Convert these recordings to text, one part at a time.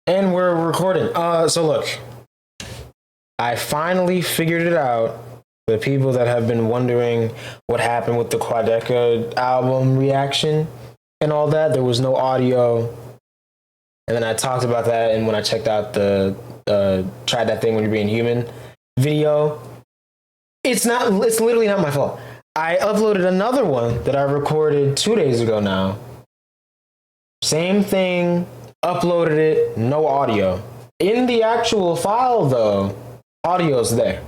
And we're recording. So look, I finally figured it out. The people that have been wondering what happened with the Quadeca album reaction and all that, there was no audio. And then I talked about that, and when I checked out the Tried That Thing When You're Being Human video, it's literally not my fault. I uploaded another one that I recorded 2 days ago now. Same thing, uploaded it, no audio. In the actual file though, audio's there.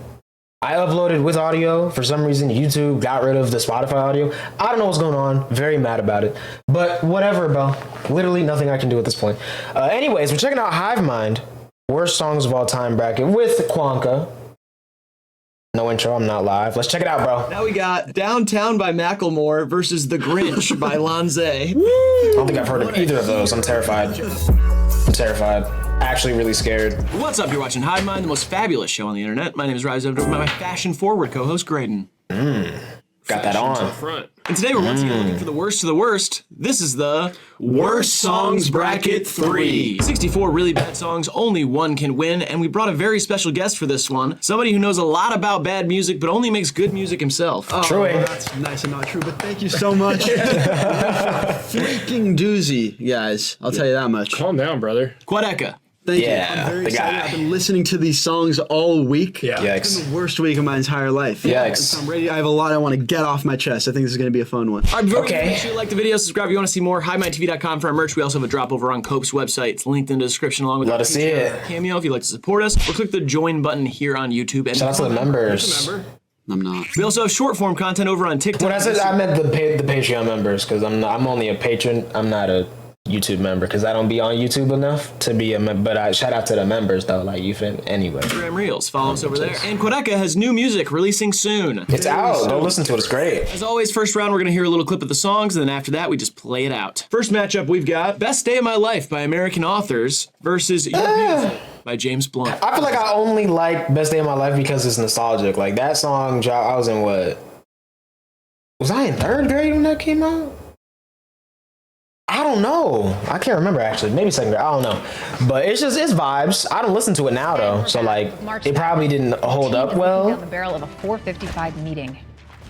I uploaded with audio. For some reason, YouTube got rid of the Spotify audio. I don't know what's going on. Very mad about it. But whatever, bro. Literally nothing I can do at this point. Anyways, we're checking out HIVEMIND, worst songs of all time bracket with Quadeca. No intro, I'm not live. Let's check it out, bro. Now we got Downtown by Macklemore versus The Grinch by Lonze. I don't think I've heard of either of those. I'm terrified. Actually really scared. What's up? You're watching HIVEMIND, the most fabulous show on the internet. My name is Rise, with my fashion-forward co-host, Graydon. Got that on. Front. And today we're once again looking for the worst of the worst. This is the Worst Songs Bracket 3. 64 really bad songs, only one can win, and we brought a very special guest for this one. Somebody who knows a lot about bad music, but only makes good music himself. Oh, True. Well, that's nice and not true, but thank you so much. Freaking doozy, guys. I'll tell you that much. Calm down, brother. Quadeca. Thank Yeah, you. I'm very the excited. guy. I've been listening to these songs all week. Yeah. It's been the worst week of my entire life. Yikes. So I'm ready. I have a lot I want to get off my chest. I think this is going to be a fun one. All right, before we Okay. make sure you like the video, subscribe if you want to see more. HiveMindTV.com for our merch. We also have a drop over on Cope's website. It's linked in the description along with Love our to see Patreon it. and Cameo if you'd like to support us. Or click the join button here on YouTube. And Shout out to the members. I'm not. We also have short form content over on TikTok. When I said I meant the Patreon members, because I'm only a patron. I'm not a YouTube member because I don't be on YouTube enough to be a member. But I shout out to the members though, like you feel anyway. Instagram Reels. Follow us over there. And Quadeca has new music releasing soon. It's out. Go listen to it. It's great. As always, first round, we're going to hear a little clip of the songs, and then after that, we just play it out. First matchup, we've got Best Day of My Life by American Authors versus You're Beautiful by James Blunt. I feel like I only like Best Day of My Life because it's nostalgic. Like that song, I was in what? Was I in 3rd grade when that came out? I don't know. I can't remember actually. Maybe 2nd grade. I don't know. But it's vibes. I don't listen to it now though. So like, it probably didn't hold up well. Down the barrel of a 4:55 meeting.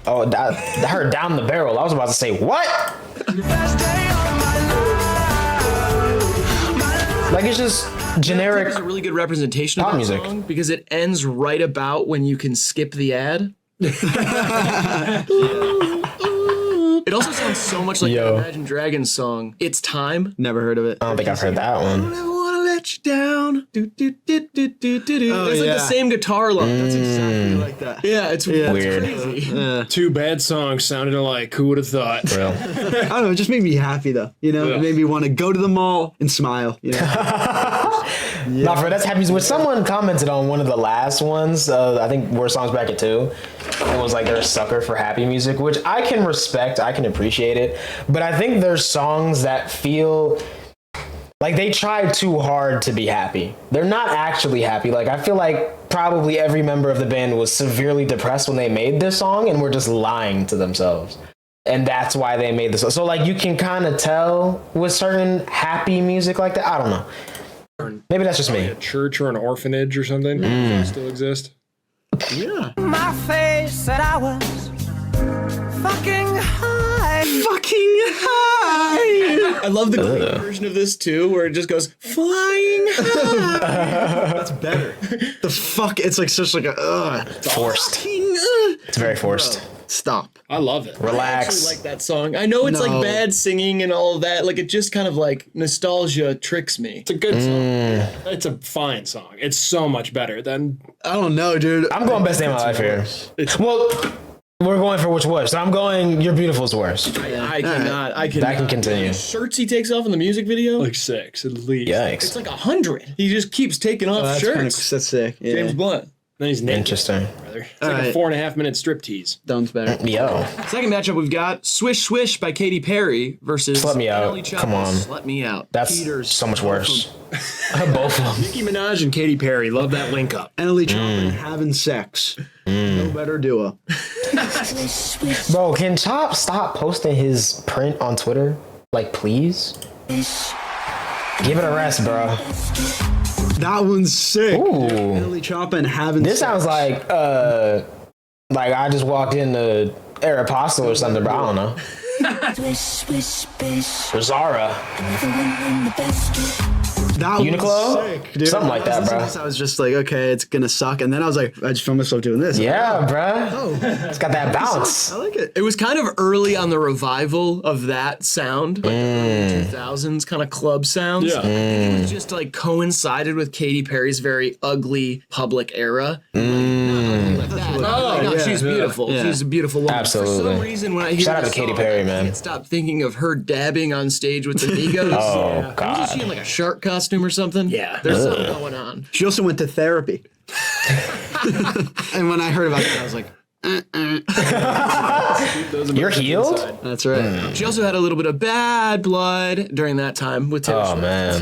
Oh, I heard down the barrel. I was about to say what? Like it's just generic. It's a really good representation of pop that music. song because it ends right about when you can skip the ad. It also sounds so much like the Imagine Dragons song, It's Time. Never heard of it. I don't think I've heard that one. I wanna let you down. Oh, It's like yeah. the same guitar line. That's exactly like that. Yeah, it's Weird. crazy. Two bad songs sounded alike. Who would have thought? Real. I don't know. It just made me happy though. You know, Yeah. it made me want to go to the mall and smile. You know. Not for that's happy music. When someone commented on one of the last ones, I think Worst Songs Bracket 2, it was like they're a sucker for happy music, which I can respect, I can appreciate it, but I think there's songs that feel like they try too hard to be happy. They're not actually happy. Like I feel like probably every member of the band was severely depressed when they made this song and were just lying to themselves. And that's why they made this. So like you can kind of tell with certain happy music like that. I don't know. Maybe that's just me. A church or an orphanage or something. Does that still exist? Yeah. My face said I was fucking high. Fucking high. I love the Greek version of this too, where it just goes flying high. That's better. The fuck. It's like such like a Forced. fucking, It's very forced. Stop. I love it. I Relax. actually like that song. I know it's No. like bad singing and all of that. Like it just kind of like nostalgia tricks me. It's a good song. It's a fine song. It's so much better than. I don't know, dude. I'm going Best Day of My Life here. Well, we're going for which worst. So I'm going Your Beautiful's worst. I cannot. I cannot. That can continue. Shirts he takes off in the music video. Like 6 at least. It's Yikes. like 100. He just keeps taking off That's shirts. that's sick. Yeah. James Blunt. Then he's naked, Interesting. brother. It's like a Alright. 4.5-minute striptease. Done's better. Yo. Second matchup we've got Swish Swish by Katy Perry versus Let Me Out. Nelly Chopper's Come on. Let Me Out. That's Peters. so much worse. Both of them. Nicki Minaj and Katy Perry. Love that link up. Emily Chopin having sex. No better duo. Bro, can Chop stop posting his print on Twitter? Like, please? Give it a rest, bro. That one's sick. Ooh. Billy Chopin having This sex. sounds like I just walked into Aeropostale or something, but I don't know. Or Zara. That Uniqlo? was sick, dude. Something like that, When I was listening bro. to this, I was just like, okay, it's gonna suck. And then I was like, I just found myself doing this. Yeah, bro. It's got that bounce. I like it. It was kind of early on the revival of that sound, like early 2000s kind of club sounds. Yeah. I think it was just like coincided with Katy Perry's very ugly public era. Like that. No, yeah. she's beautiful. Yeah. She's a beautiful woman. For Absolutely. some reason, when I hear Shout out this to Katy song, Perry, I man. can't stop thinking of her dabbing on stage with the Migos. Oh, God. Wasn't she in like a shark costume or something? Yeah. There's something going on. She also went to therapy. And when I heard about it, I was like, You're healed? that's right. She also had a little bit of bad blood during that time with Taylor Oh, Swift. man.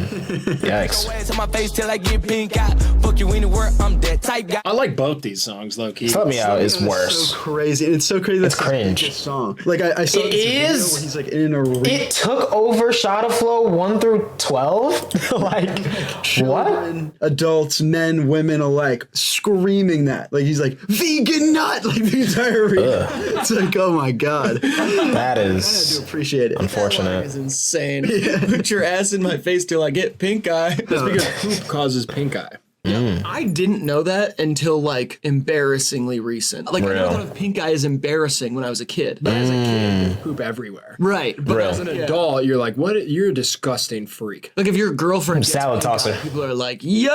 Yikes. To my face till I get pink eye. Fuck you anywhere, I'm that type guy. I like both these songs, low key. Let me out. It's So worse. crazy. And it's so crazy. That's It's cringe. his song. Like I saw It this video is. where he's like in a arena. It took over Shot of Flow 1 through 12? Like, what? Children, adults, men, women alike, screaming that. Like he's like vegan nut, like the entire arena. It's like, oh my god, I That do is appreciate it. unfortunate. It's insane. Put your ass in my face till I get pink eye. That's because poop causes pink eye. I didn't know that until like embarrassingly recent. Like I Real. thought of pink eye as embarrassing when I was a kid. But as a kid, Poop everywhere. right? But Real. as As an adult, you're like, what? You're a disgusting freak. like if your girlfriend gets Salad pink tosser. eye, people are like, "Yo,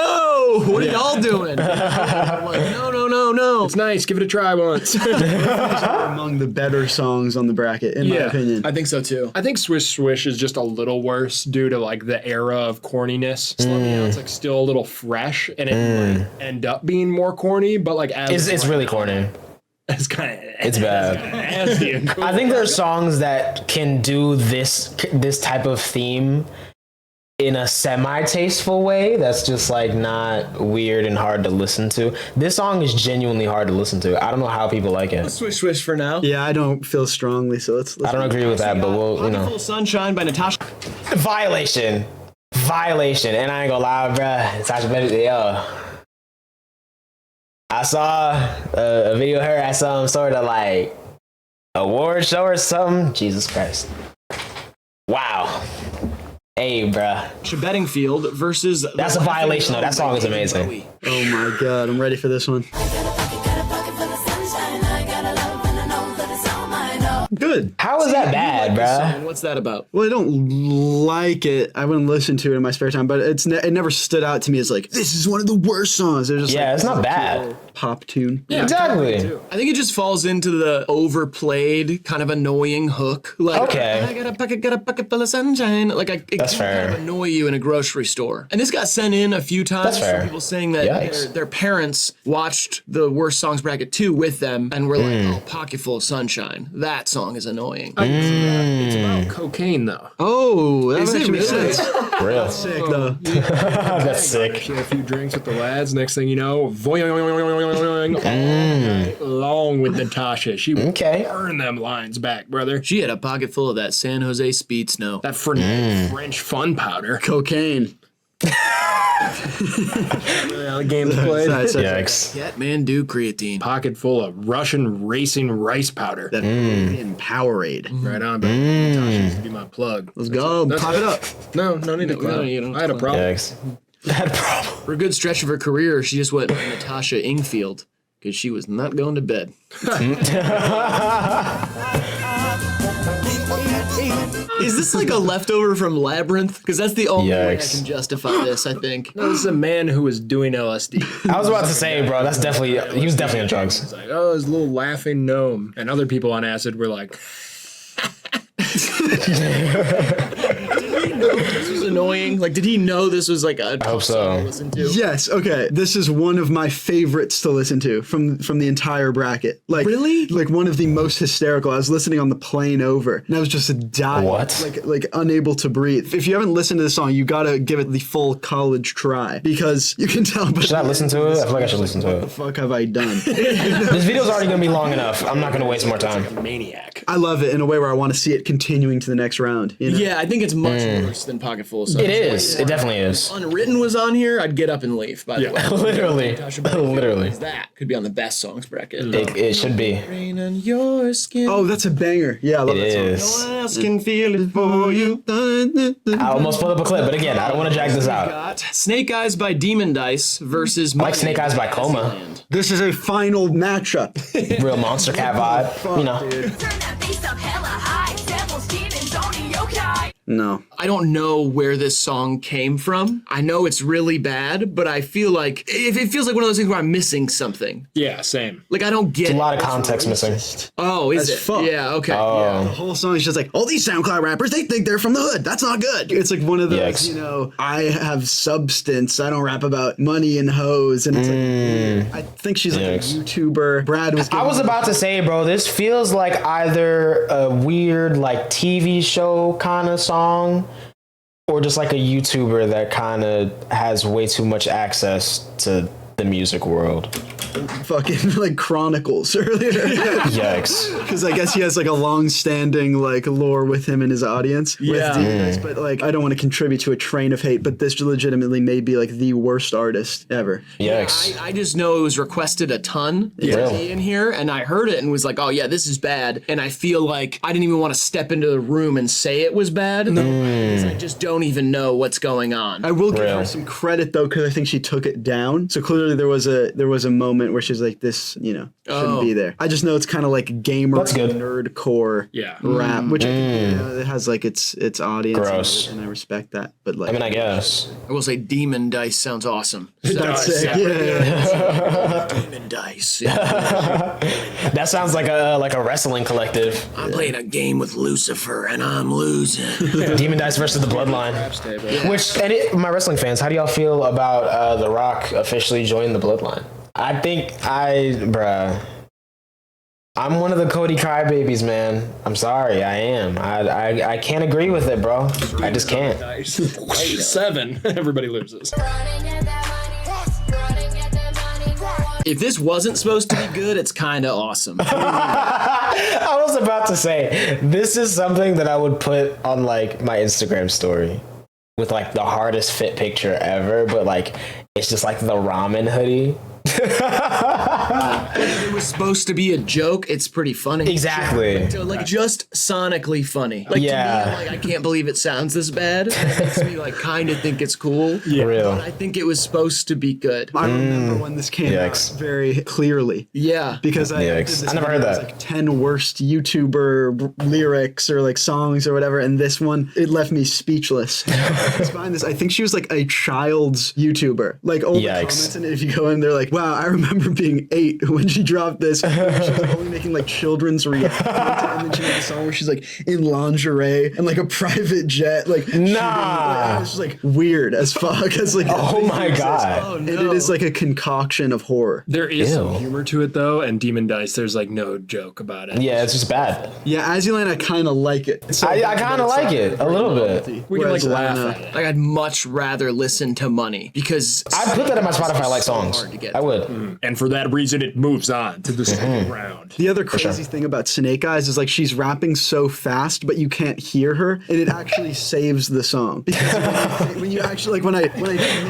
what are y'all doing?" I'm like, no. It's nice. Give it a try once. Among the better songs on the bracket, in my opinion. I think so too. I think Swish Swish is just a little worse due to like the era of corniness. Slow Me Down's like still a little fresh, and it might end up being more corny, but like as It's really corny. it's kind of It's bad. I think there are songs that can do this type of theme in a semi-tasteful way that's just like not weird and hard to listen to. This song is genuinely hard to listen to. I don't know how people like it. Swish swish for now. Yeah, I don't feel strongly, so let's I don't agree with that, but we'll, you Pocketful know. of Sunshine by Natasha. Violation. And I ain't gonna lie, bruh. Natasha Bedingfield, yo. I saw a video of her at some sort of like award show or something. Jesus Christ. Wow. Hey, bruh. Bedingfield versus. That's a violation, though. That song is amazing. Oh my god, I'm ready for this one. Good. How is that bad, bruh? What's that about? Well, I don't like it. I wouldn't listen to it in my spare time, but it never stood out to me as like, this is one of the worst songs. It was just Yeah, like, it's not bad. pop tune. Exactly. I think it just falls into the overplayed, kind of annoying hook. Like, Okay. I got a bucket full of sunshine. Like, it That's can fair. kind of annoy you in a grocery store. And this got sent in a few times That's fair. from people saying that Yikes. their parents watched the Worst Songs Bracket 2 with them and were like, oh, Pocket Full of Sunshine. That song is annoying. It's about cocaine though. Oh, that Is it actually makes really? sense. Real. Sick though. That's sick. She had a few drinks with the lads. Next thing you know, voing, all night long with Natasha. She would Okay. burn them lines back, brother. She had a pocket full of that San Jose Speed Snow. That French fun powder. Cocaine. The game's played. Yikes. Catmandu creatine. Pocket full of Russian racing rice powder. That in Powerade. Right on, but Natasha used to be my plug. Let's go. That's Pop it up. No need to clap. you don't I had a problem. Yikes. That problem. For a good stretch of her career, she just went Natasha Ingfield because she was not going to bed. Is this like a leftover from Labyrinth? Because that's the only way I Yikes. can justify this, I think. No, this is a man who was doing LSD. I was about to say, bro, that's definitely, he was definitely on drugs. It's like, oh, this little laughing gnome. And other people on acid were like, This was annoying. Like, did he know this was like a hope so. song to listen to? Yes. Okay. This is one of my favorites to listen to from the entire bracket. Like Really? like one of the most hysterical. I was listening on the plane over, and I was just dying. What? Like unable to breathe. If you haven't listened to this song, you gotta give it the full college try because you can tell. Should I listen to it? I feel like I should listen to What the it. fuck have I done? This video's already gonna be long enough. I'm not gonna waste more time. maniac. I love it in a way where I want to see it continuing to the next round. You know? Yeah, I think it's much worse than Pocket Full of Suns. It is. It definitely is. Unwritten was on here, I'd get up and leave, by the way. Literally. Literally. That could be on the best songs bracket. It should be. Rain on your skin. Oh, that's a banger. Yeah, I love It that song. is. No one else can feel it for you. I almost pulled up a clip, but again, I don't want to drag this out. Got Snake Eyes by Demon Dice versus I like Snake Eyes by Coma. This is a final matchup. Real Monster Cat vibe. You know. Turn that bass up hella high. Devils, demons, oni, yokai. No. I don't know where this song came from. I know it's really bad, but I feel like it feels like one of those things where I'm missing something. Yeah, same. Like I don't get A it. lot of context missing. Oh, is As it? fuck. Yeah, okay. Oh. The whole song is just like, all these SoundCloud rappers, they think they're from the hood. That's not good. It's like one of those, Yikes. you know, I have substance. I don't rap about money and hoes. And it's like, weird. I think she's like Yikes. a YouTuber. Brad was I was about to say, bro, this feels like either a weird like TV show kind of song or just like a YouTuber that kind of has way too much access to the music world. fucking like Chronicles earlier. Yikes. Because I guess he has like a long-standing like lore with him and his audience. Yeah. With DMX, but like I don't want to contribute to a train of hate, but this legitimately may be like the worst artist ever. Yikes. I just know it was requested a ton to be in here, and I heard it and was like, oh yeah, this is bad. And I feel like I didn't even want to step into the room and say it was bad. Because I just don't even know what's going on. I will give Real. her some credit though, because I think she took it down. So clearly there was a moment where she's like, this, you know, shouldn't be there. I just know it's kind of like gamer That's good. nerdcore Yeah. rap, which I think, you know, it has like its audience. Gross. And I respect that. But like, I mean, I guess. I will say Demon Dice sounds awesome. that's does, sick. yeah. Demon Dice. That sounds like a wrestling collective. I'm playing a game with Lucifer and I'm losing. Demon Dice versus the Bloodline. Which, my wrestling fans, how do y'all feel about The Rock officially joining the Bloodline? I think I'm one of the Cody crybabies, man. I'm sorry, I am. I can't agree with it, bro. I just can't. 7. Everybody loses. If this wasn't supposed to be good, it's kind of awesome. I was about to say, this is something that I would put on like my Instagram story with like the hardest fit picture ever, but like it's just like the ramen hoodie. If it was supposed to be a joke, it's pretty funny. Exactly. So, like just sonically funny. Like Yeah. to me, I'm like, I can't believe it sounds this bad. It makes me like kind of think it's cool. Real. I think it was supposed to be good. I remember when this came Yikes. out very clearly. Yeah. Because I did Yikes. this I never video, heard it was, that. like 10 worst YouTuber lyrics or like songs or whatever, and this one, it left me speechless. Let's find this. I think she was like a child's YouTuber. Like all the Yikes. comments, and if you go in, they're like, wow, I remember being 8 when she dropped this. She was like only making like children's reaction content, and then she made a song where she's like in lingerie and like a private jet. Like, Nah. it's just like weird as fuck. It's like, Oh my god. Oh, and no. it is like a concoction of horror. There is some Ew. humor to it though, and Demon Dice, there's like no joke about it. Yeah, it's just bad. Yeah, Azzyland, I kind of like it. It's so I bad kind of that it's like it a little bit. We can like Whereas, I laugh don't at know. it. Like I'd much rather listen to Money because I'd put that in my Spotify like songs. hard to get I would. And for that reason, it moves on to the second round. The other crazy thing about Snake Eyes is like she's rapping so fast, but you can't hear her, and it actually saves the song. Because when you actually like when I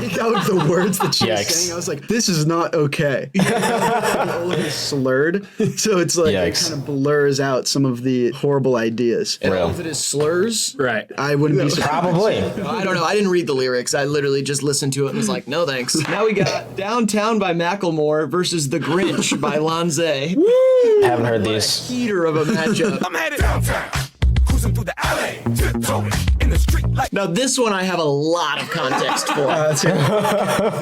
make out the words that she was Yikes. saying, I was like, this is not okay. All of it is slurred, so it's like it Yikes. kind of blurs out some of the horrible ideas. and all Real. of it is slurs. Right. I wouldn't be surprised. Probably. I don't know. I didn't read the lyrics. I literally just listened to it and was like, no thanks. Now we got Downtown by Macklemore versus The Grinch by Lanze. Haven't heard these. Heater of a matchup. I'm headed downtown, cruising through the alley, tiptoeing in the street like. Now this one I have a lot of context for.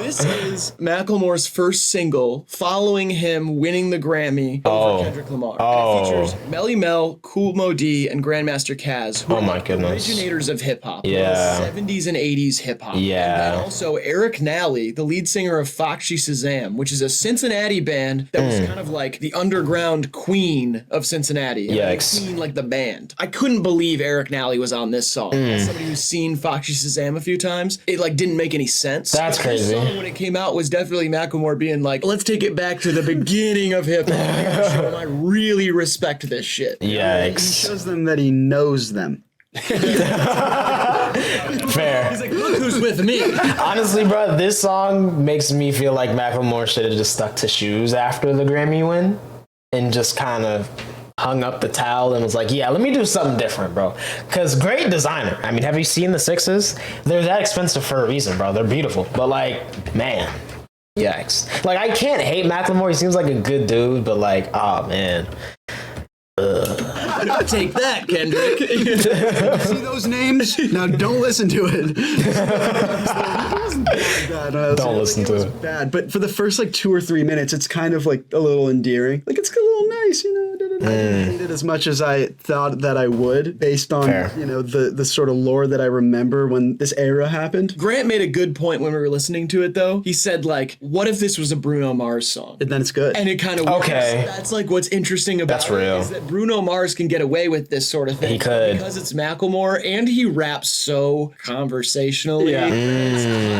This is Macklemore's first single following him winning the Grammy over Kendrick Lamar. Oh. And it features Melly Mel, Kool Mo D, and Grandmaster Caz, who Oh are my like goodness. originators of hip hop. Yeah. 70s and 80s hip hop. Yeah. And then also Eric Nally, the lead singer of Foxy Shazam, which is a Cincinnati band that was kind of like the underground Queen of Cincinnati. And I mean Yikes. Queen like the band. I couldn't believe Eric Nally was on this song. That as somebody who's seen Foxy Shazam a few times, it like didn't make any sense. That's But this crazy. song, when it came out, was definitely Macklemore being like, let's take it back to the beginning of hip hop. I really respect this shit. He Yikes. shows them that he knows them. Fair. He's like, look who's with me. Honestly, bro, this song makes me feel like Macklemore should have just stuck to shoes after the Grammy win and just kind of hung up the towel and was like, yeah, let me do something different, bro. Because great designer. I mean, have you seen the sixes? They're that expensive for a reason, bro. They're beautiful. But like, man, yikes. Like, I can't hate Macklemore. He seems like a good dude, but like, oh, man. Take that, Kendrick. See those names? Now don't listen to it. Don't listen to it. Bad, but for the first like 2 or 3 minutes, it's kind of like a little endearing. Like it's a little nice, you know. I didn't hate it as much as I thought that I would, based on Fair. you know the sort of lore that I remember when this era happened. Grant made a good point when we were listening to it, though. He said, like, what if this was a Bruno Mars song? And then it's good. And it kind of works. Okay. That's like what's interesting about That's real. it is that Bruno Mars can get away with this sort of thing. He could. Because it's Macklemore and he raps so conversationally. Yeah.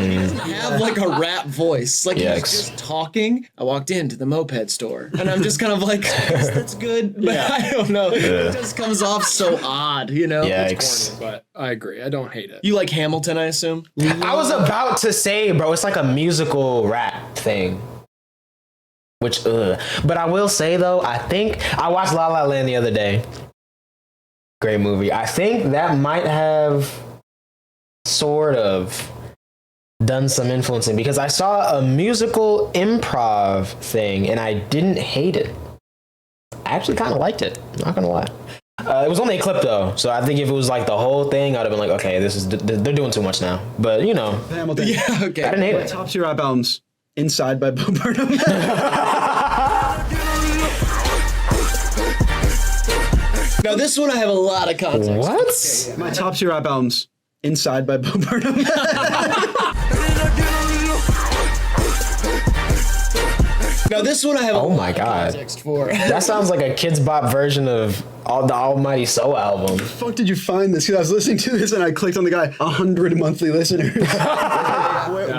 He doesn't have like a rap voice. Like Yikes. he's just talking. I walked into the moped store and I'm just kind of like, yes, that's good. But I don't know. It just comes off so odd, you know? Yikes. But I agree. I don't hate it. You like Hamilton, I assume? I was about to say, bro, it's like a musical rap thing. Which, But I will say, though, I think I watched La La Land the other day. Great movie. I think that might have sort of done some influencing because I saw a musical improv thing and I didn't hate it. I actually kind of liked it. Not gonna lie. It was only a clip though, so I think if it was like the whole thing, I'd have been like, okay, they're doing too much now. But you know, Hamilton. Yeah, okay. I didn't hate My it. top 2 rap albums: Inside by Bo Burnham. Now this one I have a lot of context. What? My top 2 rap albums: Inside by Bo Burnham. Now this one I have a Oh lot my of God. context for. That sounds like a Kids Bop version of the Almighty Soul album. Fuck did you find this? Because I was listening to this and I clicked on the guy, 100 monthly listeners.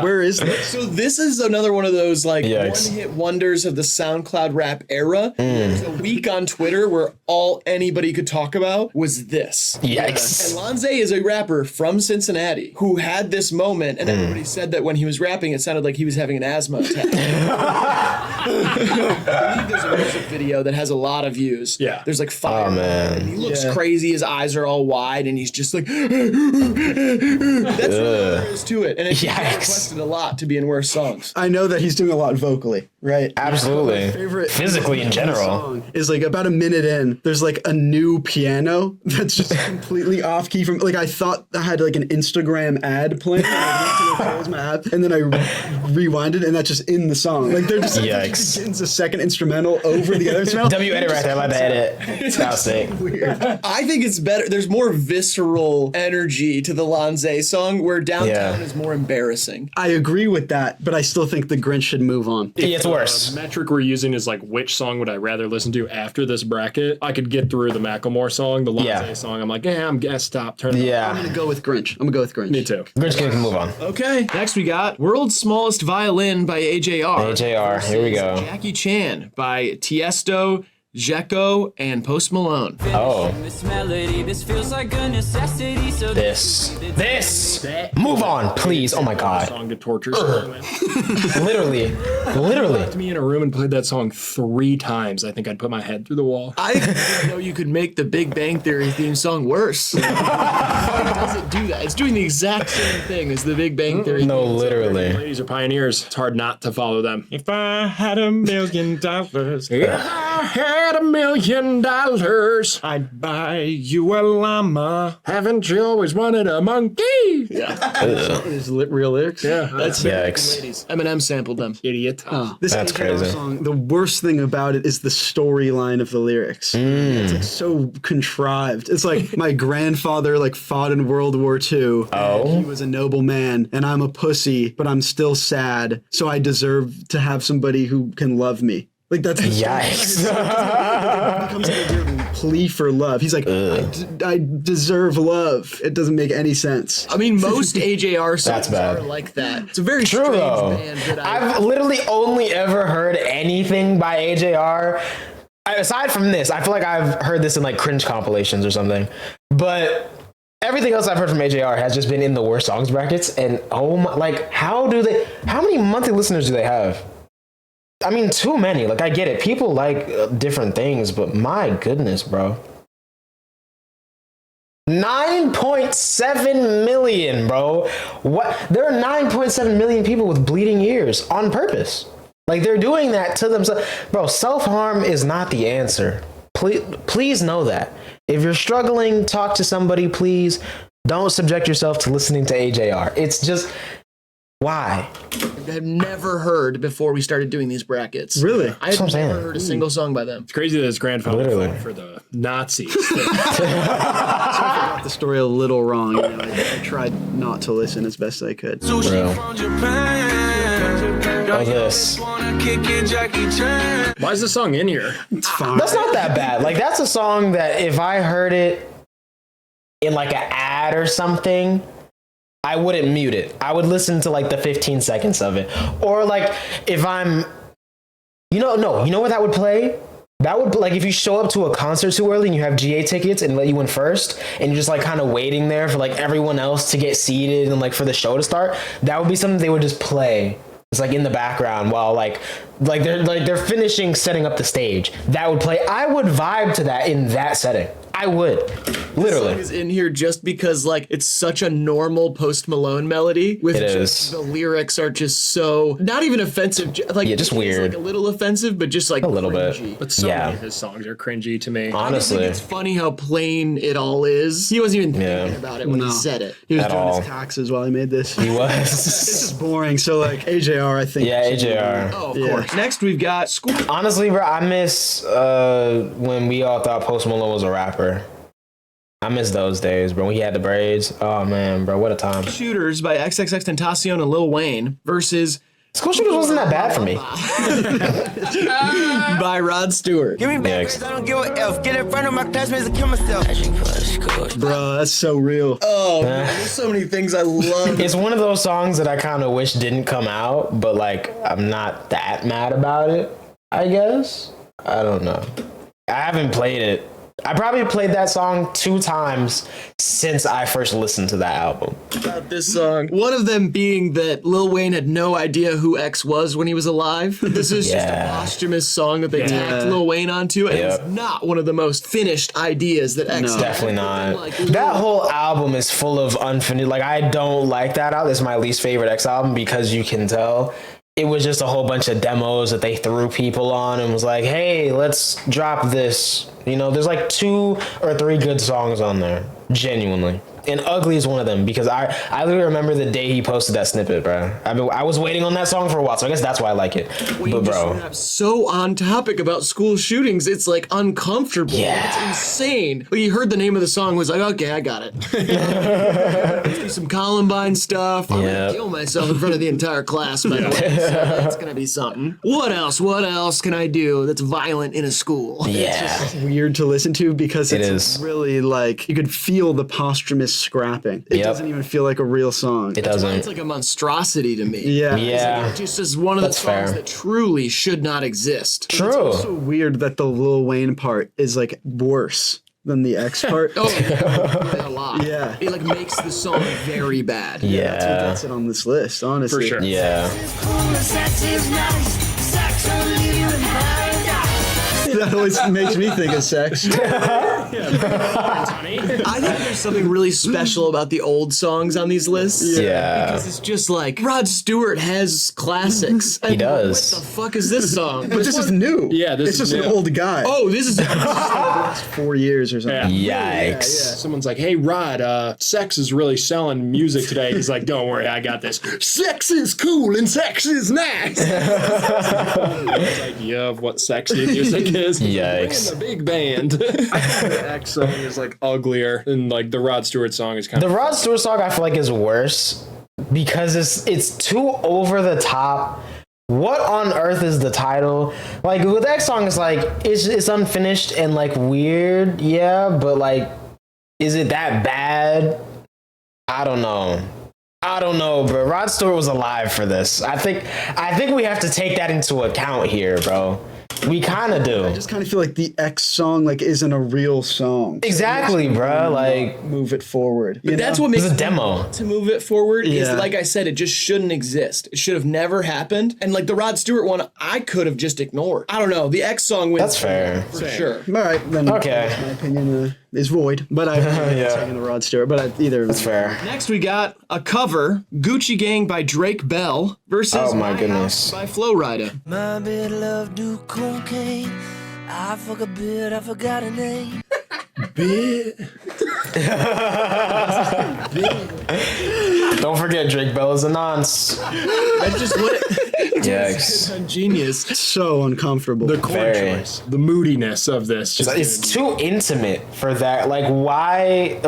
Where is this? So this is another one of those like Yikes. one-hit wonders of the SoundCloud rap era. There was a week on Twitter where all anybody could talk about was this. Yikes. And Lonze is a rapper from Cincinnati who had this moment, and everybody said that when he was rapping, it sounded like he was having an asthma attack. I believe there's a music video that has a lot of views. Yeah. There's like 5. Oh, man. And he looks crazy. His eyes are all wide, and he's just like, that's really all there is to it. And it's Yikes. requested a lot to be in worst songs. I know that he's doing a lot vocally, right? Absolutely. My favorite Physically in general. song is like about a minute in, there's like a new piano that's just completely off key from like I thought I had like an Instagram ad playing. And I went to close my app and then I rewinded and that's just in the song. Like they're just Yikes. begins a second instrumental over the other instrumental. W edit right there, like the edit. That was sick. I think it's better. There's more visceral energy to the Lonze song, where Downtown is more embarrassing. I agree with that, but I still think the Grinch should move on. Yeah, it's worse. The metric we're using is like which song would I rather listen to after this bracket. I could get through the Macklemore song, the Lonze song. I'm like, I'm gonna stop. Turn it off. I'm Yeah. gonna go with Grinch. I'm gonna go with Grinch. Me too. Grinch can move on. Okay, next we got World's Smallest Violin by AJR. AJR, here we go. Jackie Chan by Tiesto, Jekko, and Post Malone. Oh. This melody, this feels like a necessity. So This. Move on, please. Oh my God. Song to torture someone with. Literally. Put me in a room and played that song 3 times. I think I'd put my head through the wall. I didn't know you could make the Big Bang Theory theme song worse. It doesn't do that. It's doing the exact same thing as the Big Bang Theory. No, literally. Ladies are pioneers. It's hard not to follow them. If I had $1 million, if I had $1 million, I'd buy you a llama. Haven't you always wanted a monkey? Is real lyrics? Yeah, That's Yikes. ladies. Eminem sampled them. idiot. This That's AJR crazy. song, the worst thing about it is the storyline of the lyrics. It's like so contrived. It's like my grandfather like fought in World War II. Oh. He was a noble man, and I'm a pussy, but I'm still sad, so I deserve to have somebody who can love me. Like that's the Yikes. it becomes like a weird plea for love. He's like, I deserve love. It doesn't make any sense. I mean, most AJR songs bad. are like that. It's a very True strange though. band that I've literally only ever heard anything by AJR. Aside from this, I feel like I've heard this in like cringe compilations or something. But everything else I've heard from AJR has just been in the worst songs brackets. And oh my, like, how many monthly listeners do they have? I mean, too many. Like, I get it. People like different things, but my goodness, bro. 9.7 million, bro. What? There are 9.7 million people with bleeding ears on purpose. Like, they're doing that to themselves. Bro, self-harm is not the answer. Please know that. If you're struggling, talk to somebody, please. Don't subject yourself to listening to AJR. It's just, why? I've never heard before we started doing these brackets. Really? I had That's what I'm never saying. heard a single song by them. It's crazy that his grandfather Literally. fought for the Nazis. Got the story a little wrong. You know, I tried not to listen as best I could. Bro. Oh, this. Why is the song in here? It's fine. That's not that bad. Like, that's a song that if I heard it in like an ad or something, I wouldn't mute it. I would listen to like the 15 seconds of it. Or like if I'm, you know what that would play? That would, like, if you show up to a concert too early and you have GA tickets and let you in first and you're just like kind of waiting there for like everyone else to get seated and like for the show to start, that would be something they would just play. It's like in the background while like they're finishing setting up the stage. That would play. I would vibe to that in that setting. I would. Literally. Song is in here just because like it's such a normal Post Malone melody with It just is. the lyrics are just so not even offensive, like Yeah, just it is, weird. like a little offensive, but just like A little bit. cringy. But so Yeah. many of his songs are cringy to me. I Honestly. think it's funny how plain it all is. He wasn't even thinking about it when he said it. He was At doing all. his taxes while he made this. He It's was. just boring. So like AJR, I think. Yeah, AJR. Oh, of Yeah. course. Next we've got School Honestly, bro, I miss when we all thought Post Malone was a rapper. I miss those days, bro. When he had the braids. Oh man, bro, what a time. Shooters by XXXTentacion and Lil Wayne versus School Shooters wasn't that bad for me. by Rod Stewart. Give me back, Yikes. I don't give a F. Get in front of my classmates and kill myself. Bro, that's so real. Oh, man, there's so many things I love. It's one of those songs that I kind of wish didn't come out, but like I'm not that mad about it, I guess. I don't know. I haven't played it. I probably played that song 2 times since I first listened to that album. About this song. One of them being that Lil Wayne had no idea who X was when he was alive. This is just a Yeah. posthumous song that they tacked Lil Wayne onto, and it Yep. was not one of the most finished ideas that X had. Definitely not. Like, That whole album is full of unfinished. Like, I don't like that album. It's my least favorite X album because you can tell it was just a whole bunch of demos that they threw people on and was like, hey, let's drop this. You know, there's like 2 or 3 good songs on there, genuinely. And Ugly is one of them because I literally remember the day he posted that snippet, bro. I was waiting on that song for a while, so I guess that's why I like it. But bro, so on topic about school shootings, it's like uncomfortable. Yeah. It's insane. But he heard the name of the song, was like, okay, I got it. Let's do some Columbine stuff. I'm Yep. gonna kill myself in front of the entire class, by the way. So that's gonna be something. What else? What else can I do that's violent in a school? yeah. Weird to listen to because It it's is. really like you could feel the posthumous scrapping. It Yep. doesn't even feel like a real song. It It's doesn't. like a monstrosity to me. Yeah. Yeah. It just is one of the That's songs fair. that truly should not exist. True. It's so weird that the Lil Wayne part is like worse than the X part. Oh, yeah, a lot. Yeah. It like makes the song very bad. That's what Yeah. gets it on this list, honestly. For sure. Yeah. That always makes me think of sex. I think there's something really special about the old songs on these lists. Yeah. Because it's just like Rod Stewart has classics. He does. What the fuck is this song? But this is new. Yeah, this it's is just new. an old guy. Oh, this is the last 4 years or something. Yikes. Someone's like, hey, Rod, sex is really selling music today. He's like, don't worry, I got this. Sex is cool and sex is nice. His idea of what sexy music is. Yikes. We're in the big band. The X song is like uglier, and like the Rod Stewart song is kind The of. Rod Stewart song I feel like is worse because it's too over the top what on earth is the title? Like, with that song, it's like, it's unfinished and, like, weird, yeah, but, like, is it that bad? I don't know, bro. Rod Stewart was alive for this. I think we have to take that into account here, bro. We kind of do. I just kind of feel like the X song like isn't a real song. Exactly, bro. Like, move it forward. But that's what makes a demo to move it forward. Is Yeah. like I said, it just shouldn't exist. It should have never happened. And like the Rod Stewart one, I could have just ignored. I don't know. The X song wins. That's fair. For sure. All right, then. Okay. My opinion is void, but I'm taking the Rod Stewart. But either that's fair. Next, we got a cover, Gucci Gang by Drake Bell versus Oh my goodness. House by Flo Rida. My bed love do cocaine. I fuck a bit, I forgot a name. Don't forget, Drake Bell is a nonce. That's just what Yikes. genius. so uncomfortable. The chord Very. choice, the moodiness of this. Just It's too intimate for that. Like, why?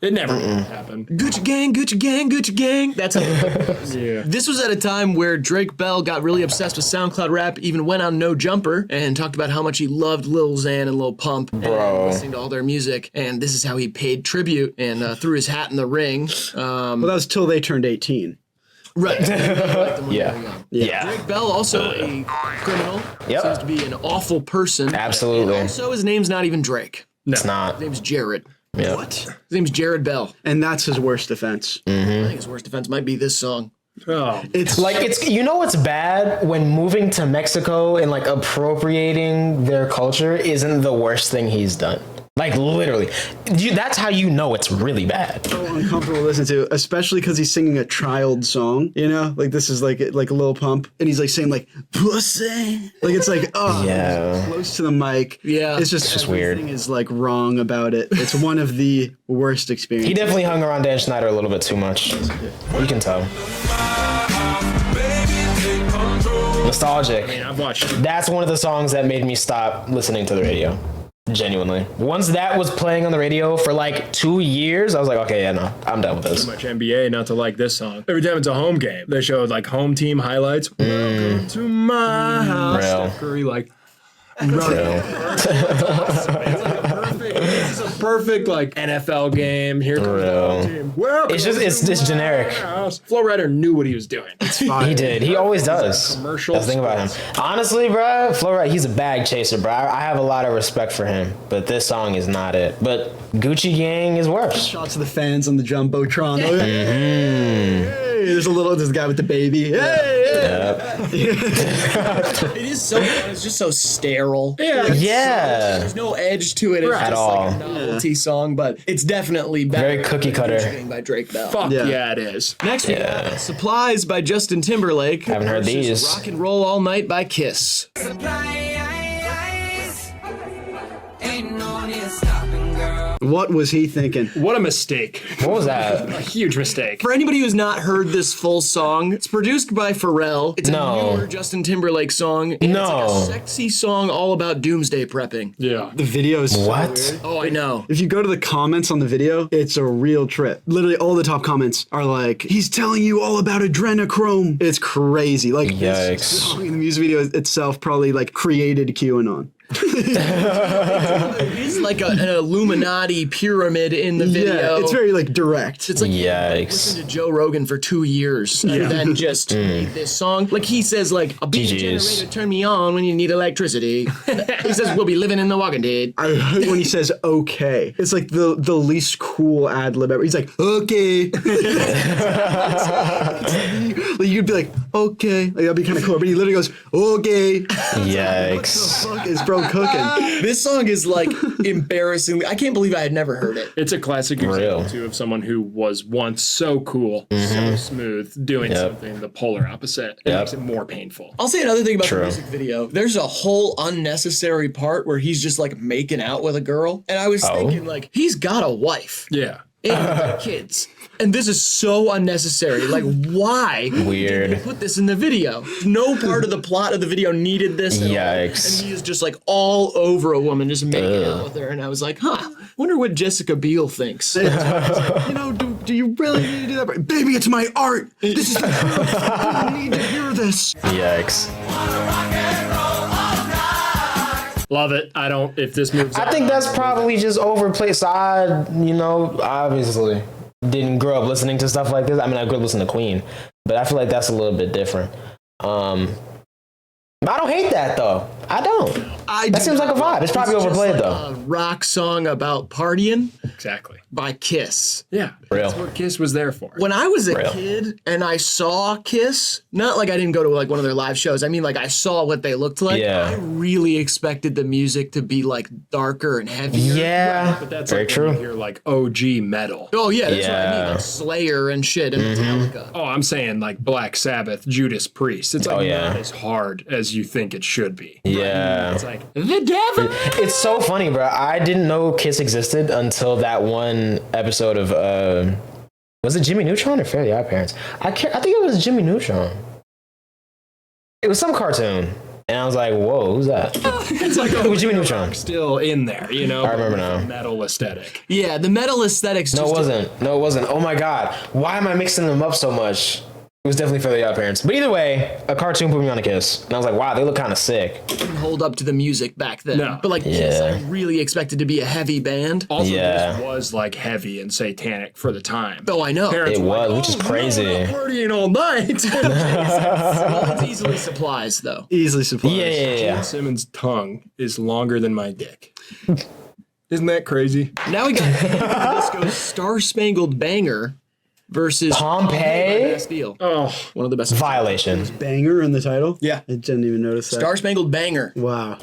it never happened. Gucci Gang, Gucci Gang, Gucci Gang. That's how Yeah. This was at a time where Drake Bell got really obsessed with SoundCloud rap, even went on No Jumper and talked about how much he loved Lil Xan and Lil Pump and listening to all their music. And this is how he paid tribute and threw his hat in the ring. Well, that was till they turned 18. Right. Yeah. Drake Bell, also a criminal. Yep. Seems to be an awful person. Absolutely. Also, his name's not even Drake. It's not. His name's Jared. Yeah. What? His name's Jared Bell. And that's his worst offense. I think his worst offense might be this song. Oh, It's Like, it's, you know what's bad? When moving to Mexico and, like, appropriating their culture isn't the worst thing he's done. Like, literally. That's how you know it's really bad. so uncomfortable to listen to, especially because he's singing a child song. You know, like this is like Lil Pump, and he's like saying like pussy, like it's like Yeah. close to the mic. Yeah. it's just weird. everything is like wrong about it. It's one of the worst experiences. He definitely hung around Dan Schneider a little bit too much. You can tell. Nostalgic. I've watched. That's one of the songs that made me stop listening to the radio. Genuinely. Once that was playing on the radio for like 2 years, I was like, okay, yeah, no, I'm done with this. Much NBA not to like this song. Every time it's a home game, they show like home team highlights. Welcome to my house. Real. Steph Curry like This is a perfect like NFL game. Here comes the Real. home team. Welcome It's just, it's generic. house. Flo Rida knew what he was doing. He did. He always does. commercial That's the thing about him. Honestly, bro, Flo Rida, he's a bag chaser, bro. I have a lot of respect for him, but this song is not it. But Gucci Gang is worse. Shots of the fans on the jumbotron. Oh, hey, there's a guy with the baby. Hey, It is so fun. It's just so sterile. Yeah. Yeah. There's no edge to it. It's At just all. like a novelty song, but it's definitely better Very cookie cutter. than Gucci Gang by Drake Bell. Fuck Yeah. yeah, it is. Next we got Supplies by Justin Timberlake. Haven't heard versus these. Rock and Roll All Night by Kiss. what was he thinking? What a mistake. What was that? A huge mistake. For anybody who's not heard this full song, it's produced by Pharrell. It's No. a newer Justin Timberlake song. And No. It's like a sexy song all about doomsday prepping. Yeah. The video is so What? weird. Oh, I know. If you go to the comments on the video, it's a real trip. Literally, all the top comments are like, "He's telling you all about adrenochrome." It's crazy. Like this Yikes. song in the music video itself probably like created QAnon. It's like an Illuminati pyramid in the video. Yeah, it's very like direct. It's like Yikes. listened to Joe Rogan for 2 years and then just made this song. Like he says, like a beat GG's. generator turn me on when you need electricity. He says we'll be living in the Walking Dead. I hate when he says "okay." It's like the least cool ad lib ever. He's like, "Okay." Like you'd be like, "Okay," like that'd be kind of cool. But he literally goes, "Okay." Yikes. Fuck is bro cooking? This song is like embarrassingly. I can't believe I had never heard it. It's a classic example Real. too of someone who was once so cool, so smooth, doing something the polar opposite. It makes it more painful. I'll say another thing about True. the music video. There's a whole unnecessary part where he's just like making out with a girl, and I was thinking like he's got a wife Yeah. and kids. And this is so unnecessary. Like, why Weird. did they put this in the video? No part of the plot of the video needed this at all. Yikes. And he is just like all over a woman, just making out with her. And I was like, huh, wonder what Jessica Biel thinks. You know, Do you really need to do that? Baby, it's my art. This is the truth. You need to hear this. Yikes. Love it. I don't. If this moves, I think that's probably just overplayed. So I, obviously didn't grow up listening to stuff like this. I mean, I grew up listening to Queen, but I feel like that's a little bit different. But I don't hate that though. I don't. That seems like a vibe. It's probably overplayed like though. A rock song about partying exactly by Kiss. Yeah, that's what Kiss was there for. When I was a kid and I saw Kiss, not like I didn't go to like one of their live shows. I mean, like I saw what they looked like. Yeah. I really expected the music to be like darker and heavier. Yeah, but that's very like true. When you hear like OG metal. Oh yeah, that's what I mean. Yeah. Like Slayer and shit and Metallica. Oh, I'm saying like Black Sabbath, Judas Priest. It's like not as hard as you think it should be. Yeah. It's like the devil. It's so funny, bro. I didn't know Kiss existed until that one episode of was it Jimmy Neutron or Fairly Odd Parents? I think it was Jimmy Neutron. It was some cartoon. And I was like, whoa, who's that? It's like It was Jimmy Neutron. still in there, you know. I remember now. Metal aesthetic. Yeah, the metal aesthetics. No, it wasn't. No, it wasn't. Oh my God. Why am I mixing them up so much? It was definitely Fairly Odd Parents. But either way, a cartoon put me on a Kiss. And I was like, wow, they look kind of sick. Didn't hold up to the music back then. No. But like Kiss, I really expected to be a heavy band. Also, this was like heavy and satanic for the time. Oh, I know. Parents It were was, like, which is "Oh, crazy. no, we're not partying all night. Well, it's easily supplies though. Easily supplies. Yeah. Gene Simmons' tongue is longer than my dick. Isn't that crazy? Now we got Disco's Star Spangled Banger versus Pompeii? Bastille. Oh, One of the best. Violation. Banger in the title? Yeah. I didn't even notice that. Star Spangled Banger. Wow.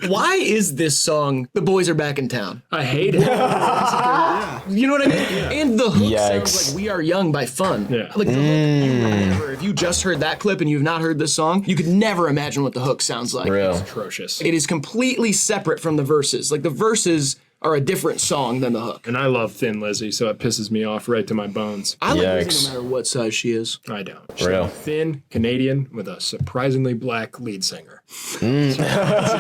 Why is this song "The Boys Are Back in Town"? I hate it. You know what I mean? And the hook Yikes. sounds like "We Are Young" by Fun. Yeah. Like the hook, you would never, if you just heard that clip and you've not heard this song, you could never imagine what the hook sounds like. Real. Atrocious. It is completely separate from the verses. Like the verses are a different song than the hook. And I love Thin Lizzy, so it pisses me off right to my bones. I like Yikes. Lizzie no matter what size she is. I don't. She's Real. thin Canadian with a surprisingly black lead singer.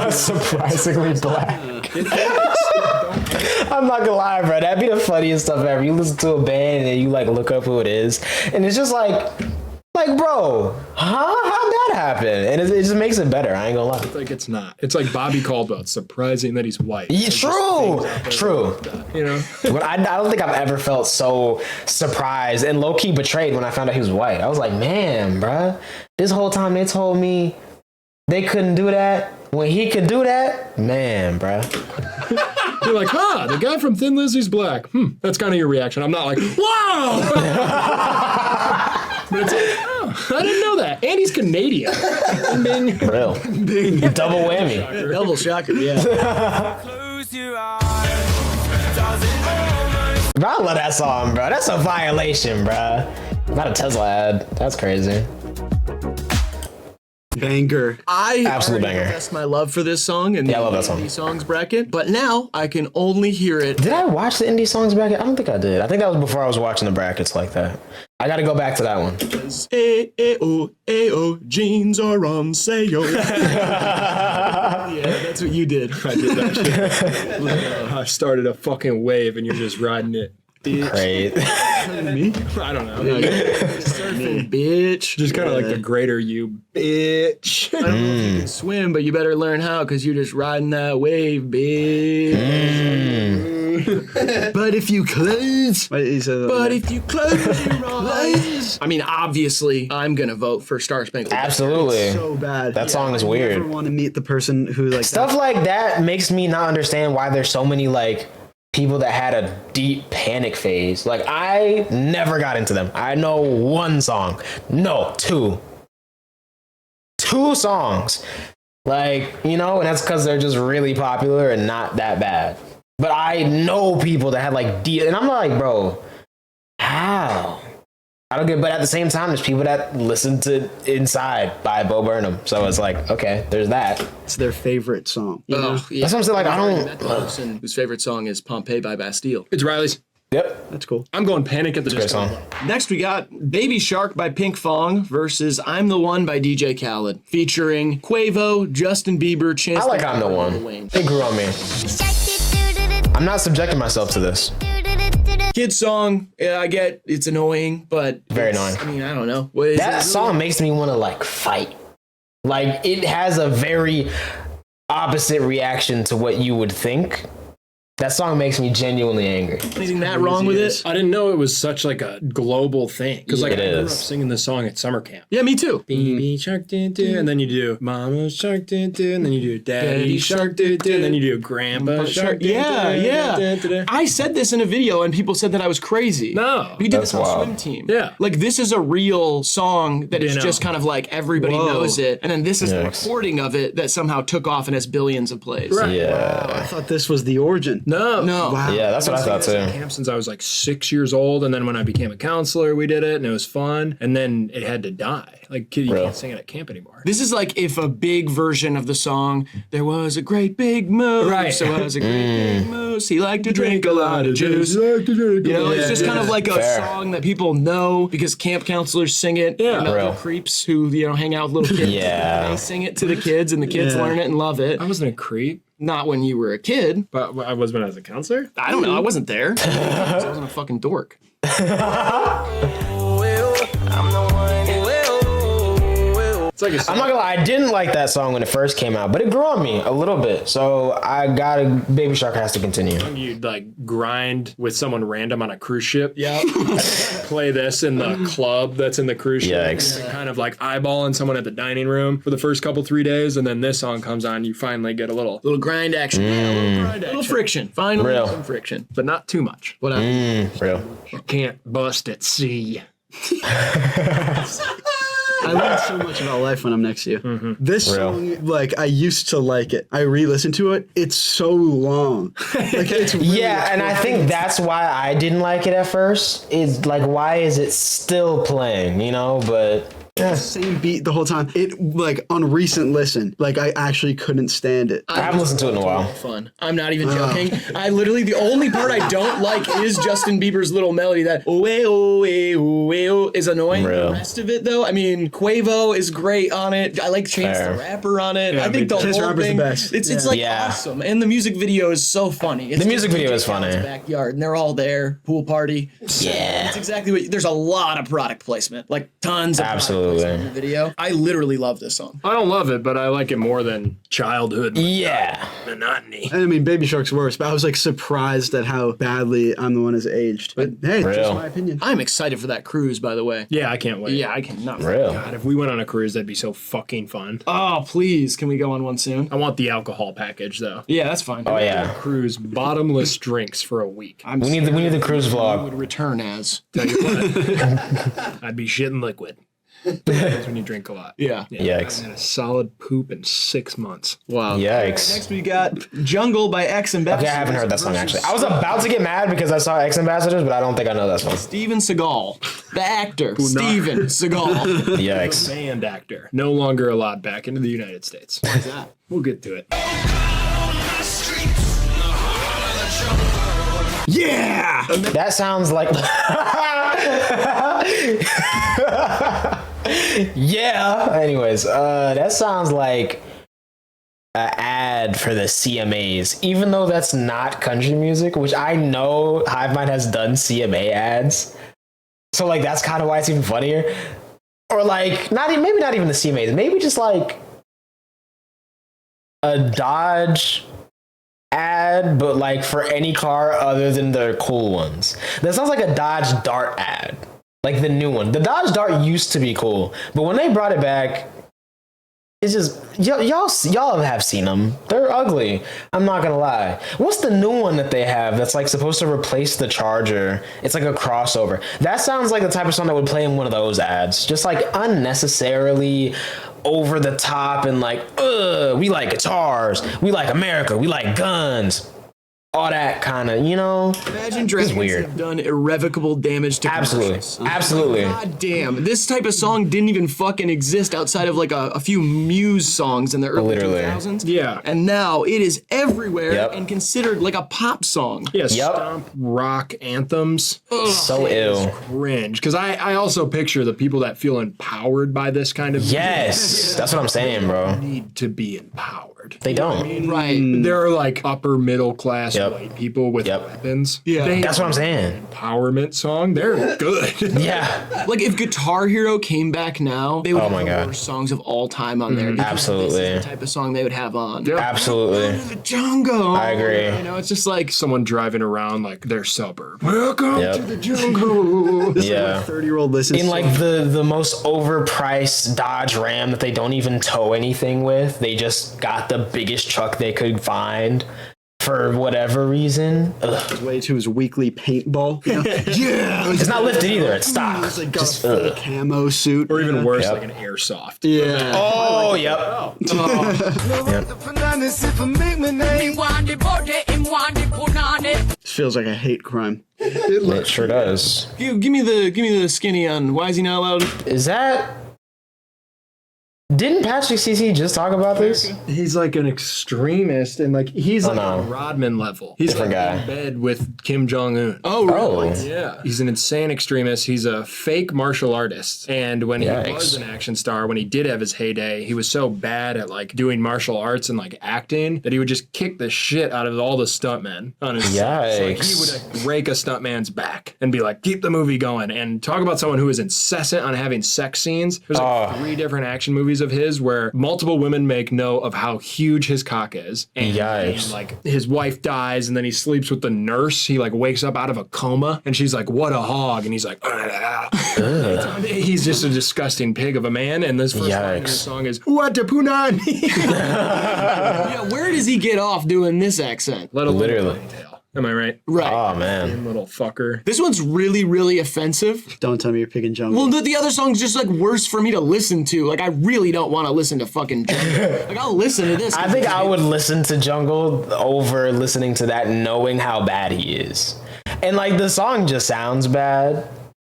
Surprisingly black. I'm not gonna lie, bro. That'd be the funniest stuff ever. You listen to a band and then you like look up who it is, and it's just like, bro, huh? How'd that happen? And it just makes it better. I ain't gonna lie. It's like it's not. It's like Bobby Caldwell. It's surprising that he's white. Yeah, There's just true. things out there True. like that, you know? But I don't think I've ever felt so surprised and low key betrayed when I found out he was white. I was like, man, bruh, this whole time they told me they couldn't do that. When he could do that, man, bruh. You're like, huh, the guy from Thin Lizzy's black. That's kind of your reaction. I'm not like, wow! But it's like, oh, I didn't know that. And he's Canadian. Bing. Real. Double whammy. Double shocker, yeah. Bro, I love that song, bro. That's a violation, bro. Not a Tesla ad. That's crazy. Banger. I Absolute already banger. professed my love for this song and Yeah, I love that song. indie songs bracket, but now I can only hear it. Did I watch the indie songs bracket? I don't think I did. I think that was before I was watching the brackets like that. I gotta go back to that one. A-O, jeans are on sale. Yeah, that's what you did. I did that shit. I started a fucking wave and you're just riding it. Great. Me? I don't know. Surfing, bitch. Just kind of like the greater you, bitch. I don't know if you can swim, but you better learn how because you're just riding that wave, bitch. But if you close, if you close your eyes. I mean, obviously, I'm gonna vote for Star Spangled Banner. Absolutely. So bad. That song is I weird. never want to meet the person who like Stuff like that makes me not understand why there's so many like people that had a deep panic phase. Like I never got into them. I know one song. No, two songs. Like, you know, and that's because they're just really popular and not that bad. But I know people that had like deep, and I'm like, bro, how? I don't get, but at the same time, there's people that listen to Inside by Bo Burnham. So it's like, okay, there's that. it's their favorite song. You know? Oh, yeah. That's what I'm saying, like, I I've already don't- met the person whose favorite song is Pompeii by Bastille. It's Riley's. Yep. That's cool. I'm going Panic at the Great Disco. song. Next, we got Baby Shark by Pink Fong versus I'm the One by DJ Khaled, featuring Quavo, Justin Bieber, Chance. I like the I'm the Rapper, One. Lil Wayne. It grew on me. I'm not subjecting myself to this. Kid song, yeah, I get it's annoying, but Very it's- annoying. I mean, I don't know. What is That it? song makes me want to like fight. Like it has a very opposite reaction to what you would think. That song makes me genuinely angry. Anything that wrong with it? I didn't know it was such like a global thing. Because like It I grew up is. singing this song at summer camp. Yeah, me too. Baby shark doo doo, and then you do Mama shark doo doo, and then you do Daddy shark doo doo, and then you do Grandpa shark doo doo. Yeah. I said this in a video and people said that I was crazy. No. We did That's this on wild. Swim Team. Yeah. Like this is a real song that is You know. just kind of like everybody Whoa. knows it. And then this is the Yikes. recording of it that somehow took off and has billions of plays. Right. Yeah. I thought this was the origin. No. No. Wow. Yeah, that's what I thought At too. camp since I was like 6 years old, and then when I became a counselor, we did it, and it was fun. And then it had to die. Like, kid, you Real. can't sing it at camp anymore. This is like if a big version of the song, there was a great big moose. Right. There was a great big moose. He liked to drink a lot of juice. You know, it's just kind of like a Fair. song that people know because camp counselors sing it. Yeah. And other Real. creeps who, you know, hang out with little kids. Yeah. They sing it to the kids and the kids Yeah. learn it and love it. I wasn't a creep, Not when you were a kid. but I was when I was a counselor. I don't know. I wasn't there. I wasn't a fucking dork. It's like a song. I'm not gonna lie, I didn't like that song when it first came out, but it grew on me a little bit. So I gotta, Baby Shark has to continue. You'd like grind with someone random on a cruise ship. Yeah. Play this in the club that's in the cruise ship. Yikes. And kind of like eyeballing someone at the dining room for the first couple 3 days, and then this song comes on, you finally get a little, Little grind action. Little friction. Finally, Real. some friction. but not too much. What else? Real. Can't bust at sea. I learned so much about life when I'm next to you. This Real. song, like, I used to like it. I re-listened to it. It's so long. Like, it's really Yeah, and I think that's why I didn't like it at first. Is like, why is it still playing? You know, but yeah. same beat the whole time. It, like, on recent listen, like, I actually couldn't stand it. I haven't listened to it in a while. Fun. I'm not even joking. I literally, the only part I don't like is Justin Bieber's little melody that oh is annoying. Real. The rest of it though, I mean, Quavo is great on it. I like Chance Fair. the Rapper on it. Yeah, I think the Chance the whole Rapper's the thing, best. it's like Yeah. awesome. And the music video is so funny. It's The music just video DJ is funny. Khaled's backyard, and they're all there, pool party. Yeah. It's exactly what. There's a lot of product placement, like tons of product Absolutely. placement in the video. I literally love this song. I don't love it, but I like it more than childhood Yeah. monotony. And I mean, Baby Shark's worse, but I was, like, surprised at how badly I'm the One has aged. But hey, it's just Real. my opinion. I'm excited for that cruise, by the way. Yeah, I can't wait. Yeah, I cannot. Real. God, if we went on a cruise, that'd be so fucking fun. Oh, please, can we go on one soon? I want the alcohol package though. Yeah, that's fine. Oh yeah. Cruise bottomless drinks for a week. I'm We need the cruise would vlog. return as. Tell you what, I'd be shitting liquid. That's when you drink a lot. Yeah. Yikes. I haven't had a solid poop in 6 months. Wow. Yikes. Next we got Jungle by X Ambassadors. Okay, I haven't heard that song actually. I was about to get mad because I saw X Ambassadors, but I don't think I know that song. Steven Seagal, the actor. Steven Seagal. Yikes. Band actor, no longer allowed back into the United States. What's that? We'll get to it. Yeah. That sounds like. Yeah. Anyways, that sounds like an ad for the CMAs, even though that's not country music, which I know HiveMind has done CMA ads. So like that's kind of why it's even funnier. Or like maybe not even the CMAs, maybe just like a Dodge ad, but like for any car other than the cool ones. That sounds like a Dodge Dart ad, like the new one. The Dodge Dart used to be cool, but when they brought it back, it's just y'all have seen them. They're ugly. I'm not gonna lie. What's the new one that they have that's like supposed to replace the Charger? It's like a crossover. That sounds like the type of song that would play in one of those ads. Just like unnecessarily over the top and like, we like guitars, we like America, we like guns. all that kind of, you know. Imagine Dragons weird. have done irrevocable damage to commercials. Absolutely. God damn. This type of song didn't even fucking exist outside of like a few Muse songs in the early Literally. 2000s. Yeah. And now it is everywhere Yep. and considered like a pop song. Yeah, Yep. stomp rock anthems. So ill. Cringe. Because I also picture the people that feel empowered by this kind of Yes, that's what I'm saying, bro. need to be empowered. They don't. Right. There are like upper middle class Yep. white people with Yep. weapons. Yeah. They That's what I'm are saying. an empowerment song. They're good. Yeah, Like if Guitar Hero came back now, they would have my the God. worst songs of all time on there. because Absolutely. This is the type of song they would have on. absolutely. The jungle. I agree. You know, it's just like Someone driving around like their suburb. Welcome Yep. to the jungle. Yeah. 30-year-old listens In to like the most overpriced Dodge Ram that they don't even tow anything with. They just got the biggest truck they could find for whatever reason. Ugh. way to his weekly paintball. You know? Yeah, It's not lifted either. It's stock. It's like got Just, a full ugh. camo suit. Or even worse, Yep. like an airsoft. Yeah. Oh, yep. This feels like a hate crime. It sure does. give me the skinny on Why Is He Not Allowed? Is that? Didn't Patrick CC just talk about this? He's like an extremist and like he's like no. on Rodman level. He's Different like guy. in bed with Kim Jong-un. Oh, really? Oh, Yeah, he's an insane extremist. He's a fake martial artist. And when he Yikes. was an action star, when he did have his heyday, he was so bad at like doing martial arts and like acting that he would just kick the shit out of all the stuntmen on his set. So, like, he would like, break a stuntman's back and be like, keep the movie going. And talk about someone who is incessant on having sex scenes. There's like 3 different action movies of his where multiple women make note of how huge his cock is. And Yikes. like his wife dies and then he sleeps with the nurse. He like wakes up out of a coma and she's like, what a hog. And he's like, he's just a disgusting pig of a man. And this first line of the Yikes. song is, what a punani. Yeah, where does he get off doing this accent? Let alone Literally. ponytail. Am I right? Right. Oh man. Little fucker. This one's really, really offensive. Don't tell me you're picking jungle. Well, the other song's just like worse for me to listen to. Like, I really don't want to listen to fucking Jungle. Like, I'll listen to this. I think I would listen to Jungle over listening to that, knowing how bad he is. And like the song just sounds bad,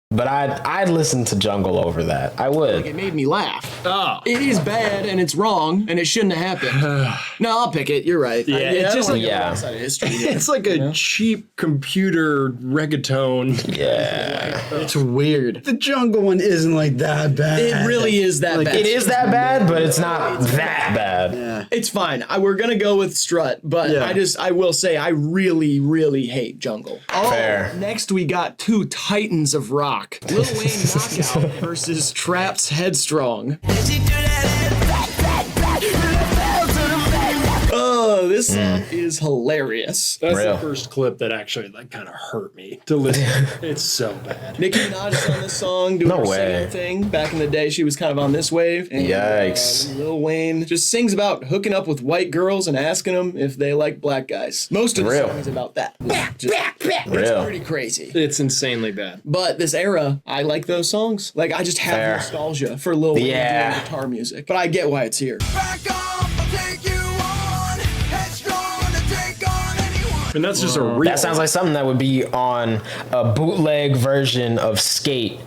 but I'd listen to Jungle over that. I would. It made me laugh. Oh. It is bad and it's wrong and it shouldn't have happened. No, I'll pick it. You're right. Yeah, it's just like outside of history. It's like a cheap computer reggaeton. Yeah. It's weird. The jungle one isn't like that bad. It really is that Like, bad. It is that bad, but it's not that bad. Yeah. It's fine. We're gonna go with Strut, but Yeah. I will say I really, really hate Jungle. Oh, Fair. next we got 2 titans of rock. Lil Wayne Knockout versus Trap's Headstrong. Oh, this song is hilarious. That's Real. the first clip that actually like kind of hurt me to listen. It's so bad. Nicki Minaj is on this song doing No her way. singing thing. Back in the day, she was kind of on this wave. And, Yikes. Lil Wayne just sings about hooking up with white girls and asking them if they like black guys. Most of the Real. song is about that. It's Real. pretty crazy. It's insanely bad. But this era, I like those songs. Like, I just have Fair. nostalgia for Lil Wayne Yeah. doing guitar music. But I get why it's here. And that's just a real. That sounds like something that would be on a bootleg version of Skate.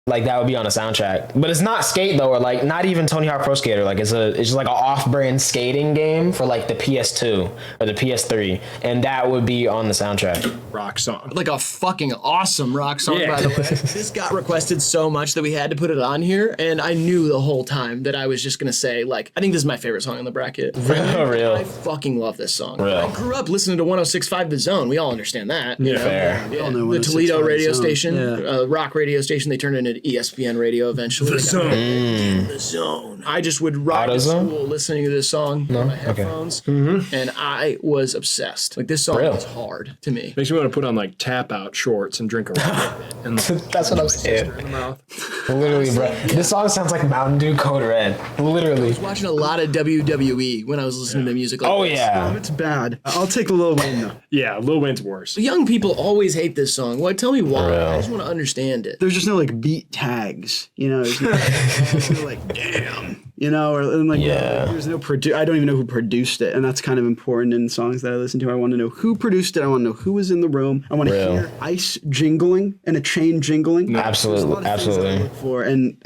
Like that would be on a soundtrack, but it's not Skate though, or like not even Tony Hawk Pro Skater. Like it's just like an off-brand skating game for like the PS2 or the PS3, and that would be on the soundtrack. rock song. Like a fucking awesome rock song, Yeah. by the way. This got requested so much that we had to put it on here, and I knew the whole time that I was just gonna say, like, I think this is my favorite song in the bracket. Real. I fucking love this song. Real. I grew up listening to 106.5 The Zone. We all understand that. Yeah. Fair. Yeah, all know the 106.5 Toledo The radio Zone. station, Yeah. rock radio station. They turned it into ESPN radio eventually. The They got Zone. The Zone. I just would ride to AutoZone? school listening to this song on my headphones, and I was obsessed. Like, this song Real. is hard to me. Makes me want to put on like tap out shorts and drink a rabbit and like, That's what I'm saying. in the mouth. Literally, bro. This song sounds like Mountain Dew Code Red. Literally. Watching a lot of WWE when I was listening to music like Oh this. yeah. It's bad. I'll take Lil Wayne though. Yeah, Lil Wayne's worse. Young people always hate this song. Well, tell me why. Real. I just want to understand it. There's just no like beat tags, you know. There's no, you're like damn, you know, or and like Yeah. there's no I don't even know who produced it, and that's kind of important in songs that I listen to. I want to know who produced it. I want to know who was in the room. I want to hear ice jingling and a chain jingling. Absolutely, absolutely. For and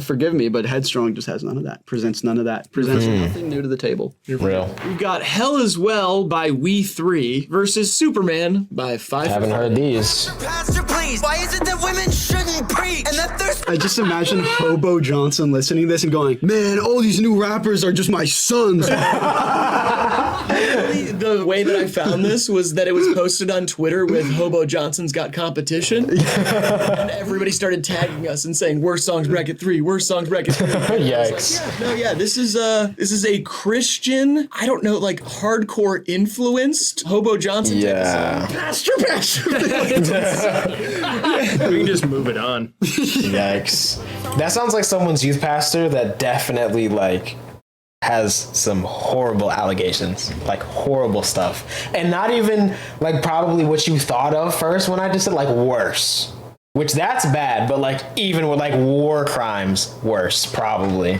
forgive me, but Headstrong just has none of that. Presents none of that. Presents nothing new to the table. Real. We've got Hell as Well by We Three versus Superman by 5. Haven't heard these. Pastor, please. Why is it that women shouldn't preach? And that there's I just imagine Hobo Johnson listening to this and going, "Man, all these new rappers are just my sons." The way that I found this was that it was posted on Twitter with Hobo Johnson's Got Competition. And everybody started tagging us and saying, worst songs bracket 3, worst songs bracket 3. Yikes. This is a Christian, I don't know, like hardcore influenced Hobo Johnson type of song. Pastor. We can just move it on. Yikes. That sounds like someone's youth pastor that definitely like has some horrible allegations, like horrible stuff. And not even like probably what you thought of first when I just said like worse. Which that's bad, but like even with like war crimes, worse probably.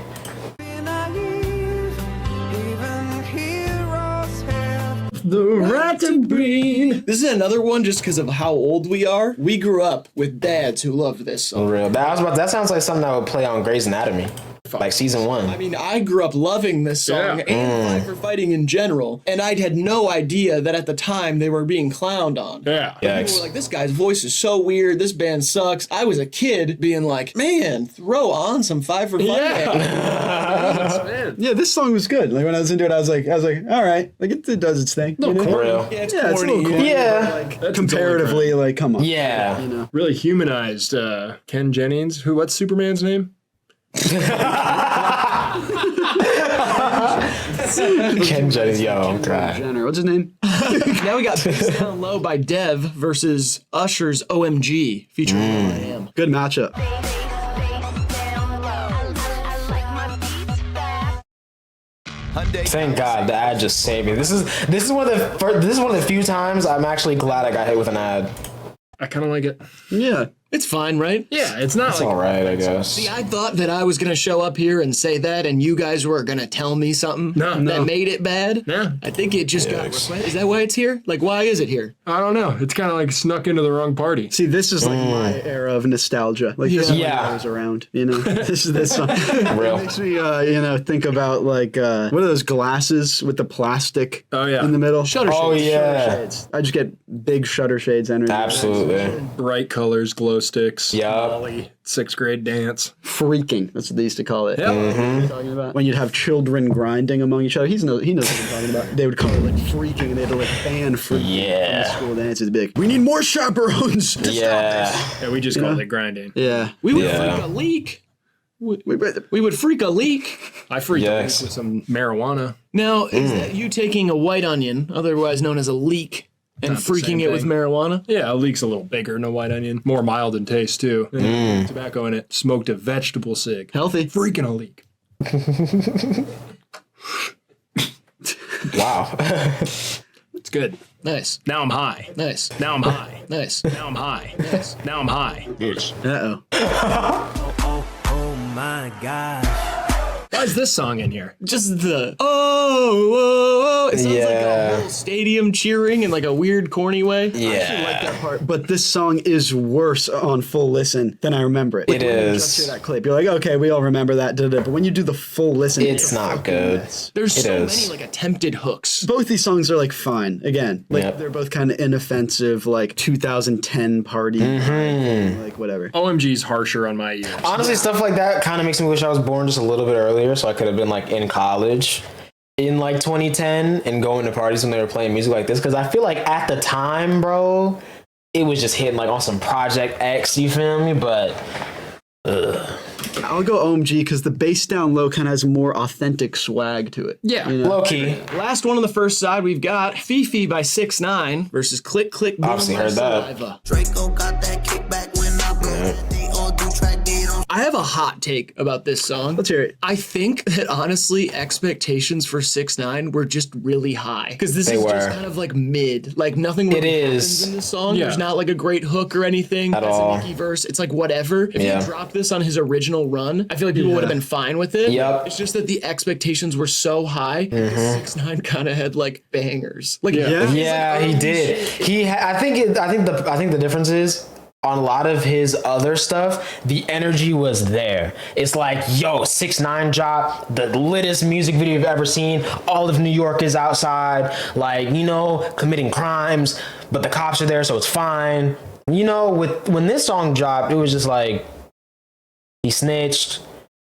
The right to breathe. This is another one just because of how old we are. We grew up with dads who loved this song. Real. That sounds like something that would play on Grey's Anatomy. Like season 1. I mean, I grew up loving this song and Fight for Fighting in general, and I had no idea that at the time they were being clowned on. Yeah. People were like, this guy's voice is so weird, this band sucks. I was a kid being like, man, throw on some Fight for Fighting. Yeah, this song was good. Like when I was into it, I was like, all right, like it does its thing. You know? Real. Yeah, it's Yeah, it's a little corny. corny, Yeah. but, like, comparatively, like come on. Yeah. You know. Really humanized Ken Jennings. What's Superman's name? Ken Jennings, yo, I'm crying. Jenner, what's his name? Now we got Face Down Low by Dev versus Usher's OMG featuring will.i.am. Good matchup. Thank God the ad just saved me. This is one of the few times I'm actually glad I got hit with an ad. I kind of like it. Yeah. It's fine, right? Yeah, it's not It's like all right, I guess. See, I thought that I was going to show up here and say that, and you guys were going to tell me something that made it bad. Yeah. I think it just got requested. Is that why it's here? Like, why is it here? I don't know. It's kind of like snuck into the wrong party. See, this is like my era of nostalgia. Like this is when Yeah. I was around. You know, this is this song. Real. It makes me, think about like what are those glasses with the plastic in the middle? Shutter shades. Oh yeah. Shutter shades. I just get big shutter shades energy. Absolutely. Bright colors, glow sticks. Yup. Molly, 6th grade dance. Freaking. That's what they used to call it. Yeah. You know what I'm talking about? When you'd have children grinding among each other. He knows what I'm talking about. They would call it like freaking, and they had to like ban freaking Yeah. from the school dances. Big. We need more chaperones. To Yeah. Yeah, we just called it grinding. Yeah. We would Yeah. freak a leak. We We would freak a leak. I freaked out Yes. with some marijuana. Now, is that you taking a white onion, otherwise known as a leak, and Not the freaking same it with thing. marijuana? Yeah, a leek's a little bigger than a white onion. More mild in taste, too. Tobacco in it. Smoked a vegetable cig. Healthy. Freaking a leek. Wow. It's good. Nice. Now I'm high. Nice. Now I'm high. Nice. Now I'm high. Now I'm high. Uh-oh. Oh my gosh. Why is this song in here? Just the oh. It sounds like Yeah. a whole stadium cheering in like a weird, corny way. Yeah. But this song is worse on full listen than I remember it. It When you is. just hear that clip, you're like, okay, we all remember that. But when you do the full listen, It's not good. There's It so is. many like attempted hooks. Both these songs are like fine. Again, like Yep. they're both kind of inoffensive, like 2010 party, like whatever. OMG's harsher on my ears. Honestly, stuff like that kind of makes me wish I was born just a little bit earlier, so I could have been like in college in like 2010 and going to parties when they were playing music like this. Because I feel like at the time, bro, it was just hitting like on some Project X. You feel me? But I'll go OMG because the bass down low kind of has more authentic swag to it. Yeah. You know? low key, Last one on the first side, we've got Fifi by 6ix9ine versus Click Click Boom Obviously by heard that. Saliva. Draco got that kickback when I blow. They all do track, they don't I have a hot take about this song. Let's hear it. I think that honestly, expectations for 6ix9ine were just really high because this is just kind of like mid, like nothing really happens in this song. Yeah. There's not like a great hook or anything. At all. A Nicki verse. It's like whatever. If Yeah. he dropped this on his original run, I feel like people would have been fine with it. Yep. It's just that the expectations were so high. 6ix9ine kind of had like bangers. Like Yeah, he did. I think the difference is on a lot of his other stuff, the energy was there. It's like, yo, 6ix9ine dropped the littest music video you've ever seen. All of New York is outside, like, you know, committing crimes, but the cops are there, so it's fine. You know, when this song dropped, it was just like he snitched.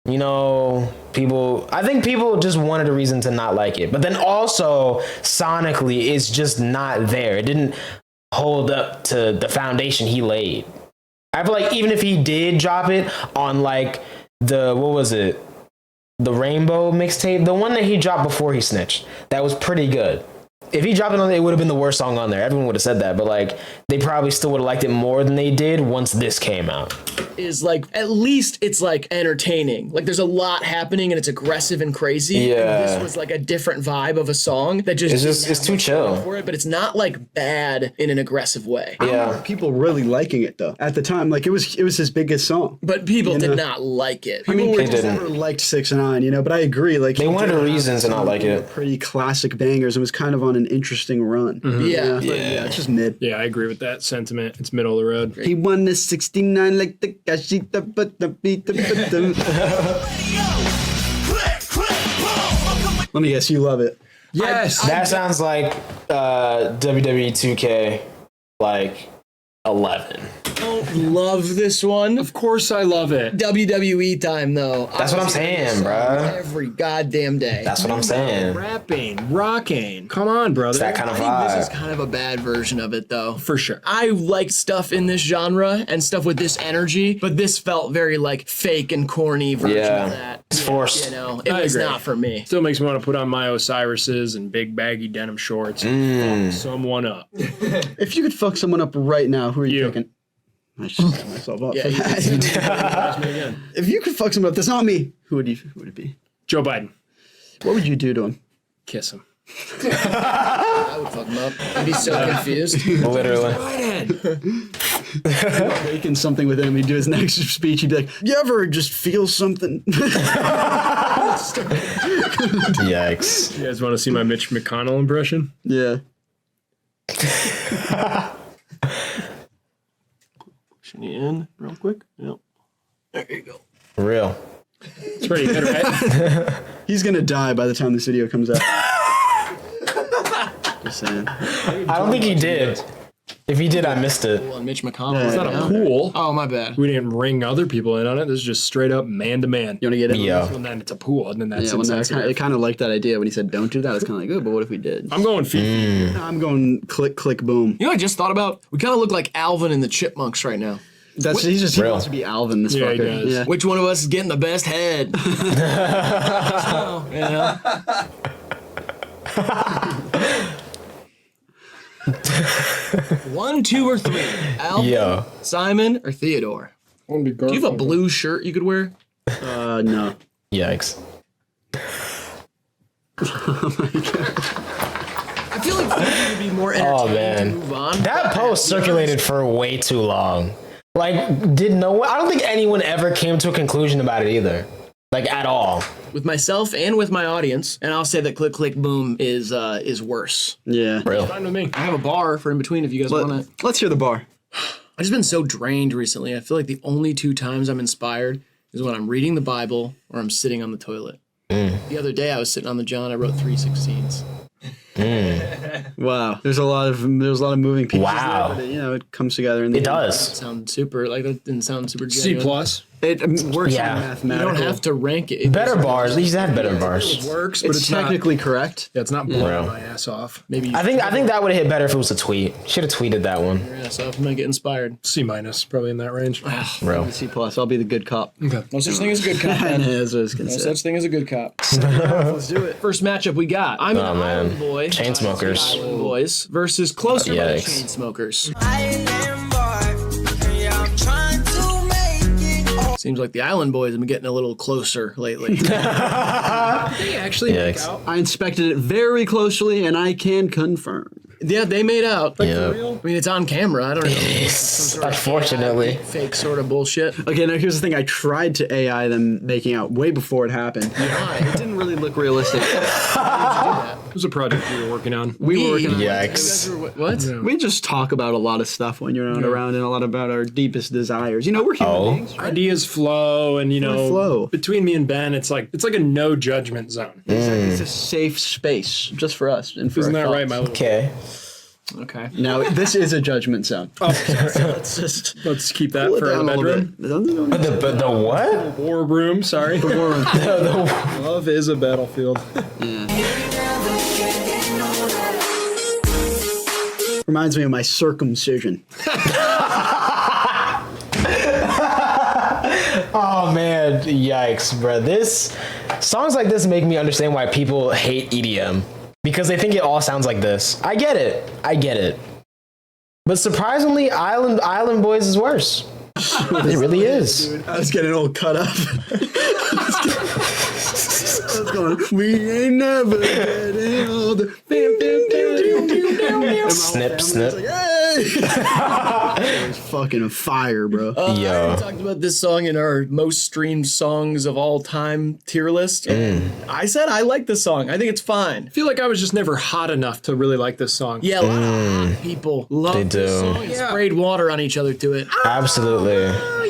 You know, I think people just wanted a reason to not like it. But then also, sonically, it's just not there. It didn't hold up to the foundation he laid. I feel like even if he did drop it on like the Rainbow mixtape, the one that he dropped before he snitched, that was pretty good. If he dropped it on it, it would have been the worst song on there. Everyone would have said that, but like they probably still would have liked it more than they did once this came out. Is like at least it's like entertaining. Like there's a lot happening and it's aggressive and crazy. Yeah. And this was like a different vibe of a song that just it's too chill for it, but it's not like bad in an aggressive way. Yeah. People really liking it though. At the time, like it was his biggest song. But people did not like it. I mean, People people never liked 6ix9ine, you know. But I agree. Like They wanted a reason to not like it. Pretty classic bangers. It was kind of on an interesting run. Yeah. Yeah, it's just mid. Yeah, I agree with that sentiment. It's middle of the road. He won the 69 like the Gashita, but the beat the. Let me guess, you love it. Yes. That sounds like WWE 2K like 11. Don't love this one. Of course I love it. WWE time though. That's what I'm saying, bruh. Every goddamn day. That's what I'm saying. Rapping, rocking. Come on, brother. It's that kind of I think this is vibe. kind of a bad version of it though. For sure. I like stuff in this genre and stuff with this energy, but this felt very like fake and corny version of that. It's forced. You know, it I was agree. not for me. Still makes me want to put on my Osiris's and big baggy denim shorts and fuck someone up. If you could fuck someone up right now, who are you picking? I should set myself up. Yeah, for that. If you could fuck someone up, that's not me. Who would it be? Joe Biden. What would you do to him? Kiss him. I would fuck him up. I'd be so confused. Literally. Making something with him. He'd do his next speech. He'd be like, "You ever just feel something?" Yikes. You guys want to see my Mitch McConnell impression? Yeah. Pushing you in real quick. Yep. There you go. Real. It's pretty good, right? He's gonna die by the time this video comes out. Just saying. I don't think he did. If he did, I missed it. Well, Mitch McConnell. It's not a pool. Oh, my bad. We didn't ring other people in on it. This is just straight up man to man. You wanna get it? Yeah. Well, then it's a pool, and then that's Yeah, well, no, I insensitive. kind of like that idea when he said don't do that. It's kind of like, oh, but what if we did? I'm going FIFA. I'm going click, click, boom. You know what I just thought about? We kind of look like Alvin and the Chipmunks right now. He Real. wants to be Alvin, this Yeah, he fucker. does. Yeah. Which one of us is getting the best head? You know? 1, 2, or 3. Alvin, Yo. Simon, or Theodore? Do you have a blue shirt you could wear? No. Yikes. I feel like Theodore would be more entertaining man. to move on. That post circulated for way too long. Like, did no one? I don't think anyone ever came to a conclusion about it either. Like, at all. With myself and with my audience, and I'll say that Click Click Boom is worse. Yeah. Real. Fine with me. I have a bar for in between if you guys want it. Let's hear the bar. I've just been so drained recently. I feel like the only 2 times I'm inspired is when I'm reading the Bible or I'm sitting on the toilet. The other day I was sitting on the John. I wrote 3:16s. Wow. There's a lot of moving pieces. Wow. There, but it comes together. In the It That does. didn't sound super C genuine. plus. It works Yeah. on You mathematical. don't have to rank it. Better bars. These have better It bars. works, but It's, it's not. technically correct. Yeah, it's not blowing Real. my ass off. Maybe I think that would have hit better if it was a tweet. Should have tweeted that one. yeah, so I'm gonna get inspired. C minus, probably in that range. Real. C plus. I'll be the good cop. Okay. No such thing as a good cop. Yeah, man. that's what I was gonna No say. such thing as a good cop. Let's do it. First matchup we got. I'm an Oh, man. Island Boy. Chainsmokers. Island Boys versus Closer by the Yikes. Chainsmokers. I am bored. Yeah, I'm trying to make it. Oh, Seems like the Island Boys have been getting a little closer lately. They actually make out. I inspected it very closely, and I can confirm. Yeah, they made out. Like, Yeah. for real? I mean, it's on camera. I don't know. Some sort of Unfortunately. fake sort of bullshit. Okay, now here's the thing. I tried to AI them making out way before it happened. It didn't really look realistic. It was a project we were working on. We were working on Yikes. What? We just talk about a lot of stuff when you're not around, and a lot about our deepest desires. You know, we're human beings. Right? Ideas flow, and Flow. between me and Ben, it's like a no judgment zone. It's a safe space just for us. And for Isn't our that right, thoughts. my little? Okay. Okay. Now, this is a judgment zone. Oh, Let's keep that for the bedroom. The what? War room. Sorry. Love is a battlefield. Reminds me of my circumcision. Oh man, yikes, bro. Songs like this make me understand why people hate EDM. Because they think it all sounds like this. I get it. But surprisingly, Island Boys is worse. It really is. Dude, I was getting all cut up. I was going, we ain't never getting older. Snip, snip. It was fucking fire, bro. Yo. We talked about this song in our most streamed songs of all time tier list. I said I like this song. I think it's fine. I feel like I was just never hot enough to really like this song. Yeah, a lot of hot people love They this do. song and sprayed water on each other to it. Absolutely.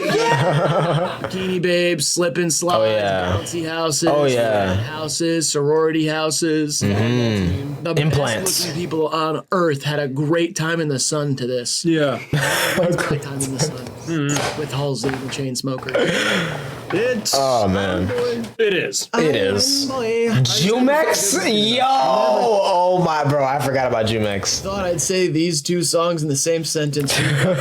Bikini babes, slip and slide, Oh, yeah. bouncy houses, Oh, yeah. red houses, sorority houses. The Implants. best-looking people on earth had a great time in the sun to this. Yeah. Great time in the sun with Halsey, the Chainsmoker. Oh man. It is. It is. Jumex? Yo! Oh my bro, I forgot about Jumex. Thought I'd say these two songs in the same sentence.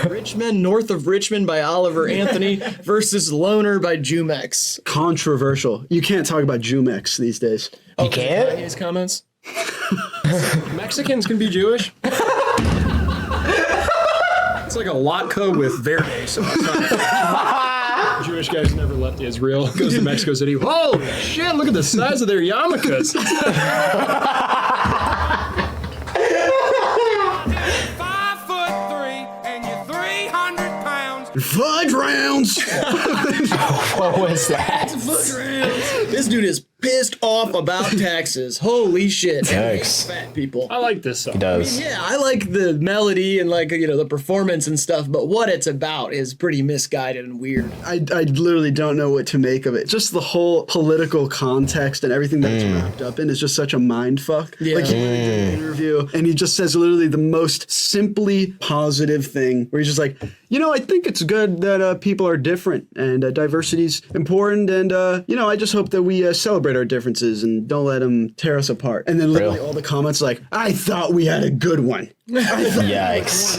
Rich Men North of Richmond by Oliver Anthony versus Loner by Jumex. Controversial. You can't talk about Jumex these days. You can't? Kanye's comments? Mexicans can be Jewish. It's like a latke with verde sauce. Jewish guys never left Israel. Goes to Mexico City. Holy shit! Look at the size of their yarmulkes. 5'3" and you're 300 pounds. Fudge rounds! What was that? This dude is pissed off about taxes. Holy shit. Yikes. Fat people. I like this song. He does. Yeah, I like the melody and like, the performance and stuff, but what it's about is pretty misguided and weird. I literally don't know what to make of it. Just the whole political context and everything that it's wrapped up in is just such a mind fuck. Yeah. Like he did an interview and he just says literally the most simply positive thing where he's just like, I think it's good that people are different and diversity's important and, I just hope that we celebrate our differences and don't let them tear us apart. And then literally all the comments like, I thought we had a good one. Yikes.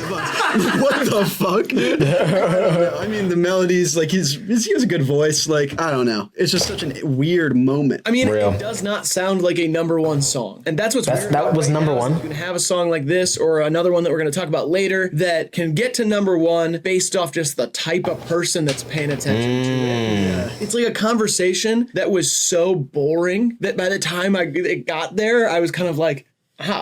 What the fuck? I mean, the melodies, like he has a good voice. Like, I don't know. It's just such a weird moment. I mean, Real. it does not sound like a number one song. And that's what's weird. That was number one. You can have a song like this or another one that we're going to talk about later that can get to number one based off just the type of person that's paying attention to it. Yeah. It's like a conversation that was so boring that by the time it got there, I was kind of like,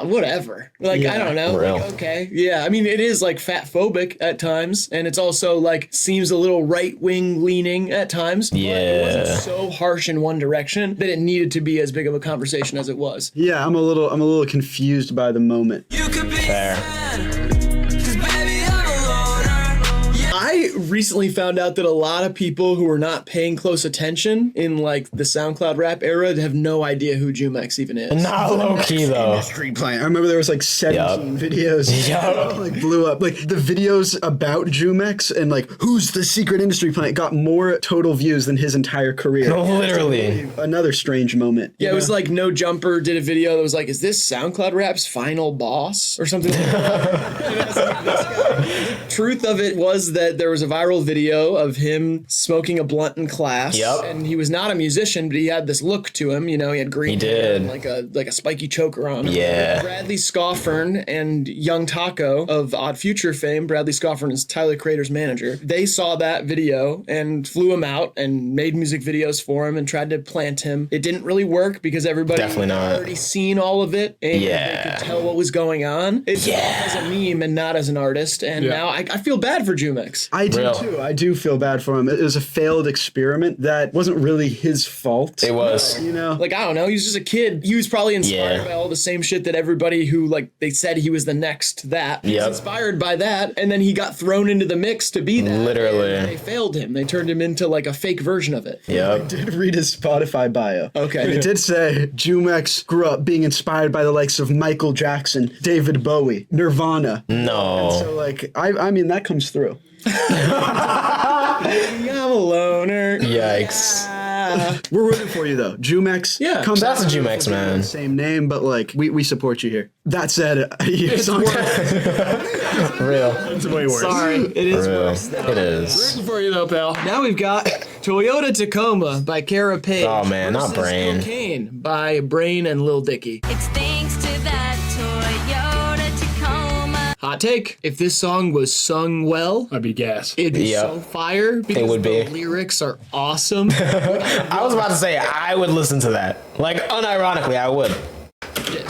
whatever. Like, I don't know. Real. Like, okay. Yeah. I mean, it is like fat phobic at times. And it's also like seems a little right wing leaning at times. But it wasn't so harsh in one direction that it needed to be as big of a conversation as it was. Yeah, I'm a little confused by the moment. You could be Fair. sad, 'cause baby, I'm a loner. I recently found out that a lot of people who are not paying close attention in like the SoundCloud rap era have no idea who Jumex even is. Not low key though. Street playing. I remember there was like 17 videos. Yup. Like blew up. Like the videos about Jumex and like who's the secret industry plant got more total views than his entire career. Literally. Another strange moment. Yeah, it was like No Jumper did a video that was like, is this SoundCloud rap's final boss or something like that? Truth of it was that there was a viral video of him smoking a blunt in class. Yep. And he was not a musician, but he had this look to him. You know, he had green hair and like a spiky choker on him. Yeah. Bradley Scoffern and Young Taco of Odd Future fame, Bradley Scoffern is Tyler Creator's manager. They saw that video and flew him out and made music videos for him and tried to plant him. It didn't really work because everybody had already seen all of it and they could tell what was going on. It's as a meme and not as an artist. And now I feel bad for Jumex. I do too. I do feel bad for him. It was a failed experiment that wasn't really his fault. It was. You know? Like, I don't know. He was just a kid. He was probably inspired by all the same shit that everybody who, like, they said he was the next that. He was inspired by that. And then he got thrown into the mix to be that. Literally. And they failed him. They turned him into, like, a fake version of it. I did read his Spotify bio. Okay. And it did say Jumex grew up being inspired by the likes of Michael Jackson, David Bowie, Nirvana. No. And so, like, I mean, that comes through. I'm a loner. Yikes. We're rooting for you, though. Jumex. Yeah. Come That's back a Jumex, man. Same name, but, like, we support you here. That said, It's Real. It's way worse. Sorry. It is worse. It is. Rooting for you though, pal. Now we've got Toyota Tacoma by Kara Page. Oh, man, not versus Brain. Cocaine by Brain and Lil Dicky. It's thanks to that Toyota Tacoma. Hot take. If this song was sung well, I'd be gas. it'd be so fire because would be. the lyrics are awesome. I was about to say, I would listen to that. Like, unironically, I would.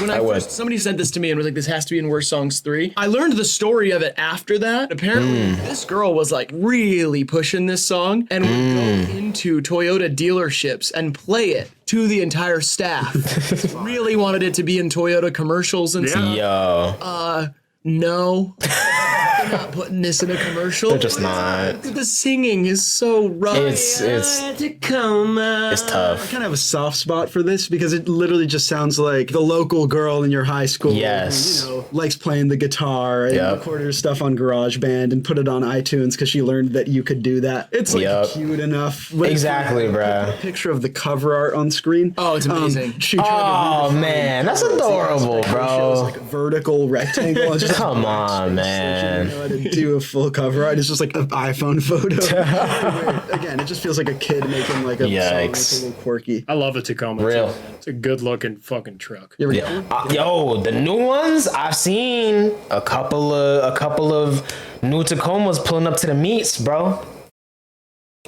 When I would. first, somebody sent this to me and was like, this has to be in Worst Songs 3. I learned the story of it after that. Apparently, this girl was like really pushing this song and would go into Toyota dealerships and play it to the entire staff. Really wanted it to be in Toyota commercials and stuff. Yo. No. They're not putting this in a commercial. They're just not. The singing is so rough. It's Tacoma. It's tough. I kind of have a soft spot for this because it literally just sounds like the local girl in your high school Yes. who, you know, likes playing the guitar and recorded her stuff on GarageBand and put it on iTunes because she learned that you could do that. It's like cute enough. Exactly, bruh. A picture of the cover art on screen. Oh, it's amazing. She tried to man, that's adorable, It was bro. like a vertical rectangle. It's just Come on, man. You know how to do a full cover art. It's just like an iPhone photo. Again, it just feels like a kid making like a song that's a little quirky. I love a Tacoma. Real. Too. It's a good looking fucking truck. You ever get one? Yo, the new ones, I've seen a couple of new Tacomas pulling up to the meets, bro.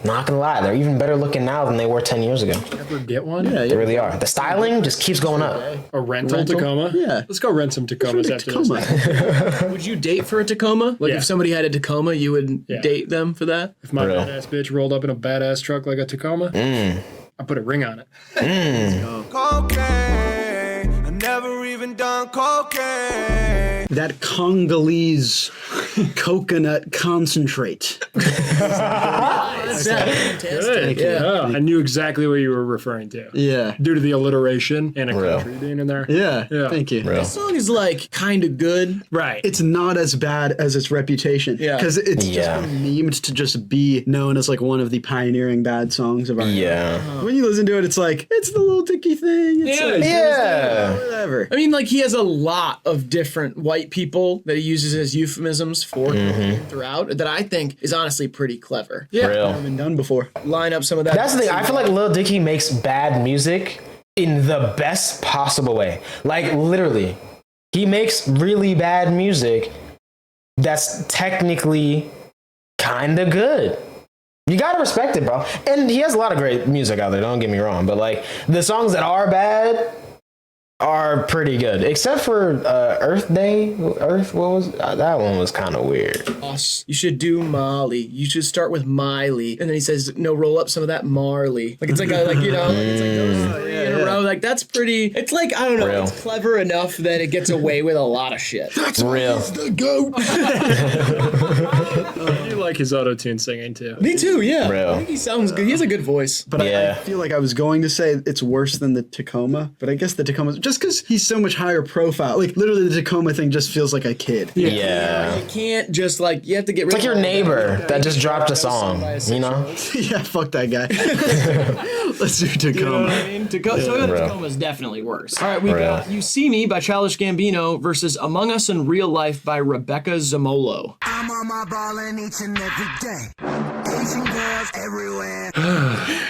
Not gonna lie, they're even better looking now than they were 10 years ago. Ever get one? Yeah, They really are. The styling just keeps going up. A rental Tacoma? Yeah. Let's go rent some Tacomas after this. Tacoma. Would you date for a Tacoma? Like if somebody had a Tacoma, you would date them for that? If my badass bitch rolled up in a badass truck like a Tacoma, I put a ring on it. Cocaine. I never even done cocaine. That Congolese coconut concentrate. Good. Yeah. I knew exactly what you were referring to. Yeah. Due to the alliteration and a Real. country being in there. Yeah. Yeah. Thank you. Real. This song is like kind of good. Right. It's not as bad as its reputation. Yeah. Because it's just been memed to just be known as like one of the pioneering bad songs of our Yeah. When you listen to it, it's like, it's the little Dicky thing. It's like, whatever. I mean, like he has a lot of different white people that he uses as euphemisms for throughout that I think is honestly pretty clever. Real. Been done before. Line up some of that. That's the thing. I feel like Lil Dicky makes bad music in the best possible way. Like literally, he makes really bad music that's technically kind of good. You gotta respect it, bro. And he has a lot of great music out there. Don't get me wrong, but like the songs that are bad are pretty good, except for Earth Day. What was that one? Was kind of weird. You should do Molly. You should start with Miley, and then he says, "No, roll up some of that Marley." Like it's like you know, it's like those three in a row. Like that's pretty. It's like I don't know. Real. It's clever enough that it gets away with a lot of shit. That's real. The goat. I do like his auto-tune singing too. Me too. Yeah. Real. I think he sounds good. He has a good voice. But I feel like I was going to say it's worse than the Tacoma, but I guess the Tacoma's just because he's so much higher profile. Like literally, the Tacoma thing just feels like a kid. Yeah. You can't just like you have to get rid It's like your neighbor that just dropped a song, you know? Yeah, fuck that guy. Let's do Tacoma. You know what I mean? Toyota Tacoma is definitely worse. All right, we got You See Me by Childish Gambino versus Among Us in Real Life by Rebecca Zamolo. I'm on my ballin' each and every day. Asian girls everywhere.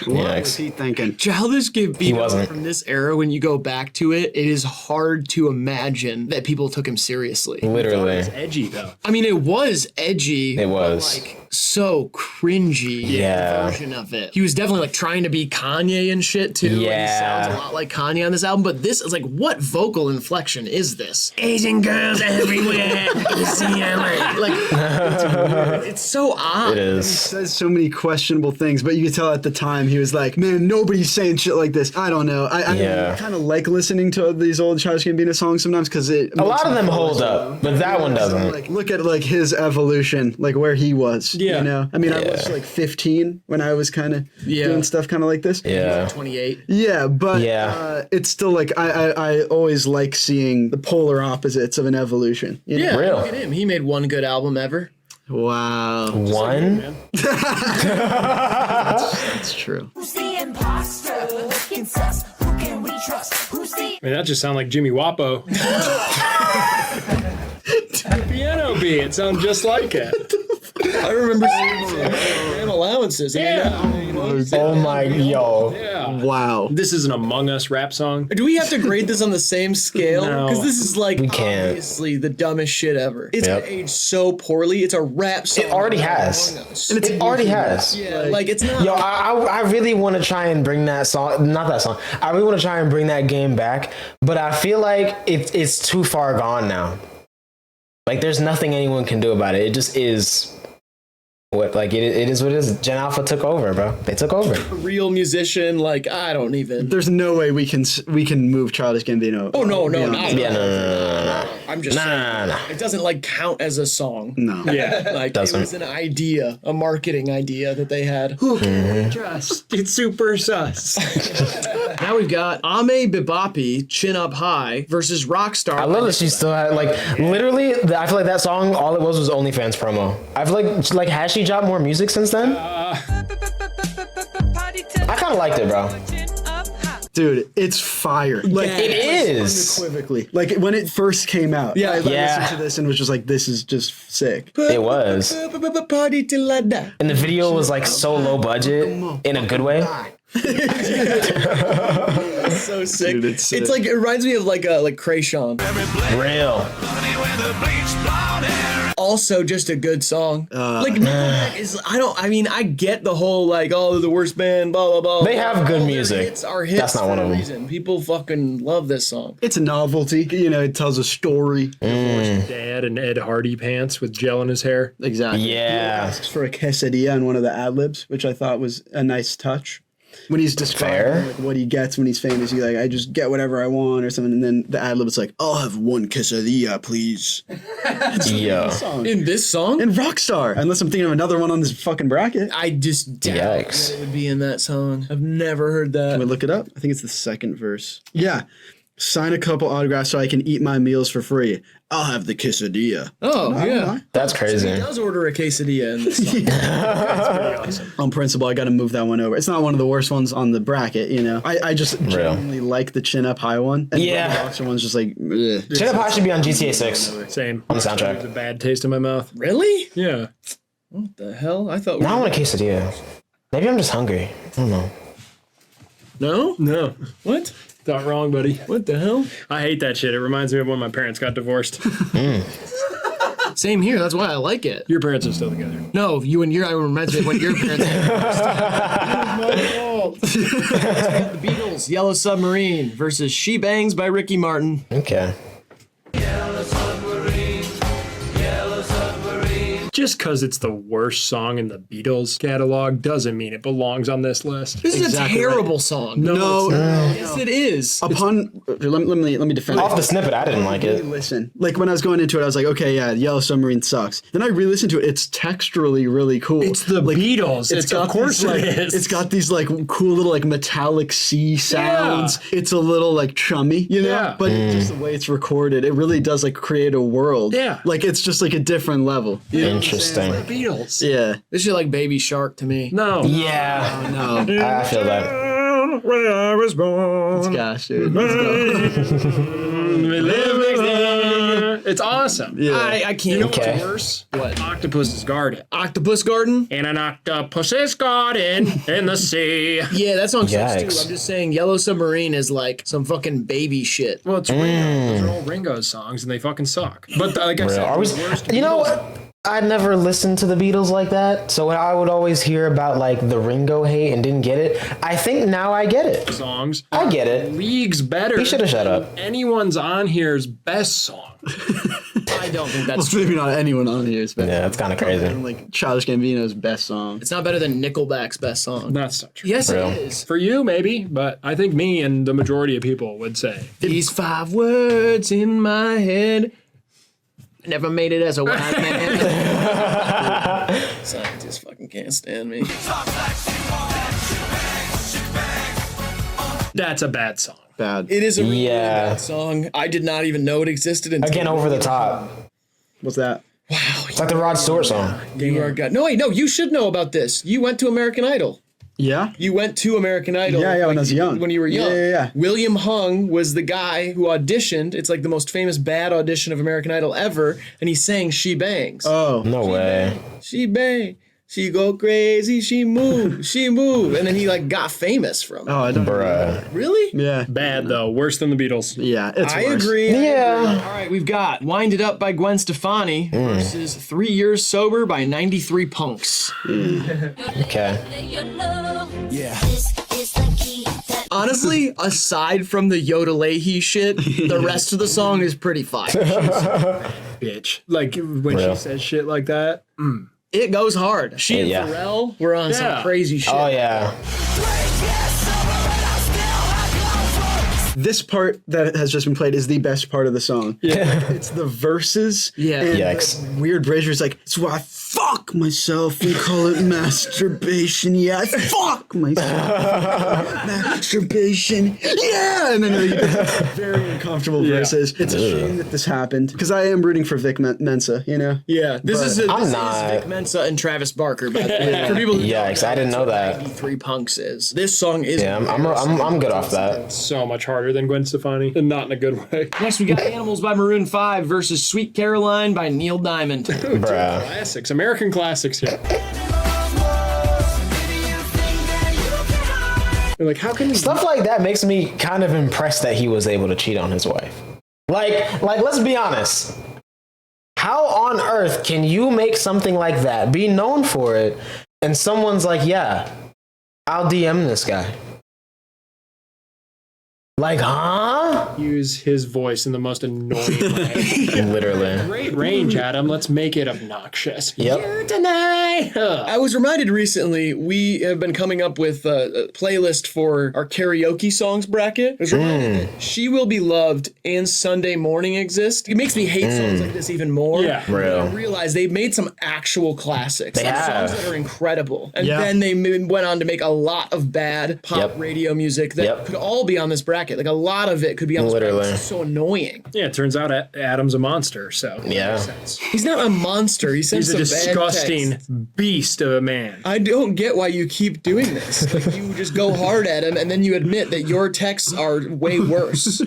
What was he thinking? Childish Gambino wasn't. from this era, when you go back to it, it is hard to imagine that people took him seriously. Literally. It's edgy though. I mean, it was edgy. It was. But, like, so cringy Yeah. version of it. He was definitely like trying to be Kanye and shit too. Like, he sounds a lot like Kanye on this album, but this is like, what vocal inflection is this? Asian girls everywhere. Like, it's weird. It's so odd. It He is. says so many questionable things, but you could tell at the time he was like, man, nobody's saying shit like this. I don't know. I kind of like listening to these old Childish Gambino songs sometimes because it A lot of them hold up, but that one doesn't. like look at like his evolution, like where he was. Yeah. You know? I mean, I was like 15 when I was kind of doing stuff kind of like this. Yeah. 28. Yeah, but Yeah. it's still like I always like seeing the polar opposites of an evolution. You know? Yeah, Real. look at him. He made one good album ever. Wow. One? That's true. Who's the imposter? Who can sus? Who can we trust? Who's the I mean, that just sounds like Jimmy Wapo. The piano beat. It sounds just like it. I remember seeing Graham allowances. Oh my, yo. Yeah. Wow. This is an Among Us rap song. Do we have to grade this on the same scale? No. Because this is like can't. obviously the dumbest shit ever. It's Yep. aged so poorly. It's a rap song. It already has. Among Us. It already has. Yeah, like it's not. Yo, I really want to try and bring that song, not that song. I really want to try and bring that game back, but I feel like it's too far gone now. Like, there's nothing anyone can do about it. It just is what, like, it is what it is. Gen Alpha took over, bro. They took over. a real musician, like I don't even. There's no way we can move Childish Gambino. Oh no, beyond not. Yeah, no. I'm just saying. It doesn't like count as a song. No. Yeah. Like Doesn't. it was an idea, a marketing idea that they had. Who can we trust? It's super sus. Now we've got Ame Bibapi, Chin Up High versus Rockstar. I love that she still had, like, literally, I feel like that song, all it was OnlyFans promo. I feel like, has she dropped more music since then? I kind of liked it, bro. Dude, it's fire. Like It is. unequivocally. Like when it first came out. Yeah. I Yeah. listened to this and was just like, this is just sick. It was. Party till I die. And the video was, like, so low budget in a good way. So sick. Dude, it's sick. It's like, it reminds me of like Krayshawn. Real. Also just a good song. Like Nickelback is, I get the whole like, oh, they're the worst band, blah blah blah. They have good All their music. hits are hits. That's not for one a of them. reason. People fucking love this song. It's a novelty. You know, it tells a story. Dad and Ed Hardy pants with gel in his hair. Exactly. Yeah. He asks for a quesadilla on one of the ad libs, which I thought was a nice touch. When he's describing Fair. like what he gets when he's famous, he's like, I just get whatever I want or something. And then the ad lib is like, I'll have one quesadilla, please. Yo. In this song, And Rockstar, unless I'm thinking of another one on this fucking bracket. I just doubt Yikes. that it would be in that song. I've never heard that. Can we look it up? I think it's the second verse. Yeah. Sign a couple autographs so I can eat my meals for free. I'll have the quesadilla. Oh yeah, That's he crazy. does order a quesadilla in this song. On principle, I got to move that one over. It's not one of the worst ones on the bracket, you know. I just genuinely like the Chin Up High one. And Yeah. the Boxer one's just like, ugh. Chin Up High should be on GTA 6. Same. On the soundtrack. It's a bad taste in my mouth. Really? Yeah. What the hell? I thought. Now I want a quesadilla. Maybe I'm just hungry. I don't know. No. No. What? Thought wrong, buddy. What the hell? I hate that shit. It reminds me of when my parents got divorced. Same here. That's why I like it. Your parents are still together. No, you and your. I reminds me of when your parents. The Beatles, Yellow Submarine versus She Bangs by Ricky Martin. Okay. Just because it's the worst song in the Beatles catalog doesn't mean it belongs on this list. This is Exactly a terrible song. no. Yes, it is. Upon, let me defend Off it. the snippet, I didn't like it. Listen, like when I was going into it, I was like, okay, yeah, Yellow Submarine sucks. Then I re-listened to it. It's texturally really cool. It's the Beatles. It's of course these, like, it is. It's got these like cool little like metallic C sounds. It's a little like chummy, you know. Yeah. But just the way it's recorded, it really does like create a world. Yeah. Like it's just like a different level. You know? Interesting. Beatles. Yeah. This shit like Baby Shark to me. No. Yeah. No. I feel that. Where I was born. Gosh, dude. Let's go. We live next door. It's awesome. Yeah. I can't. You know Okay. what's worse? What? Octopus's Garden. Octopus Garden? In an octopus's garden in the sea. Yeah, that song sucks too. Yikes. I'm just saying Yellow Submarine is like some fucking baby shit. Well, it's Ringo. Those are all Ringo's songs, and they fucking suck. But like I said, I was, the worst you know Beatles- what? I never listened to the Beatles like that, so I would always hear about like the Ringo hate and didn't get it. I think now I get it. songs. I get it. Leagues better. He should have shut than up. Anyone's on here's best song. I don't think that's Maybe not anyone on here is better. Yeah, it's kind of crazy. Like Childish Gambino's best song. It's not better than Nickelback's best song. That's not true. Yes, Real. it is. For you, maybe, but I think me and the majority of people would say These 5 words in my head. I never made it as a white man. Scientists fucking can't stand me. that's a bad song. Bad. It is a really, really Yeah. bad song. I did not even know it existed until Again, over the top. What's that? It's like the Rod Stewart song. You are God. No, wait, no, you should know about this. You went to American Idol. Yeah. You went to American Idol. Yeah, when I was young. When you were young. Yeah. William Hung was the guy who auditioned. It's like the most famous bad audition of American Idol ever. And he sang She Bangs. Oh. No way. She bang. She go crazy. She move. She move. And then he like got famous from it. Oh, I don't. Bruh. Really? Yeah. Bad though, worse than the Beatles. Yeah. It's I worse. agree. Yeah. All right, we've got Wind It Up by Gwen Stefani versus 3 Years Sober by 93 Punks. Okay. Honestly, aside from the Yoda Leahy shit, the rest of the song is pretty fire. Bitch. Like when Real. she says shit like that. It goes hard. She and Yeah. Pharrell were on some Yeah. crazy shit. Oh yeah. This part that has just been played is the best part of the song. Yeah. It's the verses. Yeah. And Yikes. the weird bridge where it's like, so I fuck myself and call it masturbation. Yeah, I fuck myself. Masturbation. Yeah. And then very uncomfortable verses. It's a shame that this happened because I am rooting for Vic Mensa, you know? Yeah, this is I'm not. Vic Mensa and Travis Barker. By the way. For people who Yikes, I didn't know that. 93 Punks is. This song is. Yeah, I'm good off that. So much harder than Gwen Stefani, and not in a good way. Next, we got Animals by Maroon 5 versus Sweet Caroline by Neil Diamond. Bruh. Classics, American classics here. They're like, how can you? Stuff like that makes me kind of impressed that he was able to cheat on his wife. Like let's be honest. How on earth can you make something like that, be known for it, and someone's like, yeah, I'll DM this guy? Like, huh? Use his voice in the most annoying way. Literally. Great range, Adam. Let's make it obnoxious. Yep. You tonight. I was reminded recently we have been coming up with a playlist for our karaoke songs bracket. I was reminded that She Will Be Loved and Sunday Morning exist. It makes me hate songs like this even more. Yeah. Real. I realized they've made some actual classics. They Some have. songs that are incredible. And Yeah. then they went on to make a lot of bad pop Yep. radio music that Yep. could all be on this bracket. Like a lot of it could be on this Literally. bracket. It's so annoying. Yeah, it turns out Adam's a monster, so. Yeah. He's not a monster. He sends He's a some bad disgusting texts. beast of a man. I don't get why you keep doing this. Like you just go hard at him and then you admit that your texts are way worse.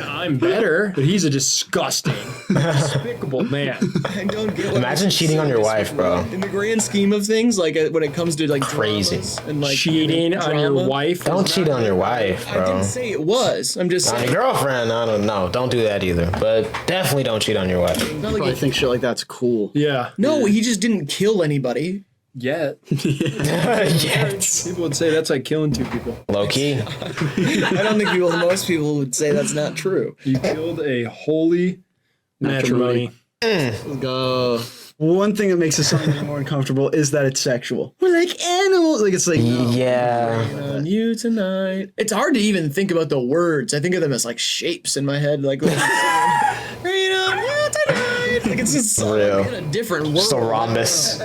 I'm better, but he's a disgusting, despicable man. I don't get why Imagine you cheating on say your this wife, with bro. me. In the grand scheme of things, like when it comes to like Crazy. dramas and like Cheating on your drama, wife. Don't cheat on your wife, I bro. didn't say it was. I'm just On saying. your girlfriend, I don't know. Don't do that either. But definitely don't cheat on your wife. Not like I it- think shit like that's cool. Yeah. no, he just didn't kill anybody. Yet. Yes. People would say that's like killing two people. Low key. I don't think most people would say that's not true. You killed a holy matrimony. Go. One thing that makes the song even more uncomfortable is that it's sexual. We're like animals. Like it's like no. Yeah. On you tonight. It's hard to even think about the words. I think of them as like shapes in my head. Like, when I'm singing, "Rain on you tonight." Like it's just so Real. in a different world. Just a rhombus.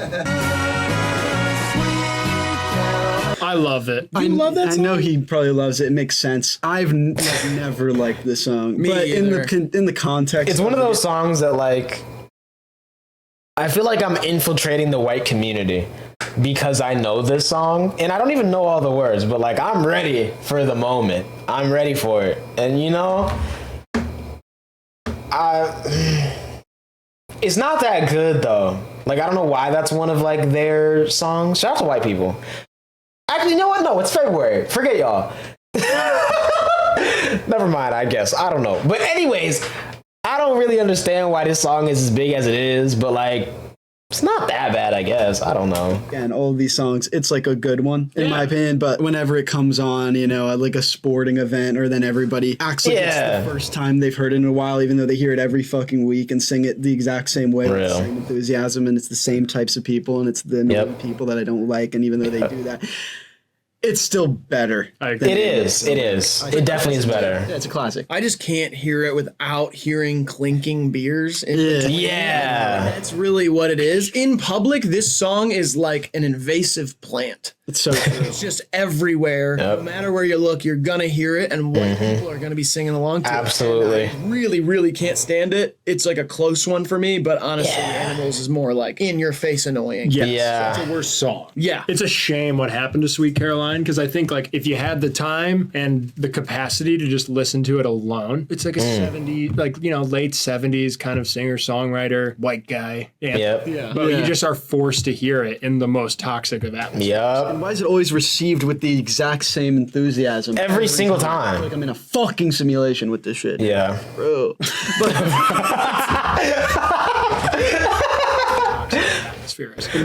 I love it. You love that I song? know he probably loves it. It makes sense. I've never liked this song, Me but either. in the context, It's one of those songs that, like, I feel like I'm infiltrating the white community because I know this song and I don't even know all the words, but like I'm ready for the moment. I'm ready for it. And you know, It's not that good though. Like I don't know why that's one of like their songs. Shout out to white people. Actually, you know what? No, it's February. Forget y'all. Never mind, I guess. I don't know. But anyways, I don't really understand why this song is as big as it is, but like it's not that bad, I guess. I don't know. And all of these songs, it's like a good one, in my opinion. But whenever it comes on, you know, at like a sporting event, or then everybody acts like it's the first time they've heard it in a while, even though they hear it every fucking week and sing it the exact same way, with the same enthusiasm, and it's the same types of people, and it's the annoying people that I don't like. And even though they do that, it's still better. It is. It definitely is better. Yeah, it's a classic. I just can't hear it without hearing clinking beers. That's really what it is. In public, this song is like an invasive plant. It's so true. It's just everywhere. No matter where you look, you're gonna hear it, and white people are gonna be singing along to it. Absolutely. I really, really can't stand it. It's like a close one for me, but honestly, Animals is more like in your face annoying. It's a worse song. Yeah. It's a shame what happened to Sweet Caroline, because I think like if you had the time and the capacity to just listen to it alone, it's like a 70s, like, you know, late 70s kind of singer-songwriter, white guy. But you just are forced to hear it in the most toxic of atmospheres. Why is it always received with the exact same enthusiasm? Every single I time. feel like I'm in a fucking simulation with this shit. Yeah. Bro.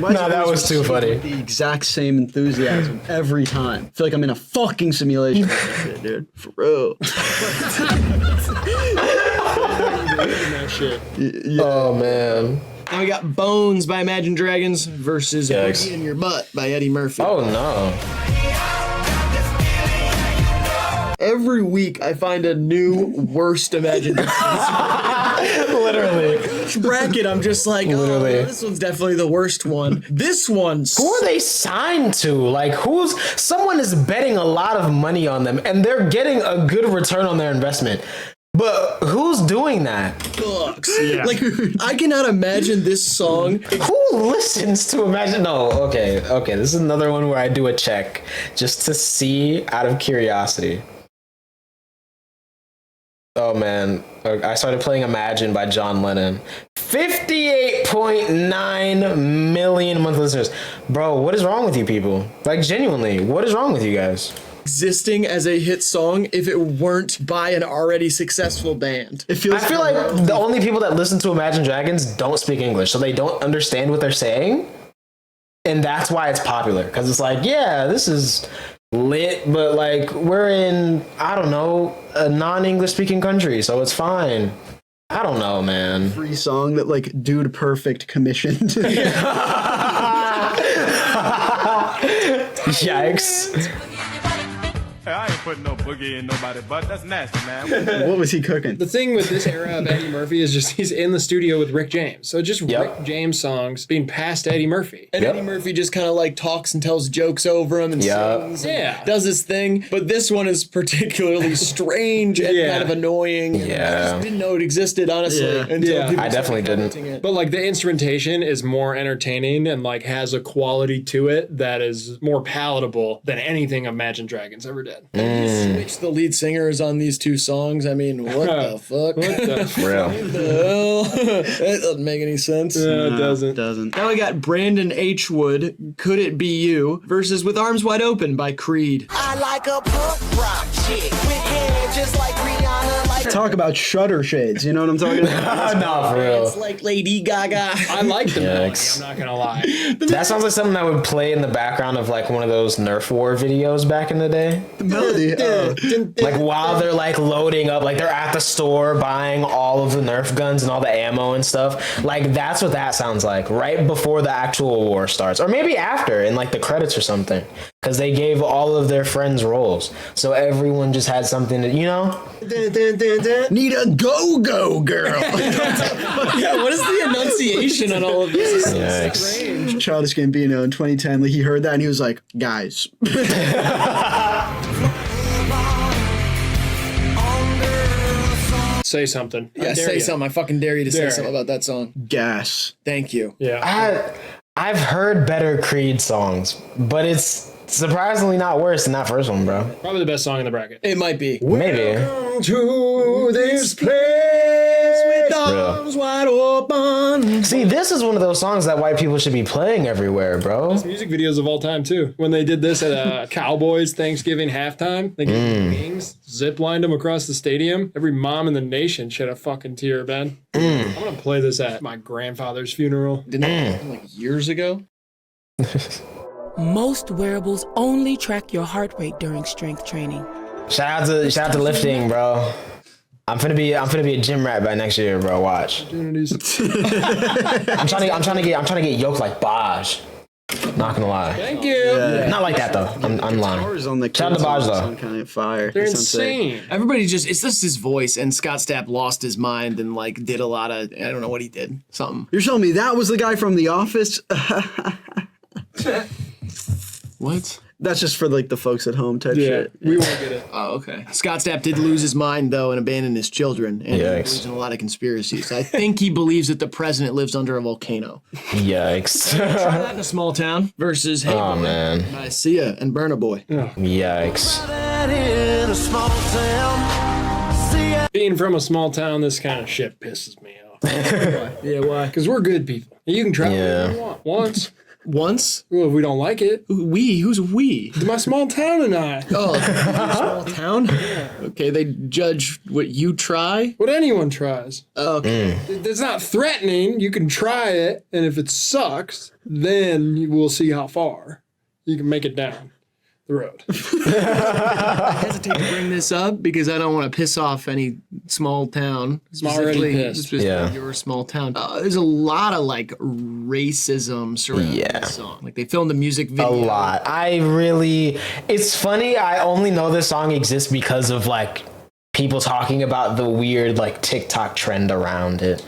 No, that was too funny. The exact same enthusiasm every time. I feel like I'm in a fucking simulation with this shit, dude. For real. Oh, man. Now we got Bones by Imagine Dragons versus Boogie in Your Butt by Eddie Murphy. Oh, no. Every week I find a new worst Imagine Dragons. Literally. Each bracket I'm just like, oh, this one's definitely the worst one. This one's... Who are they signed to? Like, someone is betting a lot of money on them, and they're getting a good return on their investment. But who's doing that? Sucks. Yeah. Like, I cannot imagine this song. Who listens to Imagine? No, okay. This is another one where I do a check just to see out of curiosity. Oh, man. I started playing Imagine by John Lennon. 58.9 million monthly listeners. Bro, what is wrong with you people? Like, genuinely, what is wrong with you guys? Existing as a hit song if it weren't by an already successful band. I feel like the only people that listen to Imagine Dragons don't speak English, so they don't understand what they're saying. And that's why it's popular. Because it's like, yeah, this is lit, but like we're in, I don't know, a non-English speaking country, so it's fine. I don't know, man. Free song that like Dude Perfect commissioned. Yikes. I ain't putting no boogie in nobody's butt. That's nasty, man. What was he cooking? The thing with this era of Eddie Murphy is just he's in the studio with Rick James. So just Rick James songs being passed to Eddie Murphy. And Eddie Murphy just kind of like talks and tells jokes over him and sings and does his thing. But this one is particularly strange and kind of annoying. I just didn't know it existed, honestly. Until people I definitely didn't. it. But like the instrumentation is more entertaining and like has a quality to it that is more palatable than anything Imagine Dragons ever did. Switch the lead singers on these two songs. I mean, what the fuck? What the Real. hell? That doesn't make any sense. It doesn't. Now we got Brandon H. Wood, Could It Be You, versus With Arms Wide Open by Creed. I like a punk rock chick with hair just like Rihanna. Like Talk about shutter shades. You know what I'm talking about? No, for real. It's like Lady Gaga. I like the melody, Yikes. I'm not gonna lie. That sounds like something that would play in the background of like one of those Nerf War videos back in the day. The melody. Like while they're like loading up, like they're at the store buying all of the Nerf guns and all the ammo and stuff. Like that's what that sounds like right before the actual war starts, or maybe after in like the credits or something, because they gave all of their friends roles, so everyone just had something to, you know. Need a go-go girl. Yeah, what is the enunciation on all of this? It's so strange. Childish Gambino in 2010, like he heard that and he was like, guys. Say something. Yeah, say something. I fucking dare you to say Dare. something about that song. Gas. Thank you. Yeah. I've heard better Creed songs, but it's surprisingly not worse than that first one, bro. Probably the best song in the bracket. It might be. Maybe. To this place. With arms wide open. See, this is one of those songs that white people should be playing everywhere, bro. Music videos of all time too. When they did this at Cowboys Thanksgiving halftime, they gave them wings, zip lined them across the stadium. Every mom in the nation shed a fucking tear, Ben. I'm gonna play this at my grandfather's funeral. Didn't that happen like years ago? Most wearables only track your heart rate during strength training. Shout out to lifting, bro. I'm finna be a gym rat by next year, bro. Watch. I'm trying to get yoked like Baj. Not gonna lie. Thank you. Not like that though. I'm lying. Shout out to Baj though. Kind of fire. They're insane. Everybody it's just his voice, and Scott Stapp lost his mind and like did a lot of, I don't know what he did. Something. You're telling me that was the guy from The Office? What? That's just for like the folks at home type shit. We won't get it. Oh, okay. Scott Stapp did lose his mind though and abandon his children, and he Yikes. believes in a lot of conspiracies. I think he believes that the president lives under a volcano. Yikes. Try that in a small town versus Hey Oh Boy man. by Sia and Burna Boy. Yikes. In a small town. See ya. Being from a small town, this kind of shit pisses me off. Yeah, why? Because we're good people. You can travel wherever you want. Once? Well, if we don't like it. We? Who's we? My small town and I. Oh, small town? Okay, they judge what you try? What anyone tries. Okay. It's not threatening. You can try it, and if it sucks, then you will see how far you can make it down the road. I hesitate to bring this up because I don't want to piss off any small town. Already pissed. Specifically your small town. There's a lot of like racism surrounding this song. Like they filmed the music video. A lot. It's funny, I only know this song exists because of like people talking about the weird like TikTok trend around it.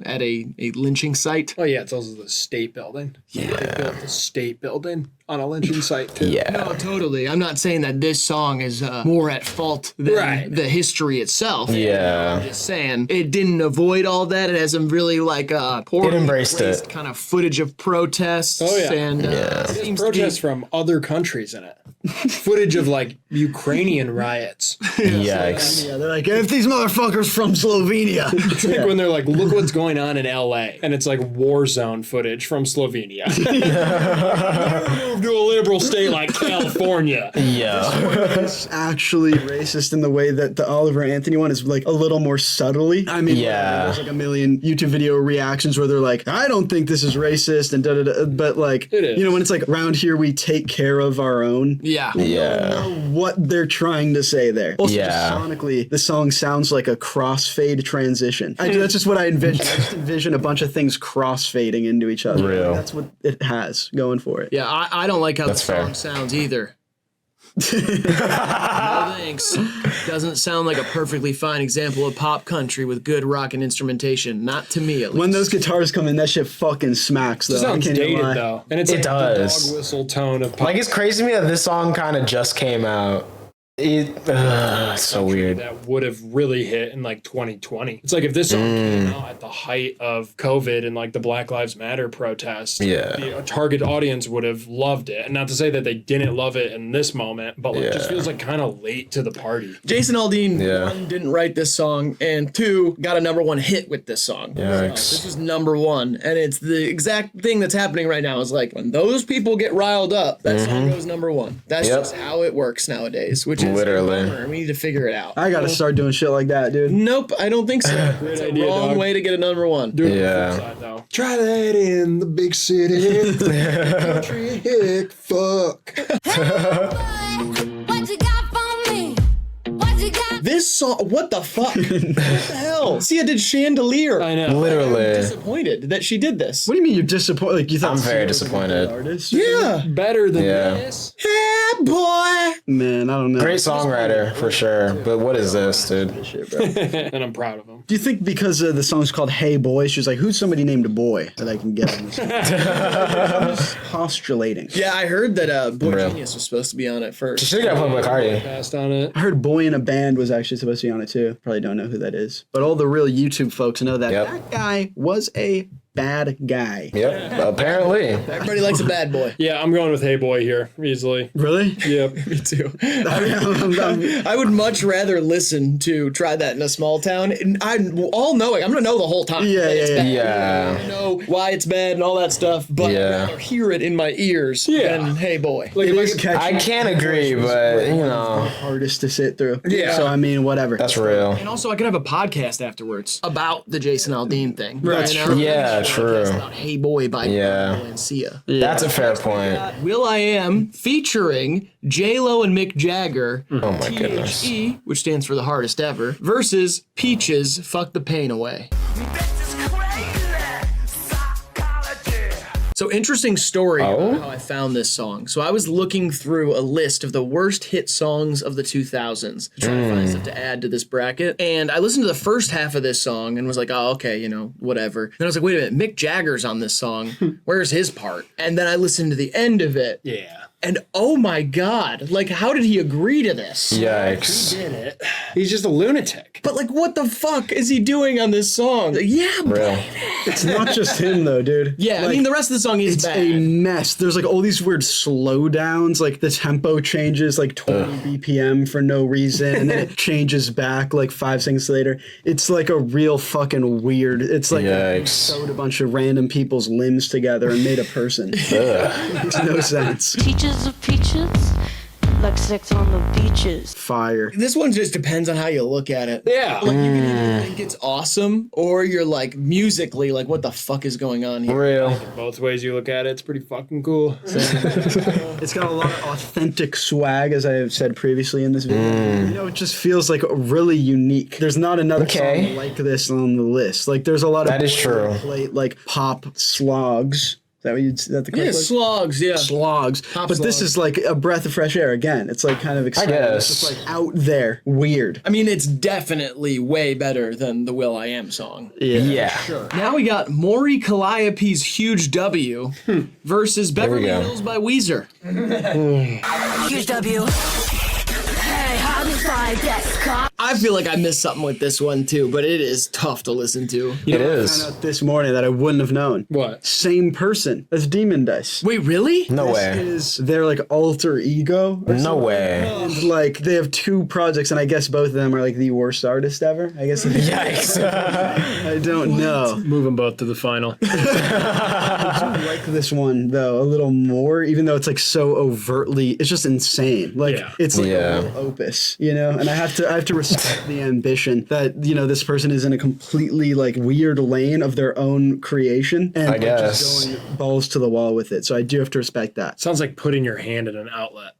At a lynching site. Oh, yeah, it's also the state building. Yeah. They built the state building on a lynching site, too. Yeah. No, totally. I'm not saying that this song is more at fault than the history itself. Yeah. I'm just saying it didn't avoid all that. It has some really like poorly It embraced placed it. kind of footage of protests. Oh, yeah. And There's protests from other countries in it. Footage of like Ukrainian riots. Yikes. Yeah, they're like, if these motherfuckers from Slovenia. It's like when they're like, look what's going on in LA. And it's like war zone footage from Slovenia. Move to a liberal state like California. Yeah. It's actually racist in the way that the Oliver Anthony one is like a little more subtly. I mean, there's like a million YouTube video reactions where they're like, I don't think this is racist and da-da-da. But like, It is. you know, when it's like around here, we take care of our own. Yeah. Yeah. What they're trying to say there. Also, Yeah. just sonically, the song sounds like a crossfade transition. That's just what I envision. I just envision a bunch of things crossfading into each other. Real. That's what it has going for it. Yeah, I don't like how That's the song fair. sounds either. No thanks. Doesn't sound like a perfectly fine example of pop country with good rock and instrumentation. Not to me, at least. When those guitars come in, that shit fucking smacks, though. It sounds I can't even dated, lie. though. And it's It like does. the dog whistle tone of pop. Like, it's crazy to me that this song kind of just came out. It's so weird. That would have really hit in like 2020. It's like if this song came out at the height of COVID and like the Black Lives Matter protests, the target audience would have loved it. And not to say that they didn't love it in this moment, but like, it just feels like kind of late to the party. Jason Aldean, one, didn't write this song, and two, got a #1 hit with this song. Yikes. So this was #1, and it's the exact thing that's happening right now. Is like when those people get riled up, that song goes #1. That's just how it works nowadays, which is literally. a bummer. We need to figure it out. I gotta start doing shit like that, dude. Nope, I don't think so. It's a idea, wrong dog. way to get a #1. Do it on the flip side, though. Try that in the big city. Country hick fuck. What you got for me? What you got? This song, what the fuck? What the hell? Sia did Chandelier. I know. Literally. Disappointed that she did this. What do you mean you're disappointed? Like, you thought I'm very Sia was a good disappointed. artist? Yeah. Better than Yeah. this. Yeah, boy. Man, I don't know. Great songwriter, for sure. But what is this, dude? Shit, bro. And I'm proud of him. Do you think because the song's called Hey Boy, she's like, who's somebody named a boy that I can get on this? I'm just postulating. Yeah, I heard that Boy Real. Genius was supposed to be on it She first. should have put Bacardi. Passed on it. I heard Boy in a Band was actually supposed to be on it too. Probably don't know who that is. But all the real YouTube folks know that Yep. that guy was a bad guy. Yep, apparently. Everybody likes a bad boy. Yeah, I'm going with Hey Boy here, easily. Really? Yep. Me too. I would much rather listen to Try That in a Small Town. And I'm all knowing. I'm going to know the whole time. Yeah. I know why it's bad and all that stuff, but I'd rather hear it in my ears than Hey Boy. Like, I can't agree, but, you know. Hardest to sit through. Yeah. So, I mean, whatever. That's real. And also, I could have a podcast afterwards about the Jason Aldean thing. Right. You know? Yeah, true. About Hey Boy by Valencia. That's a fair point. Will I Am featuring J-Lo and Mick Jagger. Oh my goodness. THE, which stands for the hardest ever, versus Peaches, Fuck the Pain Away. So interesting story about how I found this song. So I was looking through a list of the worst hit songs of the 2000s, trying to find stuff to add to this bracket. And I listened to the first half of this song and was like, oh, okay, you know, whatever. Then I was like, wait a minute, Mick Jagger's on this song. Where's his part? And then I listened to the end of it. Yeah. And oh my God, like, how did he agree to this? Yikes. He did it. He's just a lunatic. But like, what the fuck is he doing on this song? Like, yeah, Real. It's not just him though, dude. Yeah, Like, I mean, the rest of the song is it's bad. a mess. There's like all these weird slowdowns, like the tempo changes like 20 BPM for no reason, and then it changes back like 5 seconds later. It's like a real fucking weird. It's like Yikes. sewed a bunch of random people's limbs together and made a person. It makes no sense. Peaches of peaches, like sex on the beaches. Fire. This one just depends on how you look at it. Yeah. Like, you can either think it's awesome, or you're like, musically, like, what the fuck is going on here? Real. Both ways you look at it, it's pretty fucking cool. It's got a lot of authentic swag, as I have said previously in this video. You know, it just feels like really unique. There's not another song like this on the list. Like, there's a lot of That is true. boilerplate, like pop slogs. Is that the correct word? Slogs, yeah. Slogs. Pop But this slogs. is like a breath of fresh air again. It's like kind of exciting. guess. It's just like out there. Weird. I mean, it's definitely way better than the Will I Am song. Yeah. Sure. Now we got Maury Calliope's Huge W versus Beverly go. Hills by Weezer. Huge W. Hey, how do you find this car? I feel like I missed something with this one too, but it is tough to listen to. It I is. found out this morning that I wouldn't have known. What? Same person as Demon Dice. Wait, really? No This way. is their like alter ego. Or No something. way. And, like they have 2 projects, and I guess both of them are like the worst artist ever. I guess. Yikes. I don't know. Move them both to the final. I do like this one though a little more, even though it's like so overtly. It's just insane. Like it's like a real opus, you know. And I have to respect the ambition that this person is in a completely like weird lane of their own creation, and I like, guess. just going balls to the wall with it. So I do have to respect that. Sounds like putting your hand in an outlet.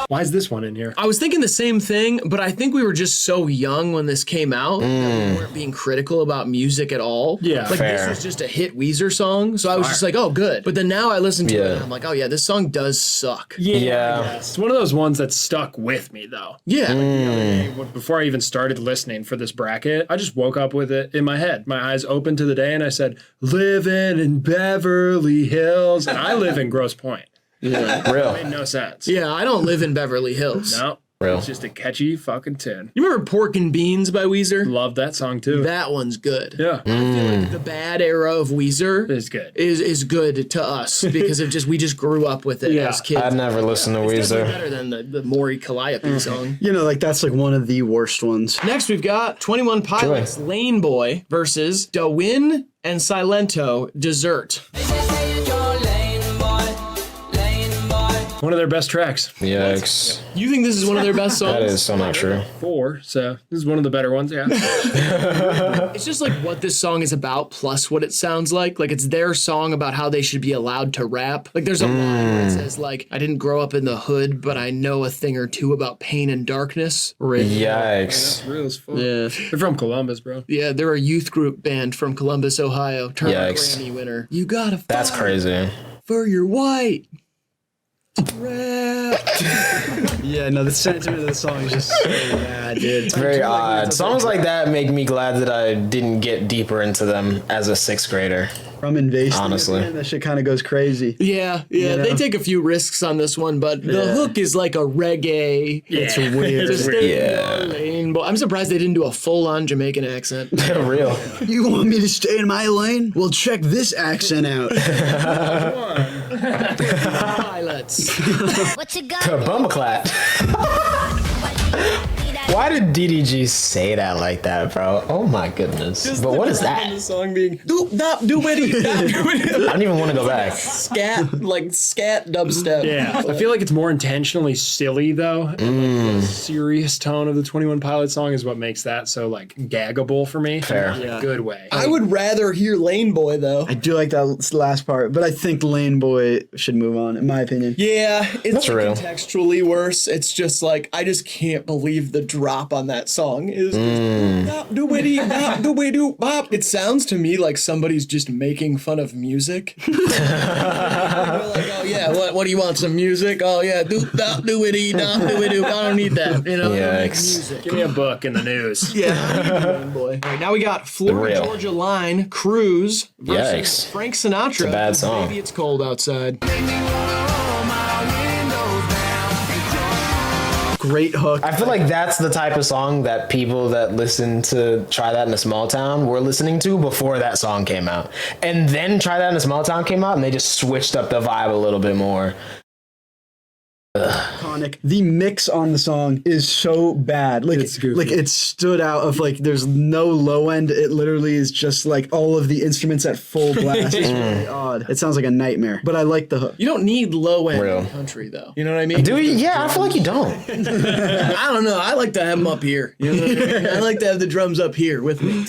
Why is this one in here? I was thinking the same thing, but I think we were just so young when this came out that we weren't being critical about music at all. Yeah, like fair. this was just a hit Weezer song, so I was just like, oh, good. But then now I listen to it and I'm like, oh yeah, this song does suck. Yeah. It's one of those ones that stuck with me though. Yeah. Before I even started listening for this bracket, I just woke up with it in my head. My eyes opened to the day and I said, living in Beverly Hills. And I live in Grosse Pointe. Real. Made no sense. Yeah, I don't live in Beverly Hills. No. Real. It's just a catchy fucking tune. You remember Pork and Beans by Weezer? Love that song too. That one's good. Yeah. I feel like the bad era of Weezer It's good. is good to us because of we just grew up with it as kids. I'd never listened to It's definitely Weezer. better than the Maury Calliope song. Like that's like one of the worst ones. Next, we've got 21 Pilots Lane Boy versus Dawin and Silento Dessert. One of their best tracks. Yikes. You think this is one of their best songs? That is so not true. 4, so this is one of the better ones, yeah. It's just like what this song is about plus what it sounds like. Like it's their song about how they should be allowed to rap. Like there's a line where it says like, I didn't grow up in the hood, but I know a thing or two about pain and darkness. Yikes. Real as fuck. Yeah. They're from Columbus, bro. Yeah, they're a youth group band from Columbus, Ohio. Turner Yikes. Grammy winner. You gotta That's fight crazy. for your white rap. Yeah, no, the sentiment of the song is just so bad, dude. It's very odd. Songs like that make me glad that I didn't get deeper into them as a 6th grader. From Invasive, Honestly. man, that shit kind of goes crazy. Yeah, You know? they take a few risks on this one, but the hook is like a reggae. It's weird. Just stay in your lane, Jamaican boy. I'm surprised they didn't do a full-on Jamaican accent. Real. You want me to stay in my lane? Well, check this accent out. Pilots. What you got? Bumaclat. Why did DDG say that like that, bro? Oh my goodness. But what is that? The song being doop dop doobity dop doobity. I don't even want to go back. Scat dubstep. Yeah, I feel like it's more intentionally silly though. And, like, the serious tone of the 21 Pilots song is what makes that so like gaggable for me. Fair. In a good way. I would rather hear Lane Boy though. I do like that last part, but I think Lane Boy should move on, in my opinion. Yeah, it's That's real. contextually worse. It's just like I just can't believe the drop on that song is bop. It sounds to me like somebody's just making fun of music. They're like, oh yeah, what do you want? Some music? Oh yeah, doop dop doobity dop doobity. I don't need that. You know, Yikes. Give me a book in the news. Yeah, boy. All right, now we got Florida Georgia Line Cruise versus Yikes. Frank Sinatra. It's a bad song. Maybe it's cold outside. Great hook. I feel like that's the type of song that people that listen to Try That in a Small Town were listening to before that song came out. And then Try That in a Small Town came out and they just switched up the vibe a little bit more. Iconic. The mix on the song is so bad. Like it stood out of like there's no low end. It literally is just like all of the instruments at full blast. It's really odd. It sounds like a nightmare. But I like the hook. You don't need low end Real. in country though. You know what I mean? Do you? Yeah, I feel like you don't. I don't know. I like to have them up here. You know what I mean? I like to have the drums up here with me.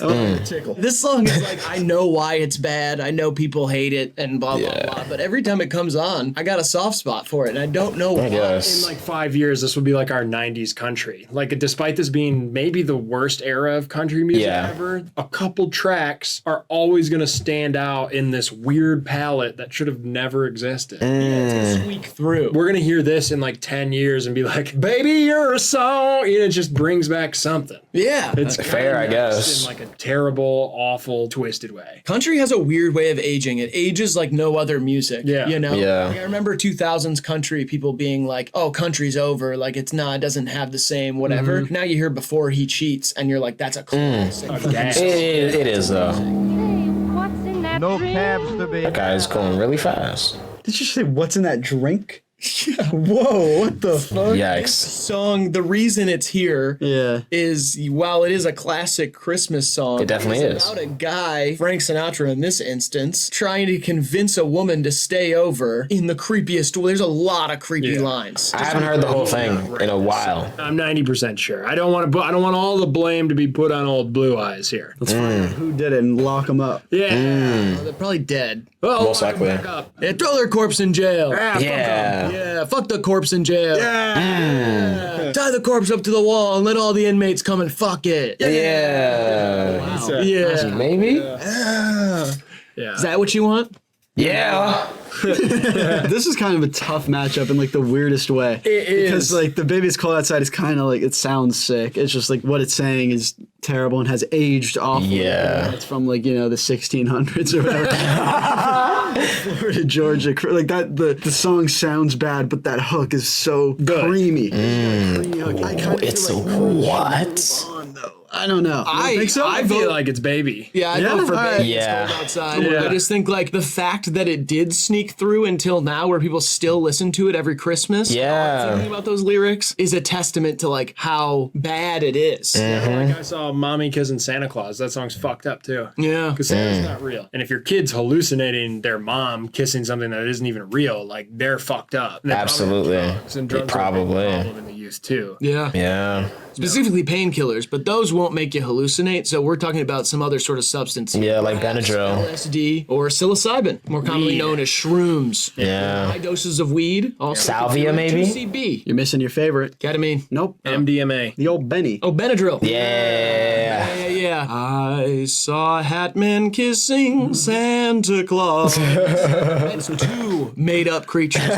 Tickle. This song is like, I know why it's bad. I know people hate it and blah, blah, blah. But every time it comes on, I got a soft spot for it. And I don't know why. Yes. In like 5 years, this would be like our 90s country. Like, despite this being maybe the worst era of country music ever, a couple tracks are always going to stand out in this weird palette that should have never existed. It's gonna squeak through. We're going to hear this in like 10 years and be like, baby, you're a song. You know, it just brings back something. Yeah. It's fair, I guess. In like a terrible, awful, twisted way. Country has a weird way of aging. It ages like no other music. Yeah. You know? Yeah. Like, I remember 2000s country people being like, oh, country's over. Like, it's not, it doesn't have the same whatever. Now you hear Before He Cheats and you're like, that's a classic. It is, though. No cabs to be. That guy's going really fast. Did you say what's in that drink? Yeah. Whoa, what the fuck? Yikes. Song, the reason it's here is while it is a classic Christmas song, It definitely it's is. about a guy, Frank Sinatra in this instance, trying to convince a woman to stay over in the creepiest way. There's a lot of creepy lines. I haven't heard the whole thing in a while. I'm 90% sure. I don't want all the blame to be put on old Blue Eyes here. Let's find out who did it and lock them up. Yeah. Oh, they're probably dead. Well, Most likely. Yeah, throw their corpse in jail. Yeah. Fuck the corpse in jail. Yeah. Tie the corpse up to the wall and let all the inmates come and fuck it. Yeah. Wow. Yeah. Maybe? Yeah. Is that what you want? Yeah. This is kind of a tough matchup in like the weirdest way. It is. Because like The Baby It's Cold Outside is kind of like, it sounds sick. It's just like what it's saying is terrible and has aged awfully. Yeah. It's from like, you know, the 1600s or whatever. Florida, Georgia. Like that, the song sounds bad, but that hook is so creamy. Creamy hook. I kind of It's feel like what? I don't know. I think so. I feel like it's Baby. Yeah, I vote for Baby Yeah. It's Cold Outside. Yeah. I just think like the fact that it did sneak through until now where people still listen to it every Christmas. Yeah. Thinking about those lyrics is a testament to like how bad it is. Like I saw Mommy Kissing Santa Claus. That song's fucked up too. Yeah. Because Santa's not real. And if your kid's hallucinating their mom kissing something that isn't even real, like they're fucked up. And Absolutely. Probably a problem in the youth too. Yeah. Yeah. Specifically painkillers, but those won't make you hallucinate. So we're talking about some other sort of substance. Yeah, like Benadryl. LSD or psilocybin, more commonly known as shrooms. Yeah. High doses of weed. Also Salvia, maybe? 2CB. You're missing your favorite. Ketamine. Nope. MDMA. The old Benny. Oh, Benadryl. Yeah. Yeah. I saw Hatman kissing Santa Claus. That's two made-up creatures.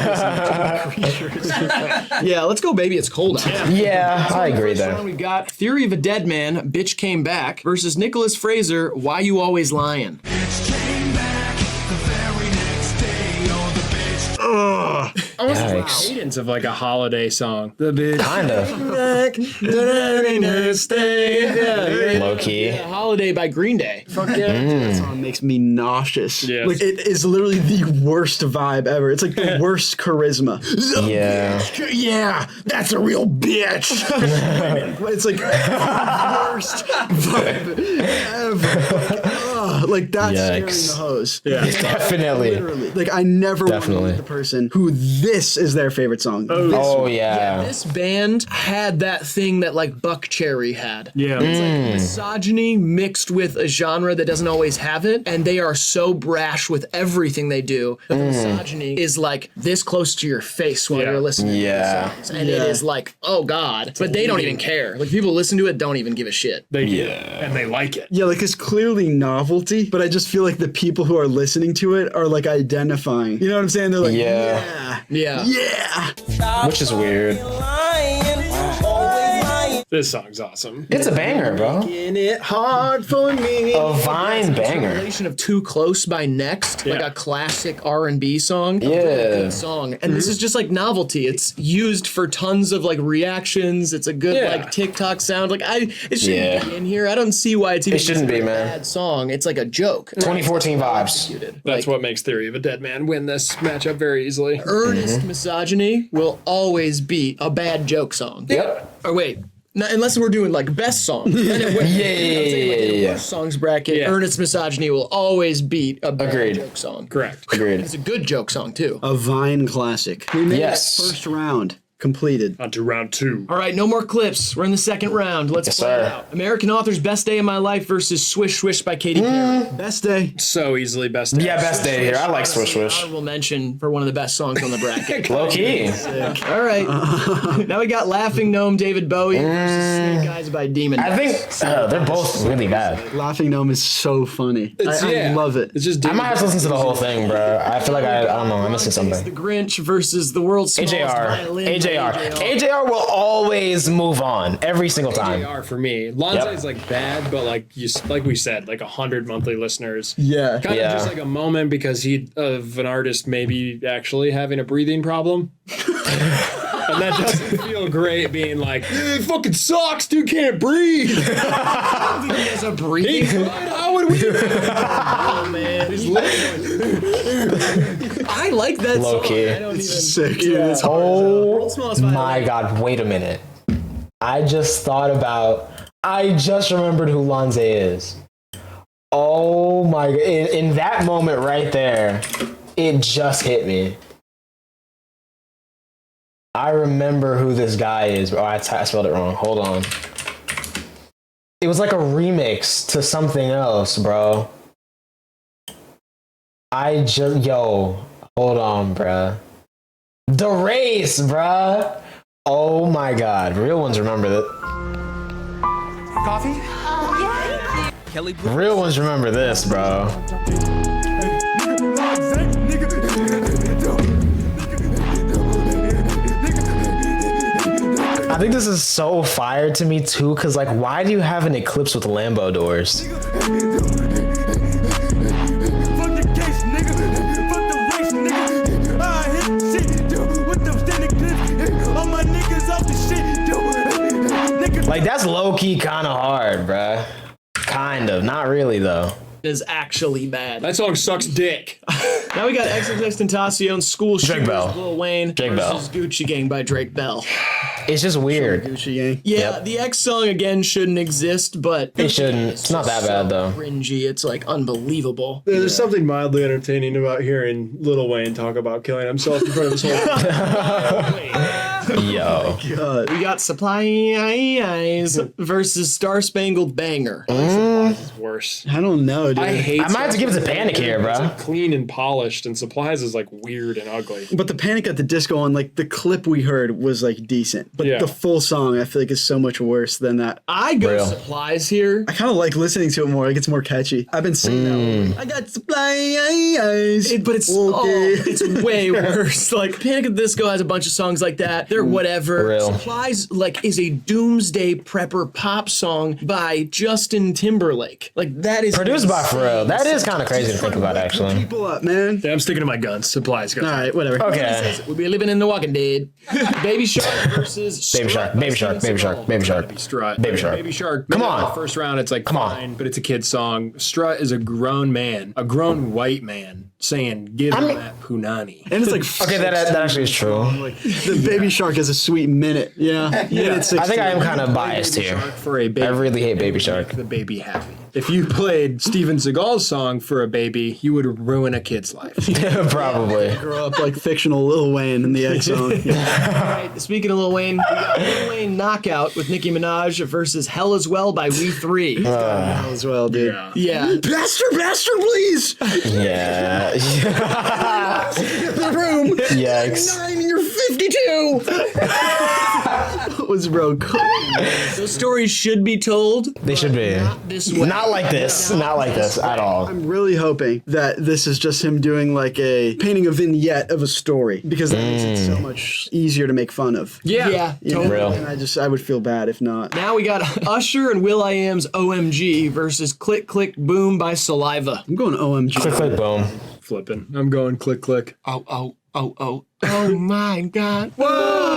Yeah, let's go, Baby It's Cold Out. Yeah, I agree First there. round, we've got Theory of a Dead Man, Bitch Came Back, versus Nicholas Fraser, Why You Always Lying. almost Yikes. a cadence of like a holiday song. The bitch. Kind of. Low key. Yeah, Holiday by Green Day. Fuck yeah. That song makes me nauseous. Yes. Like it is literally the worst vibe ever. It's like the worst charisma. Yeah. Yeah, that's a real bitch. It's like the worst vibe ever. Like that's scaring the hose. Yeah. Definitely. Literally. Like I never want to Definitely. meet the person who this is their favorite song. Oh yeah. This band had that thing that like Buck Cherry had. Yeah. It's like misogyny mixed with a genre that doesn't always have it, and they are so brash with everything they do that the misogyny is like this close to your face while you're listening to the songs. And it is like, oh god. But they don't even care. Like people listen to it don't even give a shit. They and they like it. Yeah, like it's clearly novelty, but I just feel like the people who are listening to it are like identifying. You know what I'm saying? They're like, Yeah. Which is weird. This song's awesome. It's a banger, bro. Making it hard for me. A Vine banger. Relation of Too Close by Next, like a classic R&B song. A really good song. And this is just like novelty. It's used for tons of like reactions. It's a good like TikTok sound. Like it shouldn't be in here. I don't see why it's even shouldn't be, a man. bad song. It's like a joke. 2014 vibes. That's what makes Theory of a Dead Man win this matchup very easily. Earnest misogyny will always beat a bad joke song. Yep. Or wait. No, unless we're doing like best song. Yeah. Worst songs bracket. Earnest misogyny will always beat a bad joke song. Correct. Agreed. It's a good joke song too. A Vine classic. We made it first round. Completed. On to round 2. All right, no more clips. We're in the second round. Let's play it out. American Author's Best Day of My Life versus Swish Swish by Katy Perry. Best day. So easily best day. Yeah, best day here. I like Swish Swish. Honorable mention for one of the best songs on the bracket. Low key. All right. Now we got Laughing Gnome, David Bowie versus Snake Eyes by Demon. I think they're both really bad. Laughing Gnome is so funny. I love it. It's just I might have to listen to the whole thing, bro. I feel like I don't know. I'm missing The something. Grinch versus the world's smallest violin. AJR will always move on every single time. AJR for me. Lonzo is like bad, but like we said, like 100 monthly listeners. Yeah. Kind of just like a moment because of an artist maybe actually having a breathing problem. And that doesn't feel great being like, it fucking sucks, dude can't breathe. He has a breathing. How would we? Oh man. I like that Low song. key. I don't even. Sick, dude. It's Oh my god, wait a minute. I just remembered who Lonze is. Oh my god. In that moment right there, it just hit me. I remember who this guy is. Oh, I spelled it wrong. Hold on. It was like a remix to something else, bro. Hold on, bruh. The Race, bruh. Oh my god. Real ones remember that. Coffee? Yeah. Kelly Blue. Real ones remember this, bro. I think this is so fire to me too, cause like, why do you have an Eclipse with Lambo doors? Like, that's low-key kind of hard, bruh. Kind of. Not really, though. Is actually bad. That song sucks dick. Now we got XXXTentacion, School Drake Shooters, Bell. Lil Wayne Drake versus Gucci Gang by Drake Bell. It's just weird. Gucci Gang. Yeah, the X song again shouldn't exist, but It shouldn't. It's not that bad, though. Cringy. It's like unbelievable. There's something mildly entertaining about hearing Lil Wayne talk about killing himself in front of his whole Yo. God. We got Supply Eyes versus Star Spangled Banger. It's worse. I don't know, dude. I might have to give it to Panic here, bro. It's like clean and polished, and Supplies is like weird and ugly. But the Panic at the Disco one, like the clip we heard was like decent. But the full song I feel like is so much worse than that. I go Supplies here. I kind of like listening to it more. Like it's more catchy. I've been singing that one. I got Supplies. But it's it's way worse. Like Panic at the Disco has a bunch of songs like that. They're whatever. Real. Supplies like is a doomsday prepper pop song by Justin Timberlake. Timberlake. Like that is Produced by insane. Pharrell. That is kind of crazy to think about, actually. People up, man. Yeah, I'm sticking to my guns. Supplies. All right, whatever. Okay. We'll be living in The Walking Dead. Baby Shark versus Baby Shark, Strut by Baby Shark, Steven Baby Shark, Seagal. Baby Shark. Strut. Baby Shark. Baby Shark. Come maybe on. The first round, it's like Come on. fine, but it's a kid's song. Strut is a grown man, a grown white man saying, "Give him that punani." And it's like Okay, that actually is true. like the Baby Shark is a sweet minute. Yeah. I think I am kind of biased Baby here. Shark for a baby. I really hate Baby Shark. Make the baby happy. If you played Steven Seagal's song for a baby, you would ruin a kid's life. Probably. Grow up like fictional Lil Wayne in the X Zone. Right, speaking of Lil Wayne, we got Lil Wayne Knockout with Nicki Minaj versus Hell As Well by We Three. As well, dude. Yeah. Bastard, please. Yeah. The room. Yikes. 9 and you're 52. What was bro? Those stories should be told. They should be. Not this way. Not like this. Not like this at all. I'm really hoping that this is just him doing like painting a vignette of a story because that makes it so much easier to make fun of. Yeah. You know? Totally. Real. And I would feel bad if not. Now we got Usher and Will.i.am's OMG versus Click Click Boom by Saliva. I'm going OMG. Click, click, boom. Flipping. I'm going click, click. Oh my God. Whoa.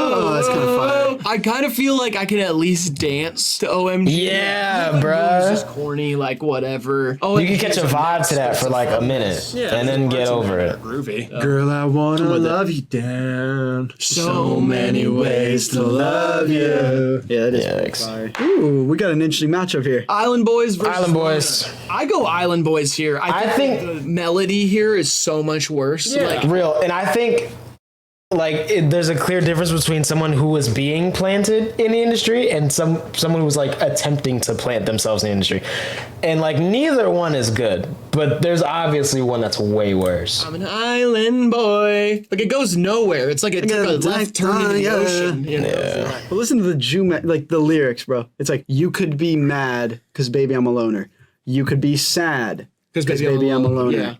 Oh, that's kind of fire. I kind of feel like I can at least dance to OMG. Yeah, It's bruh. just corny, like whatever. Oh, You can catch a vibe to that for like a minute and then get over it. Groovy. Girl, I wanna love you down. So many ways to love you. Yeah, that is Yikes. fire. Ooh, we got an interesting matchup here. Island Boys versus Island Boys. I go Island Boys here. I think the melody here is so much worse. Like, Real. And I think there's a clear difference between someone who was being planted in the industry and someone who was like attempting to plant themselves in the industry. And like neither one is good, but there's obviously one that's way worse. I'm an island boy. Like it goes nowhere. It's like it took a left turn in the ocean. You know? But listen to the lyrics, bro. It's like, you could be mad because baby I'm a loner. You could be sad because baby I'm a loner. Yeah.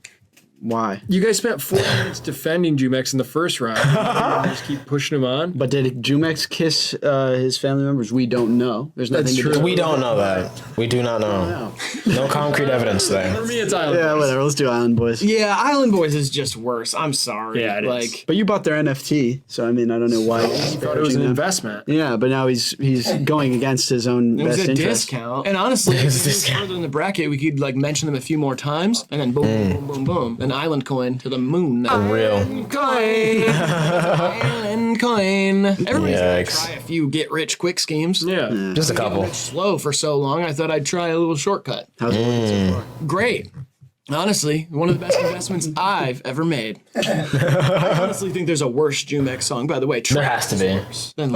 Why? You guys spent 4 minutes defending Jumex in the first round. You just keep pushing him on. But did Jumex kiss his family members? We don't know. There's nothing to do. We don't know that. We do not know. No concrete evidence there. For me, it's Island Yeah, Boys. whatever. Let's do Island Boys. Yeah, Island Boys is just worse. I'm sorry. Yeah, it is. like, But you bought their NFT, so I mean, I don't know why. I thought it was an investment. Yeah, but now he's going against his own It was best a interest. discount. And honestly, if we move further in the bracket, we could like mention them a few more times, and then boom, boom, boom, boom, an island coin to the moon. Real. Island coin. Island coin. Everybody's gonna Yikes. try a few get rich quick schemes. Yeah. Just a couple. Slow for so long, I thought I'd try a little shortcut. How's it working so far? Great. Honestly, one of the best investments I've ever made. I honestly think there's a worse Jumex song, by the way. There has to be.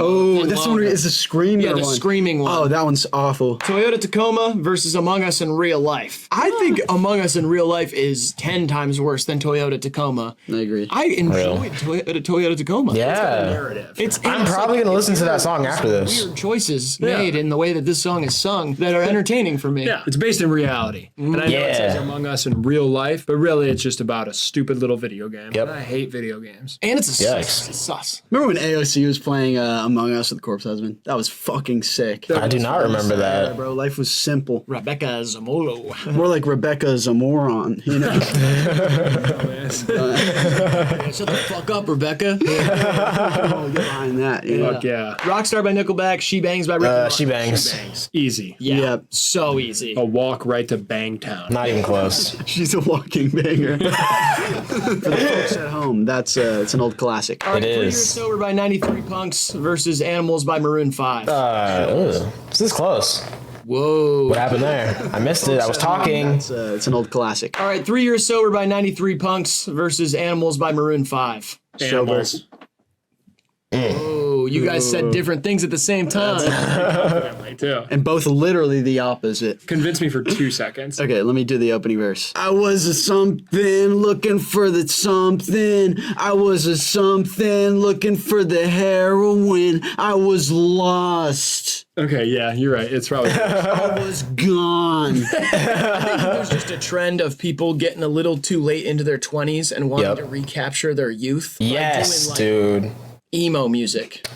Oh, that's the one. Is the screaming? Yeah, the one. screaming one. Oh, that one's awful. Toyota Tacoma versus Among Us in real life. I think Among Us in real life is 10 times worse than Toyota Tacoma. I agree. I enjoyed Toyota Tacoma. Yeah. It's I'm probably going to listen to that song after this. Weird choices made in the way that this song is sung that are entertaining for me. Yeah, it's based in reality. And I know it says Among Us in real life, but really it's just about a stupid little video game. Yep. And I hate video games. And it's a Yikes. sus. Remember when AOC was playing Among Us with Corpse Husband? That was fucking sick. I do not remember Yeah, that. bro. Life was simple. Rebecca Zamolo. More like Rebecca's a moron, you know? Shut the fuck up, Rebecca. Oh, get behind that. You know? Fuck yeah. Rockstar by Nickelback, She Bangs by Rick Ross. She bangs. Easy. Yeah, Yep. so easy. A walk right to Bangtown. Not even close. She's a walking banger. For the folks at home, that's it's an old classic. All right, It 3 is. Years Sober by 93 Punks versus Animals by Maroon 5. This is close. Whoa. What happened there? I missed it. I was talking. It's an old classic. All right, 3 Years Sober by 93 Punks versus Animals by Maroon 5. Animals. Oh, you guys said different things at the same time. Definitely, too. And both literally the opposite. Convince me for 2 seconds. Okay, let me do the opening verse. I was a something looking for the something. I was a something looking for the heroin. I was lost. Okay, yeah, you're right. It's probably. I was gone. There's just a trend of people getting a little too late into their 20s and wanting Yep. to recapture their youth. by Yes, doing, like, dude. Emo music.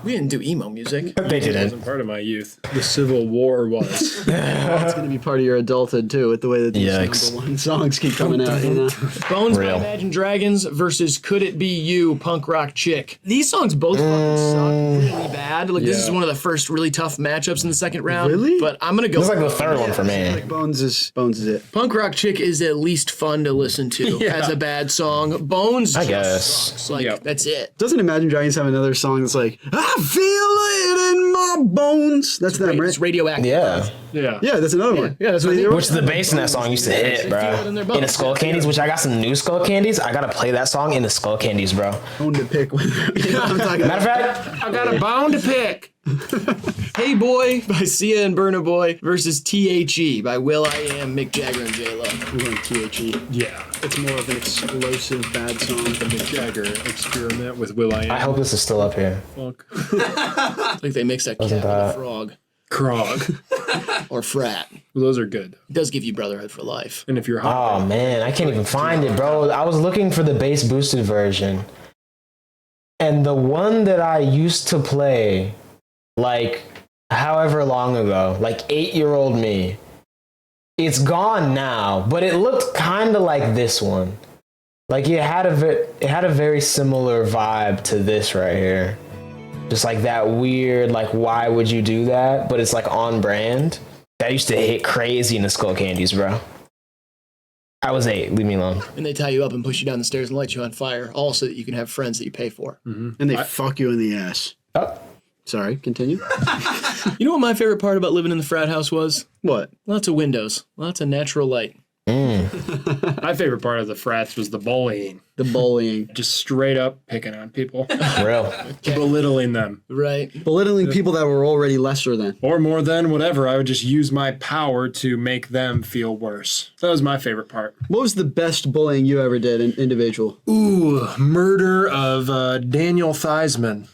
We didn't do emo music. They It didn't. wasn't part of my youth. The Civil War was. It's gonna be part of your adulthood too, with the way that these Yikes. number one songs keep coming out. You know? Bones by Real. Imagine Dragons versus Could It Be You, Punk Rock Chick. These songs both fucking suck really bad. Like this is one of the first really tough matchups in the second round. Really? But I'm gonna go. This is like the third one for me. Bones is it. Punk Rock Chick is at least fun to listen to as a bad song. Bones, I just guess. sucks. Like Yep. that's it. Doesn't Imagine Dragons have another song that's like, I feel it in my bones? That's them, right? It's radioactive. Yeah. Yeah. Yeah, that's another one. Yeah, that's what they Which the bass in that song used to hit, bro. it in their In bones. the Skull Candies, which I got some new Skull Candies. I gotta play that song in the Skull Candies, bro. Bone to pick with. You know what I'm talking Matter about? of fact, I got a bone to pick. Hey Boy by Sia and Burna Boy versus THE by Will.I.Am, Mick Jagger, and J-Lo. We're going THE. Yeah. It's more of an explosive bad song. The Mick Jagger experiment with Will.I.Am. I hope this is still up here. Fuck. I think they mixed that cat Wasn't with a that- frog. Krog. Or frat. Those are good. It does give you brotherhood for life. And if you're hot, Oh man, I can't even find it, bro. I was looking for the bass boosted version. And the one that I used to play, like, however long ago, like 8-year-old me, it's gone now, but it looked kind of like this one. Like it had a very similar vibe to this right here. Just like that weird, like, why would you do that? But it's like on brand. That used to hit crazy in the Skull Candies, bro. I was 8. Leave me alone. And they tie you up and push you down the stairs and light you on fire, all so that you can have friends that you pay for. And they fuck you in the ass. Oh. Sorry, continue. You know what my favorite part about living in the frat house was? What? Lots of windows, lots of natural light. my favorite part of the frats was the bullying. The bullying. Just straight up picking on people. Real. Belittling them. Right. Belittling people that were already lesser than. Or more than, whatever. I would just use my power to make them feel worse. That was my favorite part. What was the best bullying you ever did, an individual? Ooh, murder of Daniel Theismann.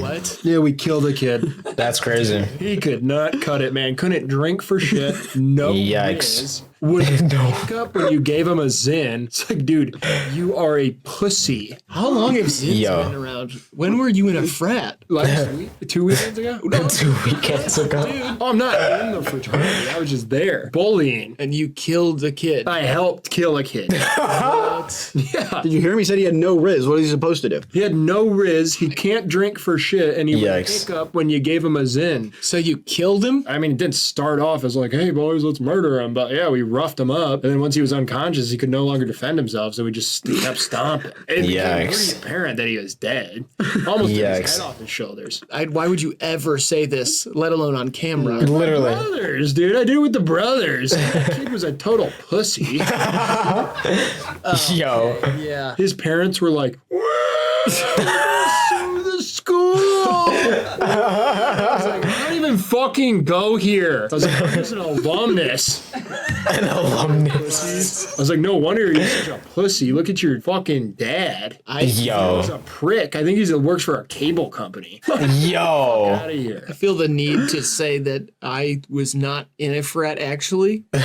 What? Yeah, we killed a kid. That's crazy. He could not cut it, man. Couldn't drink for shit. No Yikes. whiz. Would wake up when you gave him a Zin. It's like, dude, you are a pussy. How long have Zins Yo. been around? When were you in a frat? Last week? 2 weekends ago? 2 weekends ago. Oh, I'm not in the fraternity. I was just there. Bullying. And you killed the kid. I helped kill a kid. What? Yeah. Did you hear me? He said he had no riz. What is he supposed to do? He had no riz. He can't drink for shit. And he would Yikes. pick up when you gave him a Zin. So you killed him? I mean, it didn't start off as like, hey, boys, let's murder him. But yeah, we roughed him up. And then once he was unconscious, he could no longer defend himself. So we just kept stomping. It became Yikes. pretty apparent that he was dead. Almost took his Yikes. head off his shoulders. Why would you ever say this, let alone on camera? Literally. Brothers, dude. I did it with the brothers. That kid was a total pussy. Yo. Yeah. His parents were like, sue the school. I was like, I don't even fucking go here. I was like, I'm just an alumnus. An alumnus. I was like, no wonder you're such a pussy. Look at your fucking dad. He's Yo. a prick. I think he works for a cable company. Yo. Out of here. I feel the need to say that I was not in a frat, actually. I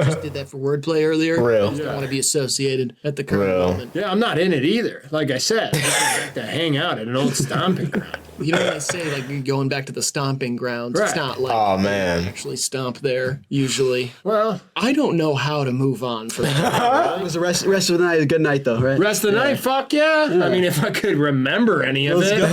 just did that for wordplay earlier. Real. I just don't want to be associated at the current Real. moment. Yeah, I'm not in it either. Like I said, I just like to hang out at an old stomping ground. You know when they say, like, you're going back to the stomping grounds? Right. It's not like Oh you man. actually stomp there, usually. Well, I don't know how to move on from that. It was the rest of the night a good night though, right? rest of the night, fuck yeah. I mean, if I could remember any of it.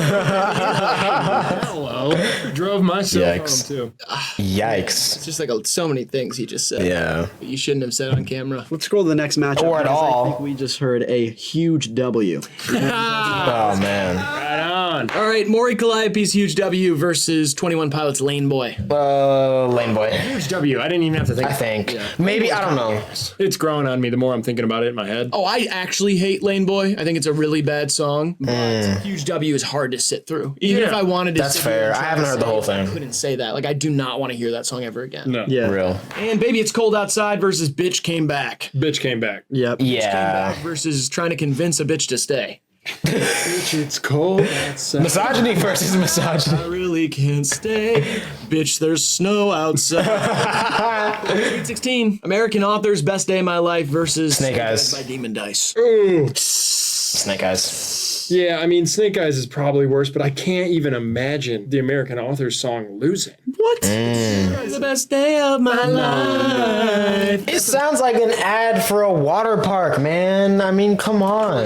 Hello. Drove myself Yikes. home, too. Yikes. It's just like so many things he just said. Yeah. That you shouldn't have said on camera. Let's scroll to the next matchup. Or at because all. I think we just heard a huge W. Oh man. Right on. All right, Maury Calliope's Huge W versus 21 Pilots Lane Boy. Lane boy. Huge W. I didn't even have to think. I think. Maybe, I don't know. It's growing on me the more I'm thinking about it in my head. Oh, I actually hate Lane Boy. I think it's a really bad song. But Huge W is hard to sit through. Even if I wanted to That's sit through fair. and I try haven't to heard the say whole it, I thing. couldn't say that. Like, I do not want to hear that song ever again. No. Yeah. Real. And Baby It's Cold Outside versus Bitch Came Back. Bitch came back. Yep. Yeah. Versus trying to convince a bitch to stay. Bitch, it's cold outside. Misogyny versus misogyny. I really can't stay. Bitch, there's snow outside. Sweet 16. American Authors Best Day of My Life versus Snake Eyes. by Demon Dice. Snake Eyes. Yeah, I mean, Snake Eyes is probably worse, but I can't even imagine the American Authors song losing. What? The best day of my life. It sounds like an ad for a water park, man. I mean, come on.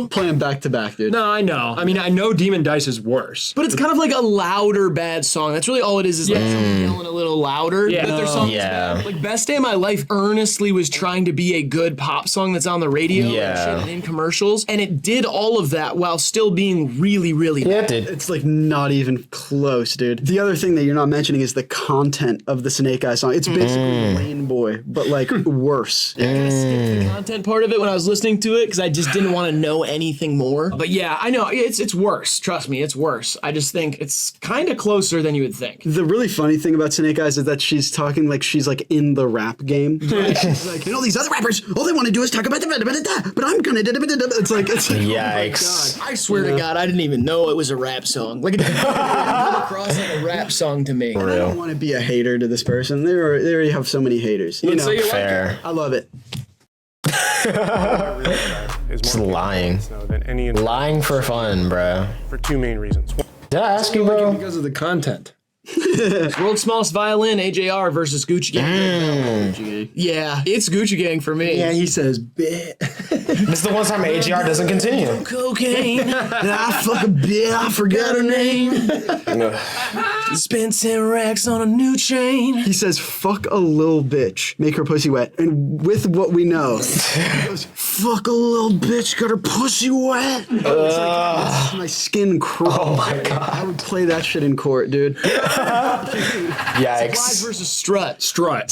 Play them back to back, dude. No, I know. I mean, I know Demon Dice is worse. But it's kind of like a louder bad song. That's really all it is like someone yelling a little louder. Yeah. But their song is Yeah. bad. Like Best Day of My Life earnestly was trying to be a good pop song that's on the radio Yeah. and shit and in commercials. And it did all of that while still being really, really Yeah, bad. it did. It's like not even close, dude. The other thing that you're not mentioning is the content of the Snake Eyes song. It's basically Lane Boy, but like worse. I kind of skipped the content part of it when I was listening to it because I just didn't want to know anything more. But yeah, I know it's worse. Trust me, it's worse. I just think it's kind of closer than you would think. The really funny thing about Snake Eyes is that she's talking like she's like in the rap game. She's like, you know, these other rappers, all they want to do is talk about the but I'm gonna it's like Yikes. oh my God. I swear to God, I didn't even know it was a rap song. Like it didn't come across like a rap song to me. I don't want to be a hater to this person. They already have so many haters. You Let's know, say you like Fair. I love it. Just lying. Than any Lying for fun, bro. for two main reasons. Did I ask you, bro? Because of the content. World's Smallest Violin, AJR versus Gucci Gang. Yeah, it's Gucci Gang for me. Yeah, he says, bit. This is the one time AGR doesn't continue. Cocaine. I fuck a bit, I forgot her name. Spent 10 racks on a new chain. He says, fuck a little bitch, make her pussy wet. And with what we know, he goes, fuck a little bitch, got her pussy wet. It's like, makes my skin crawl. Oh my God. I would play that shit in court, dude. Supplies Yikes. versus Strut. Strut.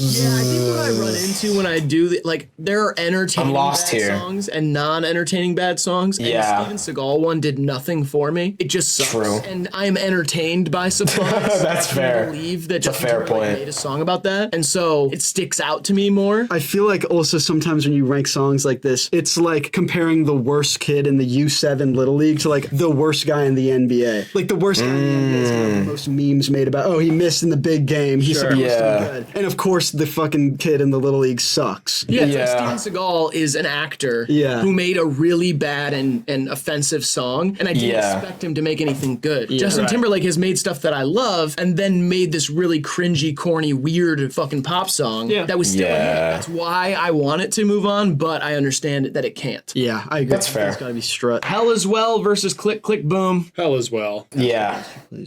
Yeah, I think what I run into when I do like there are entertaining I'm lost bad here. songs and non-entertaining bad songs. And Yeah. the Steven Seagal one did nothing for me. It just sucks. True. And I am entertained by Supplies. That's I fair. can't believe that It's a Justin fair Timberlake point. made a song about that, and so it sticks out to me more. I feel like also sometimes when you rank songs like this, it's like comparing the worst kid in the U7 Little League to like the worst guy in the NBA. Like the worst guy in the NBA is gonna have the most memes made about, oh, he missed in the big game. He's supposed to Yeah. be good. And of course, the fucking kid in the Little League sucks. Yeah, it's Yeah. like Steven Seagal is an actor Yeah. who made a really bad and offensive song, and I didn't Yeah. expect him to make anything good. Justin Timberlake has made stuff that I love, and then made this really cringy, corny, weird fucking pop song that was still a hit. Yeah. That's why I want it to move on, but I understand that it can't. Yeah, I agree. That's fair. It's gotta be Strut. Hell as Well versus Click Click Boom. Hell as well. Yeah.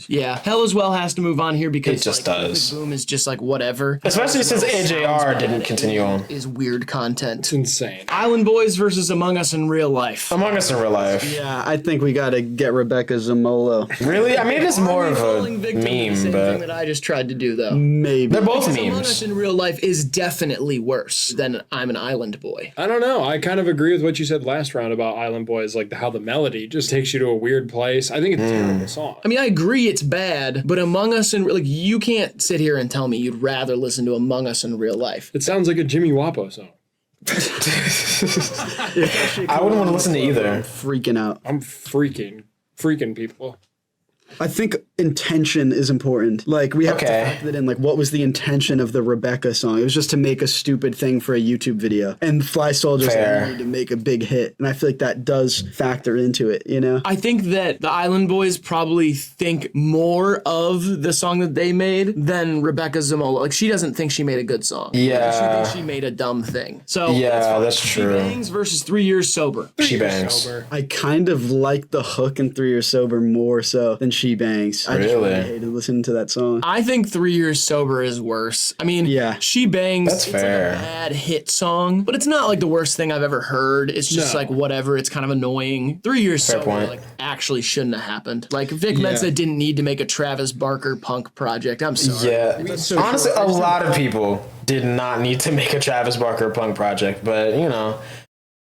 Yeah, Hell as Well has to move on here because It just like, Click does. Click Boom is just like whatever. Especially since AJR didn't continue on. Is weird content. It's insane. Island Boys versus Among Us in Real Life. Among Us in real life. Yeah, I think we gotta get Rebecca Zamolo. Really? I mean, it is more of a Falling victim to the meme, same thing but that I just tried to do, though. Maybe. they're both Among Us memes. in Real Life is definitely worse than I'm an Island Boy. I don't know. I kind of agree with what you said last round about Island Boys, like how the melody just takes you to a weird place. I think it's a terrible song. I mean, I agree it's bad, but Among Us in like you can't sit here and tell me you'd rather listen to Among Us in Real Life. It sounds like a Jimmy Wapo song. I wouldn't want to listen to either. Freaking out. I'm freaking people. I think intention is important. Like we have to Okay. factor that in. Like, what was the intention of the Rebecca song? It was just to make a stupid thing for a YouTube video. And Fly Soldiers Fair. wanted to make a big hit, and I feel like that does factor into it. You know? I think that the Island Boys probably think more of the song that they made than Rebecca Zamolo. Like, she doesn't think she made a good song. Yeah. She thinks she made a dumb thing. So Yeah, that's She true. Bangs versus 3 Years Sober. She bangs. I kind of like the hook in 3 Years Sober more so than She Bangs. I just Really? really hated listening to that song. I think 3 Years Sober is worse. I mean, Yeah. She Bangs. That's it's fair. like a bad hit song, but it's not like the worst thing I've ever heard. It's just like whatever. It's kind of annoying. 3 Years Fair Sober point. like actually shouldn't have happened. Like Vic Mensa didn't need to make a Travis Barker punk project. I'm sorry. Yeah. Honestly, a lot of people did not need to make a Travis Barker punk project, but you know,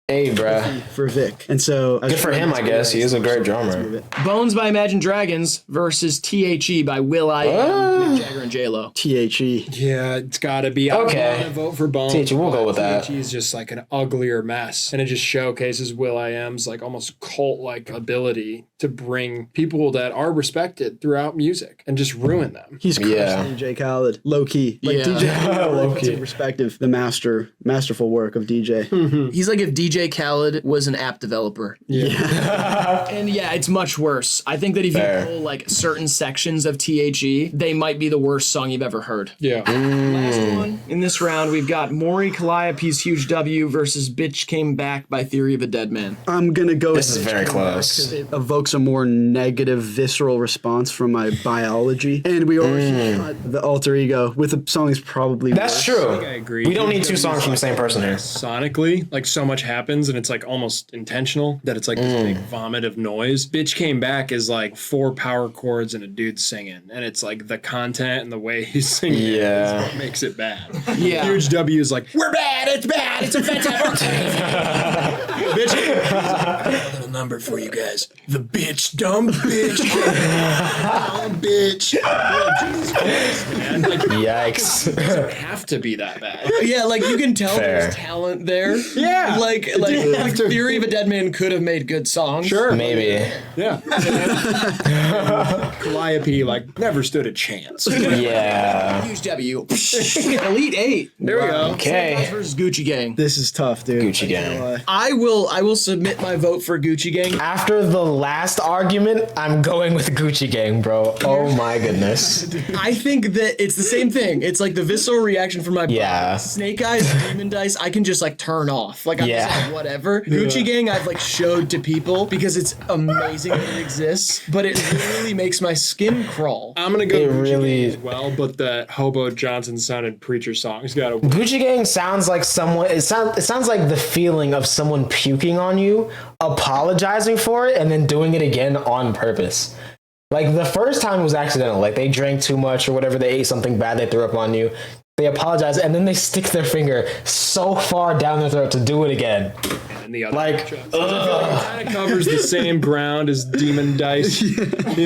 hey, bruh. For Vic. And so Good for him, I guess. He is a great drummer. Bones by Imagine Dragons versus THE by Will.i.am, Mick Jagger, and J-Lo. THE. Yeah, it's gotta be. Okay. I'm gonna vote for Bones. THE, we'll go with that. THE is just like an uglier mess, and it just showcases Will.i.am's like almost cult-like ability to bring people that are respected throughout music and just ruin them. He's crushed DJ Khaled, low key. Like DJ Khaled, Low puts key. in perspective, the masterful work of DJ. He's like if DJ Khaled was an app developer. And yeah, it's much worse. I think that if you pull like certain sections of THE, they might be the worst song you've ever heard. Yeah. Last one in this round, we've got Maury Calliope's Huge W versus Bitch Came Back by Theory of a Dead Man. I'm gonna go. This is very close. It evokes a more negative, visceral response from my biology, and we already got the alter ego with the song is probably. That's worse. true. I agree. We don't need two songs from the same person here. Sonically, like so much happens and it's like almost intentional that it's like this big vomit of noise. Bitch Came Back is like 4 power chords and a dude singing, and it's like the content and the way he's singing is what makes it bad. Yeah. Huge W is like, we're bad, it's offensive. Bitch, a little number for you guys. The bitch, dumb bitch, dumb bitch. Jesus Christ, man. Like, Yikes. it doesn't have to be that bad. Yeah, like you can tell Fair. there's talent there. Yeah. Like Theory of a Dead Man could have made good songs. Sure. Maybe. Yeah. Calliope like never stood a chance. Yeah. Huge W. Elite 8. There we go. Okay. Versus Gucci Gang. This is tough, dude. Gucci Gang. I will submit my vote for Gucci Gang. After the last argument, I'm going with Gucci Gang, bro. Oh my goodness. I think that it's the same thing. It's like the visceral reaction from my body. Yeah. Snake Eyes, Demon Dice, I can just like turn off. Like I'm just like whatever. Gucci Gang I've like showed to people because it's amazing that it exists, but it really makes my skin crawl. I'm gonna go It Gucci really- Gang as well, but the Hobo Johnson sounded preacher song's got to. Gucci Gang sounds like someone. It sounds like the feeling of someone puking on you, apologizing for it, and then doing it again on purpose. Like the first time was accidental. Like they drank too much or whatever. They ate something bad. They threw up on you. They apologize and then they stick their finger so far down their throat to do it again. And the other Like, it kind of covers the same ground as Demon Dice. You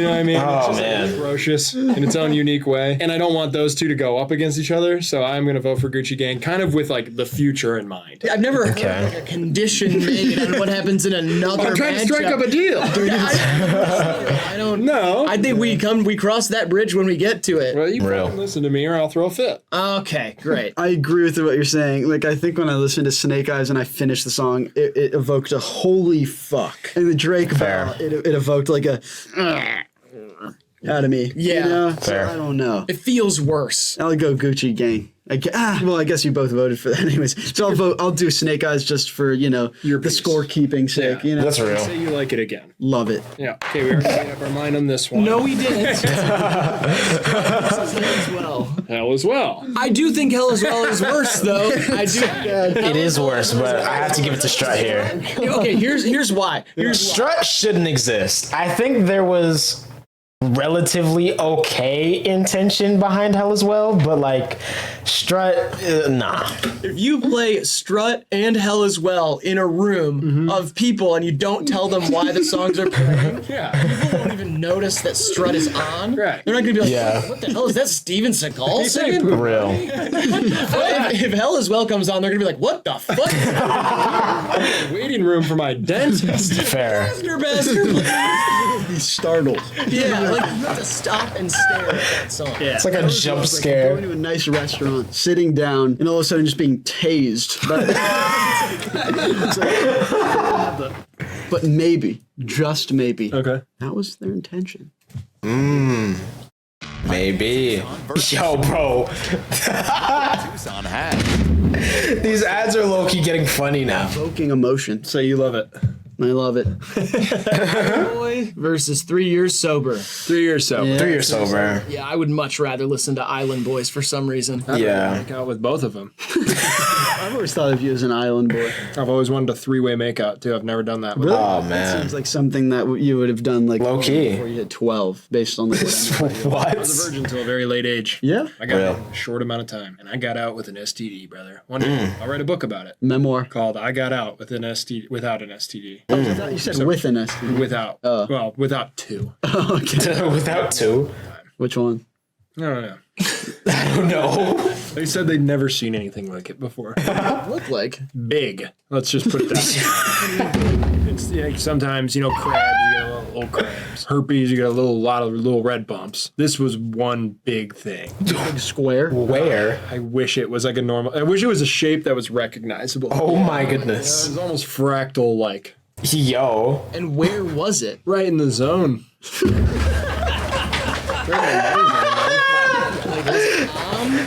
know what I mean? Oh, it's just man. like ferocious in its own unique way. And I don't want those two to go up against each other, so I'm gonna vote for Gucci Gang, kind of with like the future in mind. I've never heard like a condition made on what happens in another I'm trying to strike up a deal. I don't know. I think we cross that bridge when we get to it. Well, you Real. fucking listen to me or I'll throw a fit. Okay, great. I agree with what you're saying. Like, I think when I listened to Snake Eyes and I finished the song, it evoked a holy fuck. And the Drake bell, it evoked like a out of me. Yeah. You know? So Fair. I don't know. It feels worse. I'll go Gucci Gang. Well, I guess you both voted for that anyways. So I'll do Snake Eyes just for, the piece. scorekeeping sake, Yeah. That's real. Say you like it again. Love it. Yeah. Okay, we already made up our mind on this one. No, we didn't. This is Hell as Well. Hell as well. I do think Hell as Well is worse, though. I do. It is worse, but I have to give it to Strut here. Okay, here's why. Strut shouldn't exist. I think there was relatively okay intention behind Hell as Well, but like Strut, nah. If you play Strut and Hell as Well in a room of people and you don't tell them why the songs are playing, people won't even notice that Strut is on. Right. They're not gonna be like, Yeah. what the hell is that, Steven Seagal singing? Real. If Hell as Well comes on, they're gonna be like, what the fuck? Waiting room for my dentist. Fair. He's startled. Yeah, like you have to stop and stare at that song. Yeah. It's like a jump Going scare. to a nice restaurant, sitting down, and all of a sudden just being tased. But maybe, just maybe, Okay. that was their intention. Maybe. Yo, bro. These ads are low-key getting funny now. Evoking emotion. So you love it. I love it. Boy versus 3 Years Sober. 3 years sober. 3 years sober. Yeah, I would much rather listen to Island Boys for some reason. Yeah. Make out with both of them. I've always thought of you as an island boy. I've always wanted a 3-way makeout too. I've never done that. With Oh, That man. seems like something that you would have done like Low key. before you hit 12, based on the. I was a What? virgin until a very late age. Yeah. I got Real. out in a short amount of time, and I got out with an STD, brother. One day, I'll write a book about it Memoir. called "I Got Out with an STD Without an STD." You said with an STD. Without, well, without two. Okay. Without two? Which one? I don't know. I don't know. They said they'd never seen anything like it before. Look like. Big. Let's just put it that way. It's like sometimes, you know, crabs, you get a little crabs. Herpes, you get a lot of little red bumps. This was one big thing. Big square. Where? I wish it was like a normal. I wish it was a shape that was recognizable. Oh my It goodness. was almost fractal like. Yo. And where was it? Right in the zone.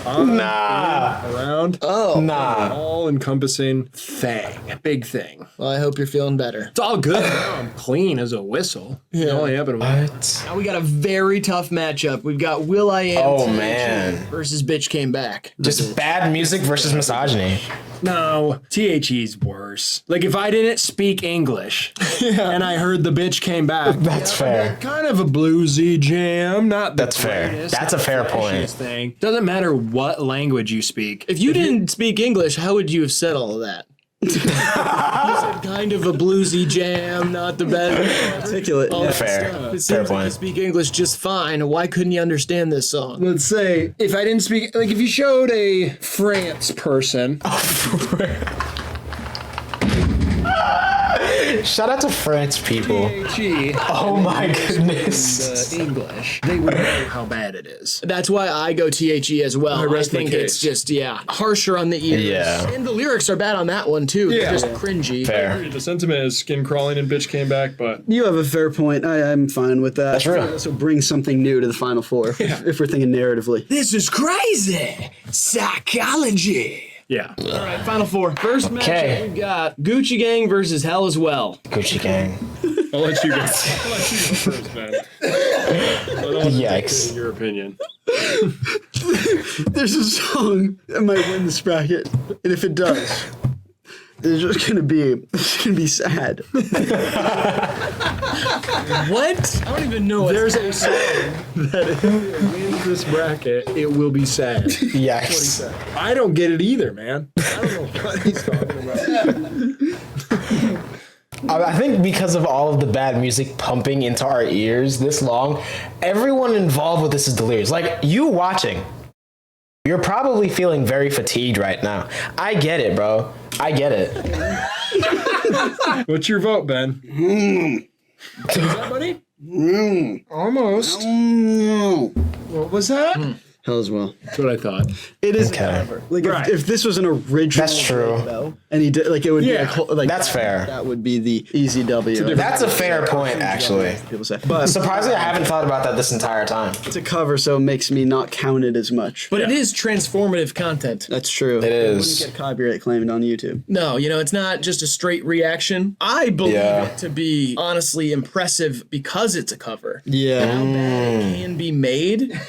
Nah. Around. Oh. Nah. All encompassing thing. Big thing. Well, I hope you're feeling better. It's all good now. I'm clean as a whistle. Yeah. It only happened What? Now we got a very tough matchup. We've got Will I Am Oh, THG man. versus Bitch Came Back. Just bad music versus misogyny. No, THE's worse. Like if I didn't speak English and I heard the bitch came back. That's fair. Kind of a bluesy jam, not the That's fair. greatest, That's a not fair the point. flashiest Thing. Doesn't matter what language you speak. If you didn't speak English, how would you have said all of that? You said kind of a bluesy jam, not the best. Articulate. All Yeah. that Fair. stuff. It Fair seems like you point. speak English just fine. Why couldn't you understand this song? Let's say if I didn't speak, like if you showed a France person. Shout out to France people. THE Oh my goodness. English, they would know how bad it is. That's why I go THE as well. I rest my think case. it's just, harsher on the ears. Yeah. And the lyrics are bad on that one, too. They're just cringy. Fair. The sentiment is skin crawling and bitch came back, but You have a fair point. I'm fine with that. That's true. Also bring something new to the Final Four if we're thinking narratively. This is crazy. Psychology. yeah. All right, Final Four. First Okay. matchup, we've got Gucci Gang versus Hell as Well. Gucci gang. I'll let you go. I'll let you go first, man. Yikes. Your opinion. There's a song that might win this bracket, and if it does, it's just gonna be sad. What? I don't even know. There's a song that if it wins this bracket, it will be sad. Yikes. I don't get it either, man. I don't know what he's talking about. I think because of all of the bad music pumping into our ears this long, everyone involved with this is delirious. Like, you watching, you're probably feeling very fatigued right now. I get it, bro. I get it. What's your vote, Ben? Is that buddy? Almost. What was that? Hell as well. That's what I thought. It is Okay. a cover. Like Right. if this was an original, That's true. though, and he did like it would be Yeah. like That's fair. That would be the easy W. That's a fair point, actually. People say, but Surprisingly, I haven't thought about that this entire time. it's a cover, so it makes me not count it as much. But it is transformative content. That's true. It is. Wouldn't get copyright claimed on YouTube. No, it's not just a straight reaction. I believe Yeah. it to be honestly impressive because it's a cover. Yeah. How bad it can be made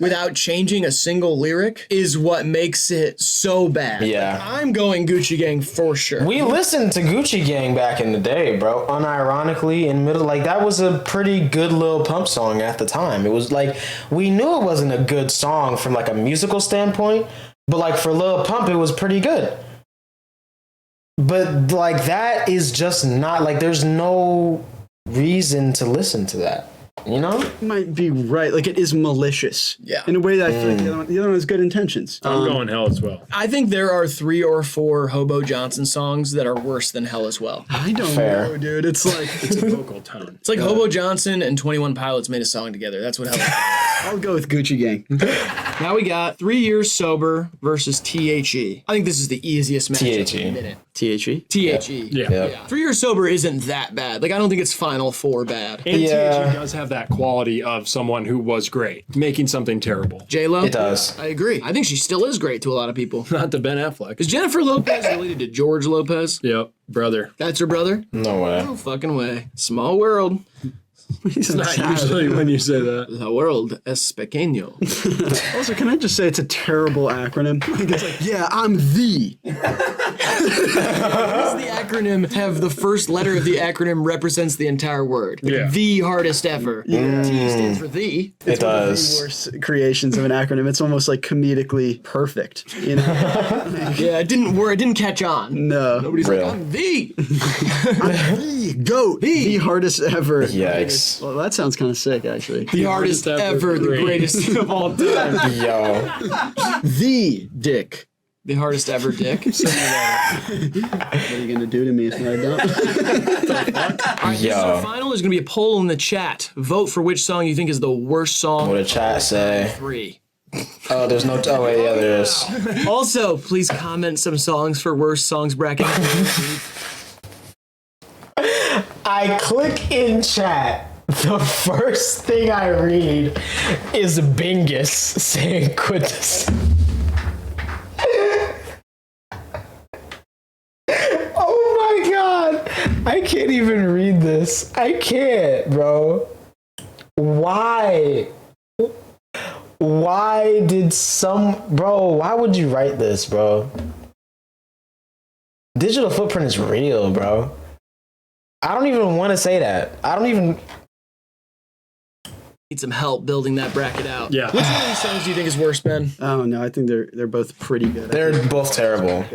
without changing a single lyric is what makes it so bad. Yeah. Like, I'm going Gucci Gang for sure. We listened to Gucci Gang back in the day, bro. Unironically, in middle, like that was a pretty good Lil Pump song at the time. It was like we knew it wasn't a good song from like a musical standpoint, but like for Lil Pump, it was pretty good. But like that is just not like there's no reason to listen to that. You know? Might be right. Like it is malicious. Yeah. In a way that I feel like the other one has good intentions. I'm going Hell as well. I think there are 3 or 4 Hobo Johnson songs that are worse than Hell as Well. I don't Fair. know, dude. It's like It's a vocal tone. It's like Hobo Johnson and 21 Pilots made a song together. That's what Hell is. I'll go with Gucci Gang. Now we got 3 Years Sober versus THE. I think this is the easiest matchup THE. in a minute. THE. THE. Yeah. 3 Years Sober isn't that bad. Like, I don't think it's Final Four bad. And Yeah. THE does have that quality of someone who was great, making something terrible. J-Lo? It does. I agree. I think she still is great to a lot of people. Not to Ben Affleck. Is Jennifer Lopez related to George Lopez? Yep, brother. That's her brother? No way. No fucking way. Small world. It's Not usually when you say that. La world es pequeño. Also, can I just say it's a terrible acronym? Like, it's like, yeah, I'm the. Does the acronym have the first letter of the acronym represents the entire word? Like, Yeah. The hardest ever. T stands for the. It The does. worst creations of an acronym. It's almost like comedically perfect. You know? Yeah, it didn't catch on. No. Nobody's Real. like, I'm the. The GOAT. The hardest ever. Yikes. Well, that sounds kind of sick, actually. The hardest ever, the greatest of all time. Yo. The Dick. The hardest ever dick. What are you gonna do to me if I don't? This is our final. There's going to be a poll in the chat. Vote for which song you think is the worst song. What did chat say? 3. Oh, there's no. Oh wait, yeah, there is. Also, please comment some songs for worst songs bracket. I click in chat. The first thing I read is Bingus saying Quadeca. Oh my god. I can't even read this. I can't, bro. Why? Why did why would you write this, bro? Digital footprint is real, bro. I don't even want to say that. I don't even... Need some help building that bracket out. Yeah. Which one of these songs do you think is worse, Ben? Oh no, I think they're both pretty good. They're both terrible.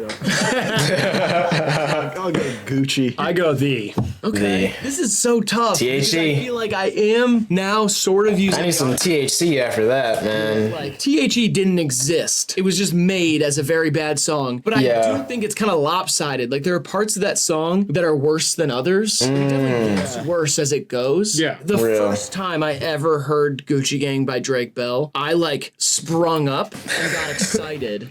I'll go Gucci. I go the. Okay. This is so tough. THC. I feel like I am now sort of using... I need some THC after that, man. Like, THE didn't exist. It was just made as a very bad song. But I do think it's kind of lopsided. Like, there are parts of that song that are worse than others. It definitely gets worse as it goes. Yeah. The first time I ever heard Gucci Gang by Drake Bell, I, like, sprung up and got excited.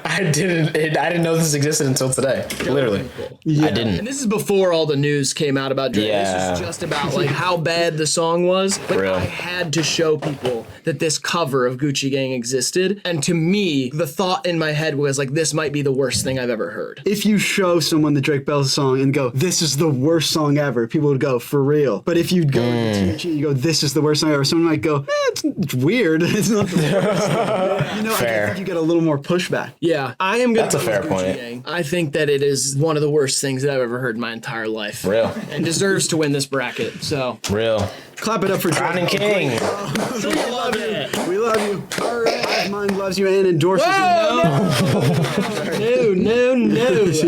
I didn't know this existed until today. Literally. I didn't. And this is before all the news came out about Drake. Yeah. This was just about like how bad the song was. But Real. I had to show people that this cover of Gucci Gang existed. And to me, the thought in my head was like, this might be the worst thing I've ever heard. If you show someone the Drake Bell song and go, this is the worst song ever, people would go, for real. But if you go to THE, you go, this is the worst song ever, someone might go, it's weird. It's not the worst song. You know, Fair. I think you get a little more pushback. Yeah, I am gonna That's a go fair with Gucci point. Gang. I think that it is one of the worst things that I've ever heard in my entire life. Real. And deserves to win this bracket. So Real. Clap it up for Crowning Drake. King. we love it. We love you. All right. HiveMind loves you and endorses you. No.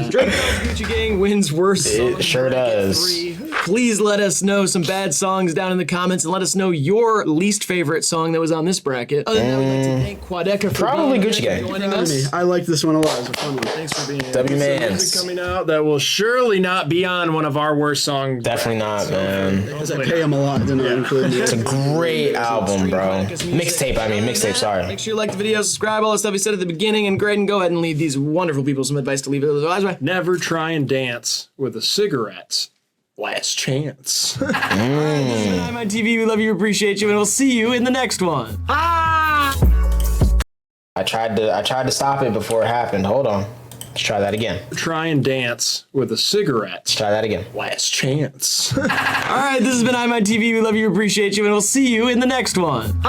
Drake Bell's Gucci Gang wins worst song. It sure does. 3. Please let us know some bad songs down in the comments and let us know your least favorite song that was on this bracket. Other than that, we'd like to thank Quadeca for Probably being Gucci here, Gang. joining us. I like this one a lot. It's a fun one. Thanks for being here. W Music Mans. coming out that will surely not be on one of our worst songs. Definitely not, man. Because I pay him a lot to not include me. It's a great album, bro. Mixtape, sorry. Make sure you like the video, subscribe, all the stuff we said at the beginning, and Graydon, go ahead and leave these wonderful people some advice to leave it. Otherwise, Never try and dance with a cigarette. Last chance. This has been HiveMind TV. We love you, appreciate you, and we'll see you in the next one. I tried to stop it before it happened. Hold on. Let's try that again. Try and dance with a cigarette. Let's try that again. Last chance. All right, this has been HiveMind TV. We love you, appreciate you, and we'll see you in the next one.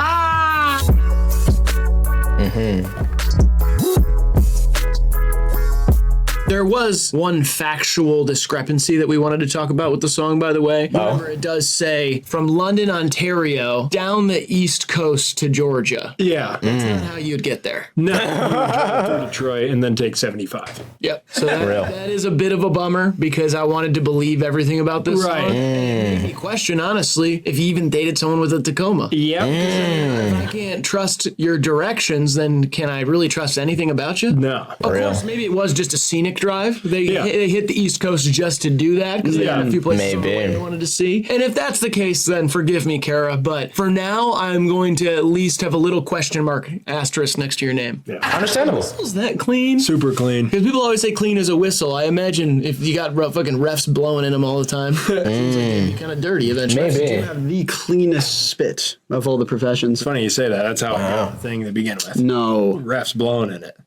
There was one factual discrepancy that we wanted to talk about with the song, by the way. Remember, it does say from London, Ontario, down the East Coast to Georgia. Yeah. That's not how you'd get there. No. Through Detroit and then take 75. Yep. So that is a bit of a bummer because I wanted to believe everything about this song. And it made me question, honestly, if you even dated someone with a Tacoma. Yep. If I can't trust your directions, then can I really trust anything about you? No. Of course, maybe it was just a scenic drive. They hit the East Coast just to do that because they had a few places on the way they wanted to see. And if that's the case, then forgive me, Kara. But for now, I'm going to at least have a little question mark asterisk next to your name. Yeah. Understandable. Is that clean? Super clean. Because people always say clean as a whistle. I imagine if you got fucking refs blowing in them all the time, it seems like it'd be kind of dirty eventually. Maybe. You have the cleanest spit of all the professions. It's funny you say that. That's how I got the thing to begin with. No. Refs blowing in it.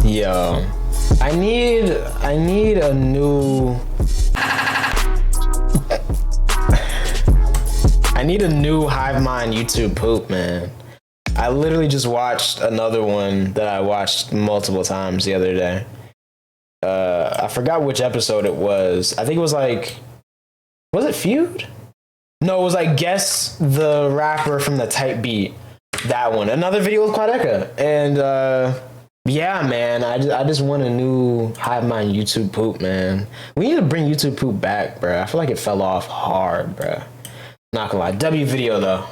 Yo, I need a new HiveMind YouTube poop, man. I literally just watched another one that I watched multiple times the other day. I forgot which episode it was. I think it was was it Feud? No, it was Guess the Rapper from the Type Beat. That one. Another video with Quadeca. And yeah, man, I just want a new HiveMind YouTube poop, man. We need to bring YouTube poop back, bro. I feel like it fell off hard, bro. Not gonna lie. W video, though.